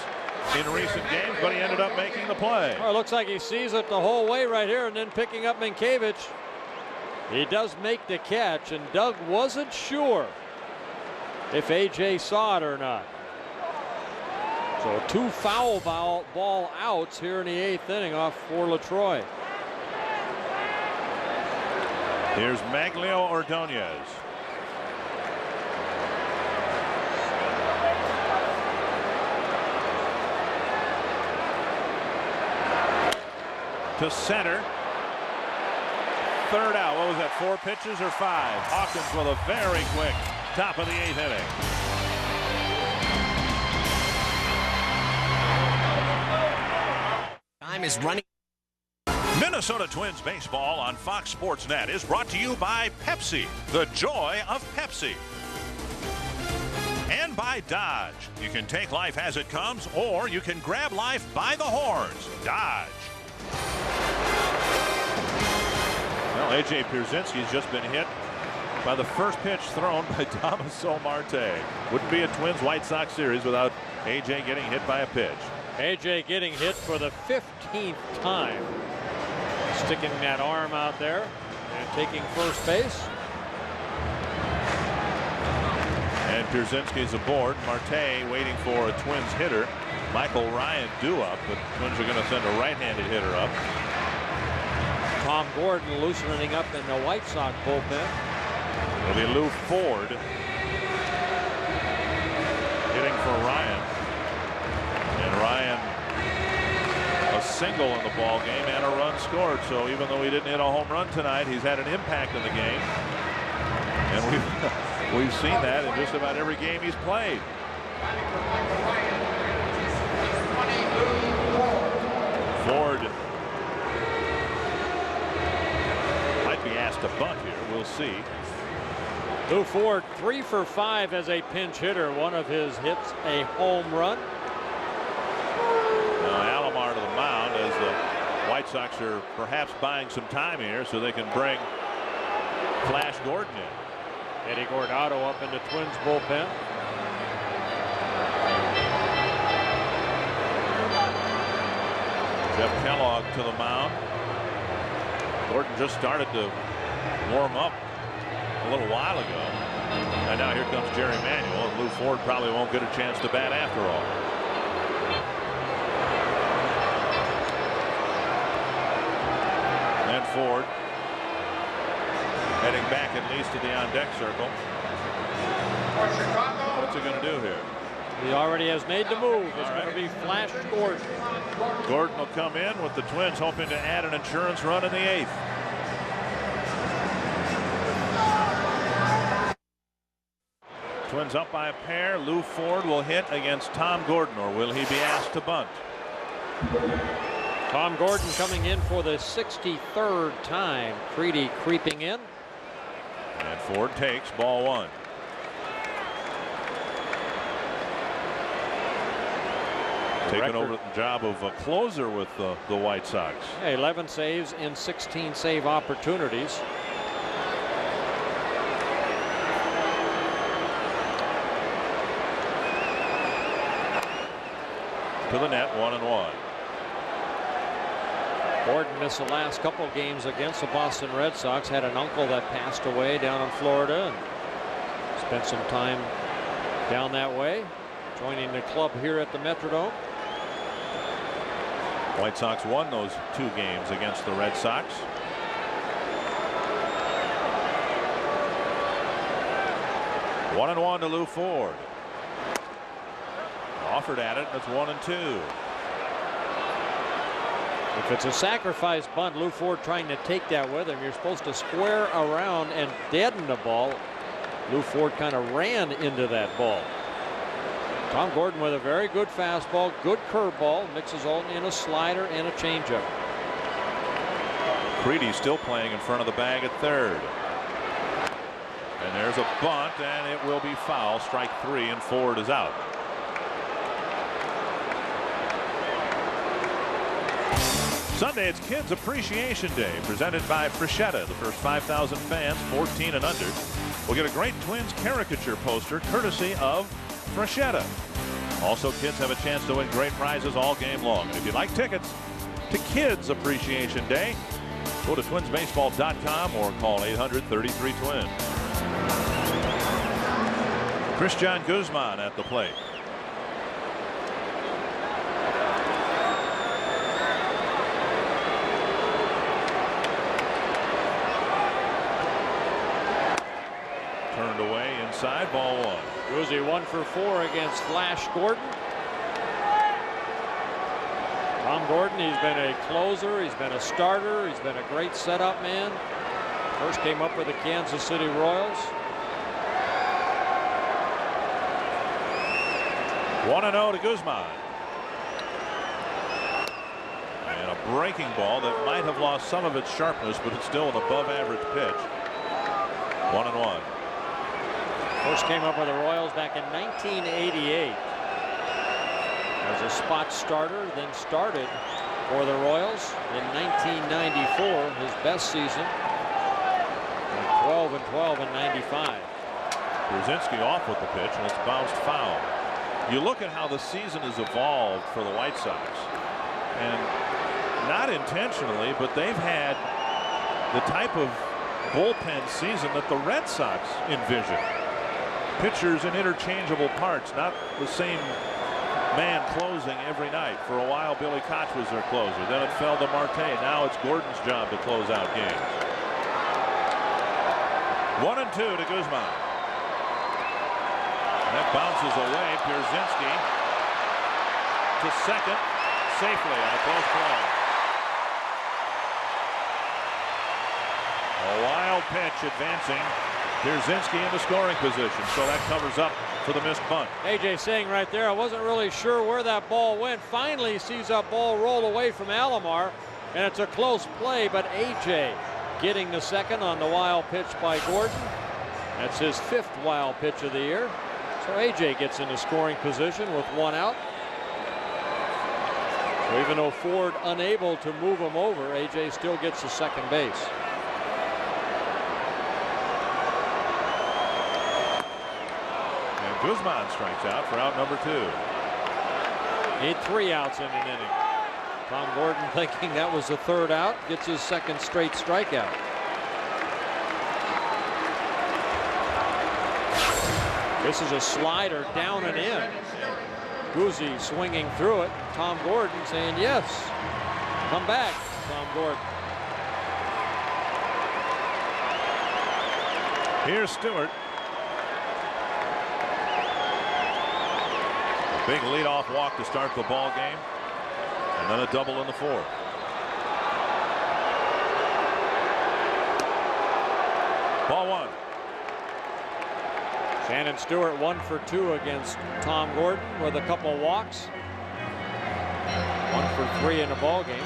in recent games, but he ended up making the play. Well, it looks like he sees it the whole way right here and then picking up Minkiewicz. He does make the catch, and Doug wasn't sure if AJ saw it or not. So 2 foul ball outs here in the 8th inning off for LaTroy. Here's Maglio Ordonez. To center. 3rd out. What was that, 4 pitches or 5? Hawkins with a very quick top of the 8th inning. Time is running. Minnesota Twins baseball on Fox Sports Net is brought to you by Pepsi, the joy of Pepsi. And by Dodge. You can take life as it comes, or you can grab life by the horns. Dodge. Well, A.J. Pierzynski's just been hit by the first pitch thrown by Damaso Marte. Wouldn't be a Twins-White Sox series without A.J. getting hit by a pitch. A.J. getting hit for the 15th time. Sticking that arm out there and taking first base. And Pierzynski's aboard. Marte waiting for a Twins hitter. Michael Ryan due up, but Twins are going to send a right-handed hitter up. Tom Gordon loosening up in the White Sox bullpen. It'll be Lou Ford hitting for Ryan. And Ryan a single in the ball game and a run scored. So even though he didn't hit a home run tonight, he's had an impact in the game. And we've seen that in just about every game he's played. Ford might be asked to bunt here. We'll see. Lou Ford 3 for 5 as a pinch hitter. One of his hits a home run. Now Alomar to the mound as the White Sox are perhaps buying some time here so they can bring Flash Gordon in. Eddie Guardado up in the Twins bullpen. Jeff Kellogg to the mound. Gordon just started to warm up a little while ago. And now here comes Jerry Manuel. And Lou Ford probably won't get a chance to bat after all. And Ford heading back at least to the on-deck circle. What's he going to do here? He already has made the move. It's going to be Flash Gordon. Gordon will come in with the Twins hoping to add an insurance run in the 8th. Twins up by a pair. Lou Ford will hit against Tom Gordon, or will he be asked to bunt? Tom Gordon coming in for the 63rd time. Creedy creeping in. And Ford takes ball 1. Taking over the job of a closer with the White Sox. 11 saves in 16 save opportunities. To the net, 1-1. Gordon missed the last couple of games against the Boston Red Sox. Had an uncle that passed away down in Florida and spent some time down that way, joining the club here at the Metrodome. White Sox won those 2 games against the Red Sox. One and 1 to Lou Ford. Offered at it. That's 1-2. If it's a sacrifice bunt, Lou Ford trying to take that with him. You're supposed to square around and deaden the ball. Lou Ford kind of ran into that ball. Tom Gordon with a very good fastball, good curveball, mixes all in a slider and a changeup. Creedy still playing in front of the bag at third. And there's a bunt, and it will be foul. Strike 3, and Ford is out. Sunday, it's Kids Appreciation Day, presented by Freshetta. The first 5,000 fans, 14 and under, will get a great Twins caricature poster courtesy of Freshetta. Also, kids have a chance to win great prizes all game long. If you'd like tickets to Kids Appreciation Day, go to twinsbaseball.com or call 800-33-TWIN. Christian Guzman at the plate. Turned away inside, ball 1. Guzzi 1 for 4 against Flash Gordon. Tom Gordon, he's been a closer, he's been a starter, he's been a great setup man. First came up with the Kansas City Royals. 1-0 to Guzman. And a breaking ball that might have lost some of its sharpness, but it's still an above average pitch. 1-1. First came up with the Royals back in 1988 as a spot starter, then started for the Royals in 1994, his best season. 12-12 in 95. Brzezinski off with the pitch, and it's bounced foul. You look at how the season has evolved for the White Sox, and not intentionally, but they've had the type of bullpen season that the Red Sox envision. Pitchers in interchangeable parts, not the same man closing every night. For a while, Billy Koch was their closer. Then it fell to Marte. Now it's Gordon's job to close out games. 1-2 to Guzman. That bounces away. Pierzynski to second safely on a close play. A wild pitch advancing. Pierzynski into scoring position, so that covers up for the missed bunt. AJ saying right there, I wasn't really sure where that ball went. Finally he sees that ball roll away from Alomar, and it's a close play, but AJ getting the second on the wild pitch by Gordon. That's his 5th wild pitch of the year. So AJ gets into scoring position with 1 out. So even though Ford unable to move him over, AJ still gets the second base. Guzman strikes out for out number 2. Need 3 outs in an inning. Tom Gordon thinking that was the 3rd out, gets his 2nd straight strikeout. This is a slider down and in. Guzzi swinging through it. Tom Gordon saying yes. Come back, Tom Gordon. Here's Stewart. Big leadoff walk to start the ball game, and then a double in the 4th. Ball 1. Shannon Stewart 1 for 2 against Tom Gordon with a couple walks. 1 for 3 in the ball game.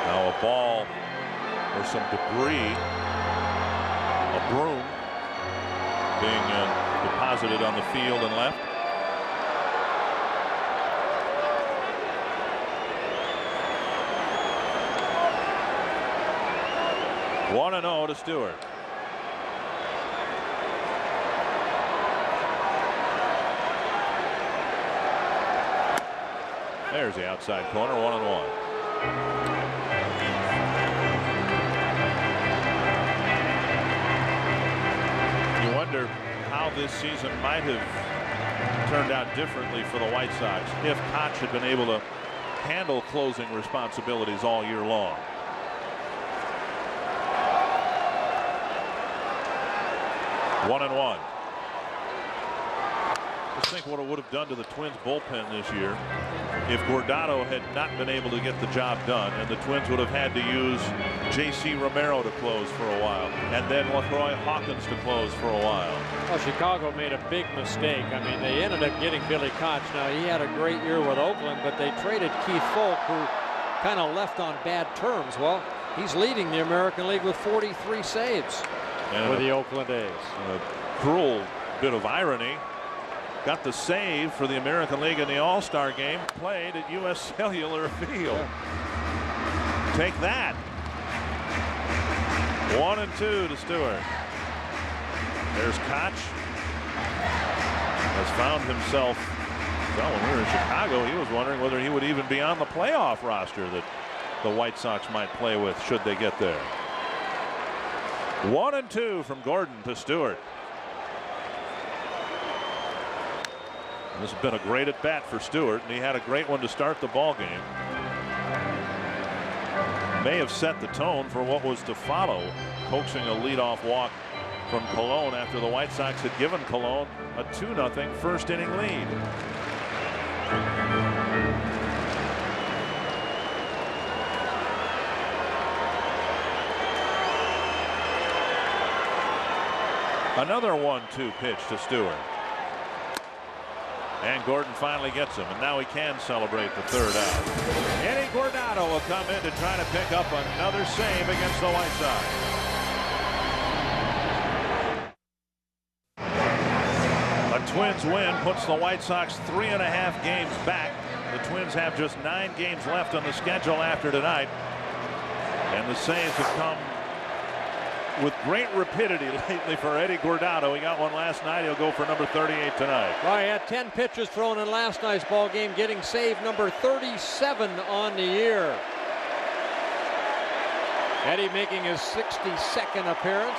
Now a ball or some debris, a broom, being deposited on the field and left. One and 0 to Stewart. There's the outside corner, 1-1. You wonder how this season might have turned out differently for the White Sox if Koch had been able to handle closing responsibilities all year long. One and 1. Just think what it would have done to the Twins bullpen this year if Guardado had not been able to get the job done, and the Twins would have had to use J.C. Romero to close for a while, and then LaCroix Hawkins to close for a while. Well, Chicago made a big mistake. I mean, they ended up getting Billy Koch. Now, he had a great year with Oakland, but they traded Keith Folk, who kind of left on bad terms. Well, he's leading the American League with 43 saves with the Oakland A's. A cruel bit of irony. Got the save for the American League in the All-Star game played at U.S. Cellular Field. Take that. 1 and 2 to Stewart. There's Koch. Has found himself, well, when we were in Chicago, he was wondering whether he would even be on the playoff roster that the White Sox might play with should they get there. 1 and 2 from Gordon to Stewart. This has been a great at bat for Stewart, and he had a great one to start the ball game. May have set the tone for what was to follow, coaxing a leadoff walk from Colon after the White Sox had given Colon a 2-0 first inning lead. Another 1-2 pitch to Stewart. And Gordon finally gets him, and now he can celebrate the third out. Eddie Guardado will come in to try to pick up another save against the White Sox. A Twins win puts the White Sox 3.5 games back. The Twins have just 9 games left on the schedule after tonight. And the saves have come with great rapidity lately for Eddie Guardado. He got one last night. He'll go for number 38 tonight. Well, he had 10 pitches thrown in last night's ball game, getting save number 37 on the year. Eddie making his 62nd appearance.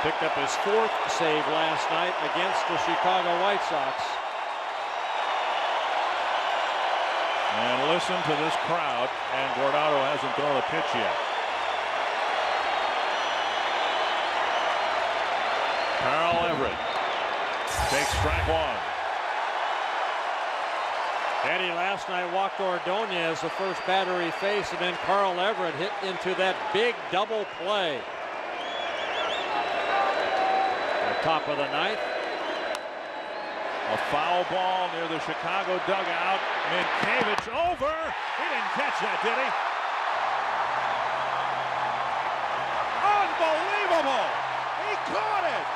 Picked up his 4th save last night against the Chicago White Sox. And listen to this crowd, and Guardado hasn't thrown a pitch yet. Carl Everett takes strike 1. Eddie last night walked Ordonez, the first batter he faced, and then Carl Everett hit into that big double play. The top of the 9th. A foul ball near the Chicago dugout. Minkevich over. He didn't catch that, did he? Unbelievable! He caught it!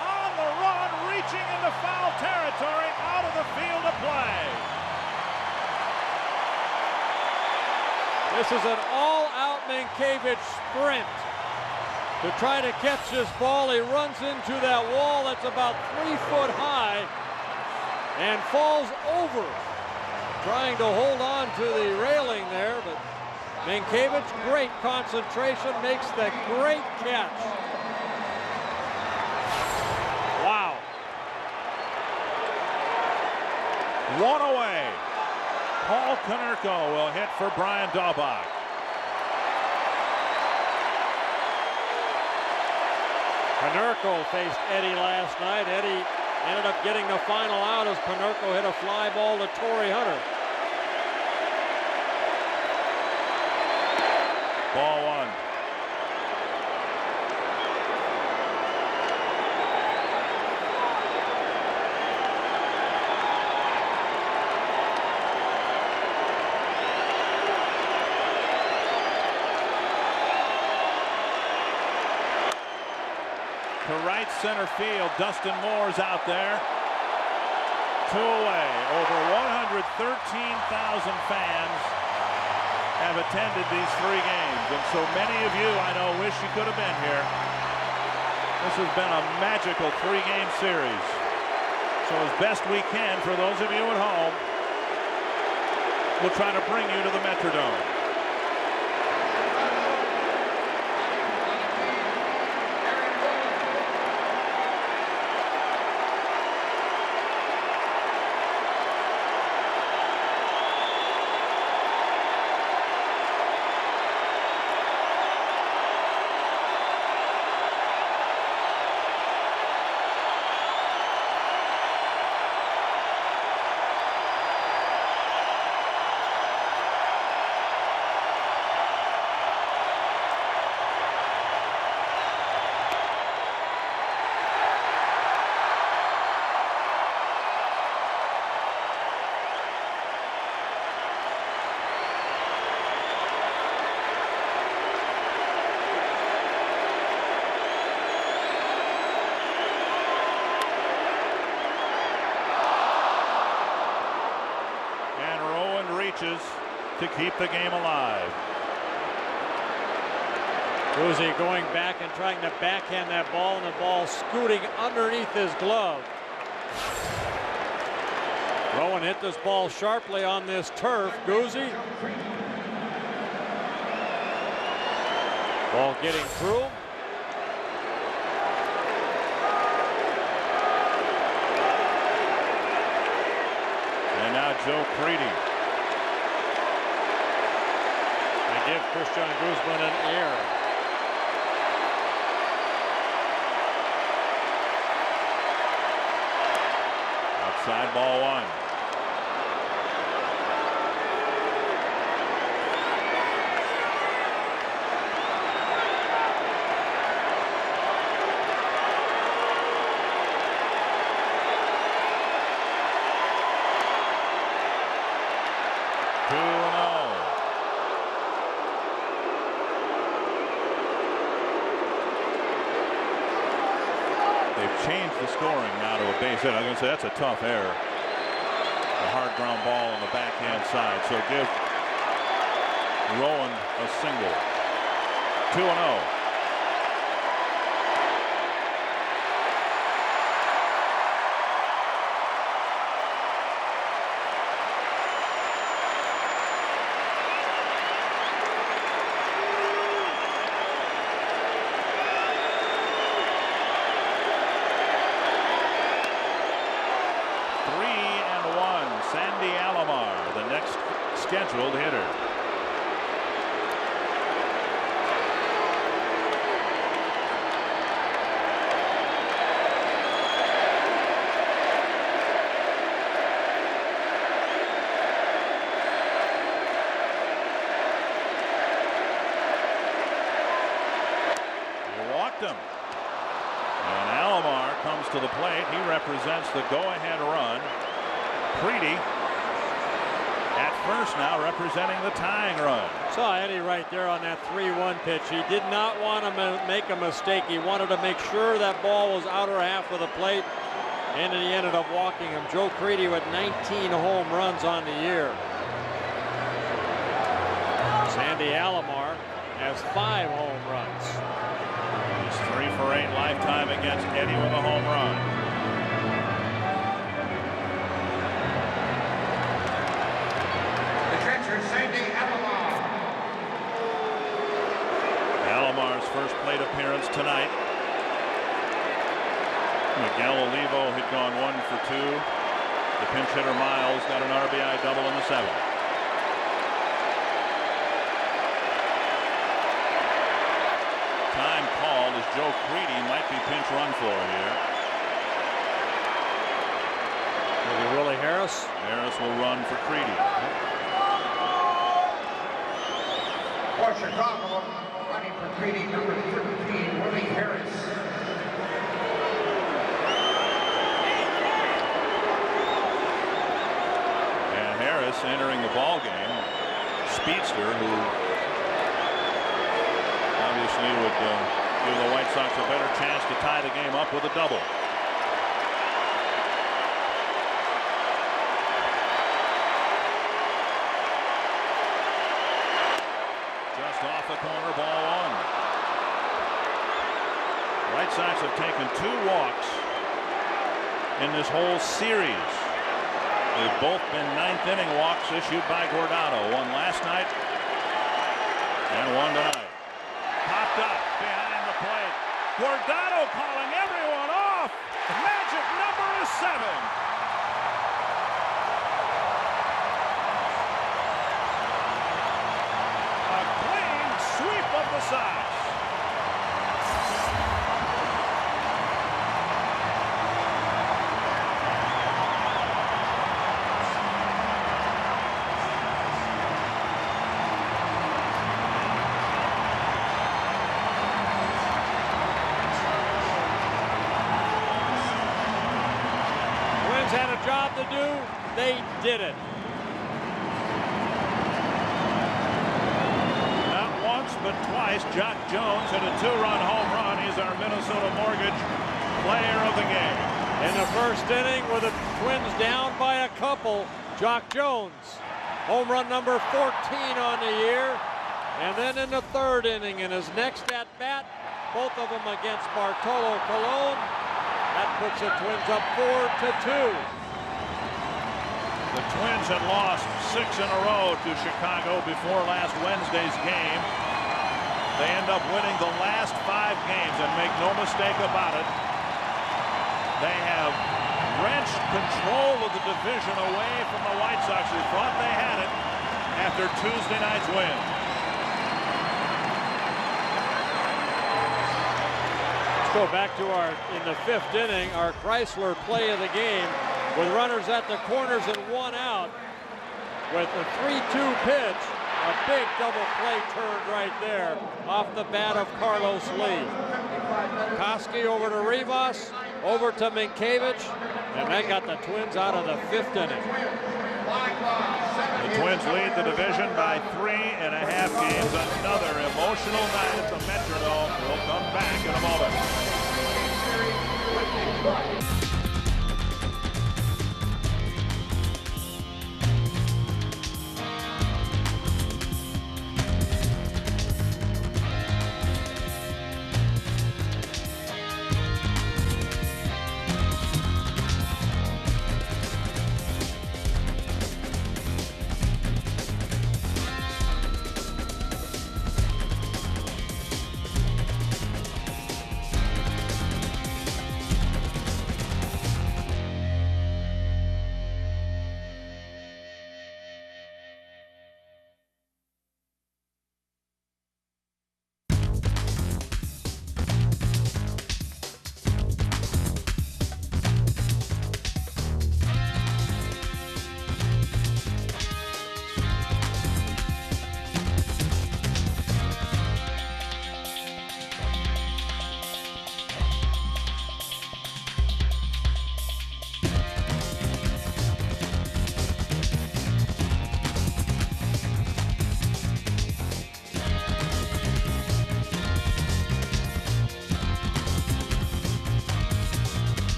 On the run, reaching into foul territory, out of the field of play. This is an all-out Minkevich sprint to try to catch this ball. He runs into that wall that's about 3 foot high and falls over, trying to hold on to the railing there, but Minkevich, great concentration, makes the great catch. Wow. 1 away. Paul Konerko will hit for Brian Daubach. Konerko faced Eddie last night. Eddie ended up getting the final out as Konerko hit a fly ball to Torrey Hunter. Ball 1. To right center field, Dustin Moore's out there. 2 away. Over 113,000 fans have attended these 3 games, and so many of you, I know, wish you could have been here. This has been a magical 3-game series. So as best we can, for those of you at home, we'll try to bring you to the Metrodome. To keep the game alive. Guzzi going back and trying to backhand that ball, and the ball scooting underneath his glove. Rowan hit this ball sharply on this turf. Guzzi. Ball getting through. And now Joe Crede. Give Christian Guzman an error. Outside ball 1. the scoring now to a base hit. I was going to say that's a tough error. A hard ground ball on the backhand side. So give Rowan a single. 2-0. Scheduled hitter. You walked him. And Alomar comes to the plate. He represents the go-ahead run. Preedy at first now, representing the tying run. Saw Eddie right there on that 3-1 pitch. He did not want to make a mistake. He wanted to make sure that ball was outer half of the plate, and he ended up walking him. Joe Preedy with 19 home runs on the year. Sandy Alomar has 5 home runs. He's 3 for 8 lifetime against Eddie with a home run. Alomar's first plate appearance tonight. Miguel Olivo had gone 1 for 2. The pinch hitter Miles got an RBI double in the 7th. Time called as Joe Preedy might be pinch run for here. Maybe Willie Harris. Harris will run for Preedy. For Chicago, running for Preedy, number 13, Willie Harris. And Harris entering the ball game. Speedster, who obviously would give the White Sox a better chance to tie the game up with a double. Off the corner, ball 1. White Sox have taken 2 walks in this whole series. They've both been 9th inning walks issued by Guardado. One last night and one tonight. Popped up behind the plate. Guardado calling everyone off. Magic number is 7. Sweep of the Sox. Twins had a job to do. They did it. But twice, Jacque Jones hit a 2-run home run. He's our Minnesota Mortgage player of the game. In the first inning, with the Twins down by a couple, Jacque Jones, home run number 14 on the year. And then in the 3rd inning, in his next at-bat, both of them against Bartolo Colon. That puts the Twins up 4-2. The Twins had lost 6 in a row to Chicago before last Wednesday's game. They end up winning the last 5 games, and make no mistake about it, they have wrenched control of the division away from the White Sox, who thought they had it after Tuesday night's win. Let's go back to in the 5th inning, our Chrysler play of the game, with runners at the corners and 1 out, with a 3-2 pitch. A big double play turned right there off the bat of Carlos Lee. Koski over to Rivas, over to Minkiewicz, and that got the Twins out of the 5th inning. The Twins lead the division by 3.5 games. Another emotional night at the Metrodome. We'll come back in a moment. strike.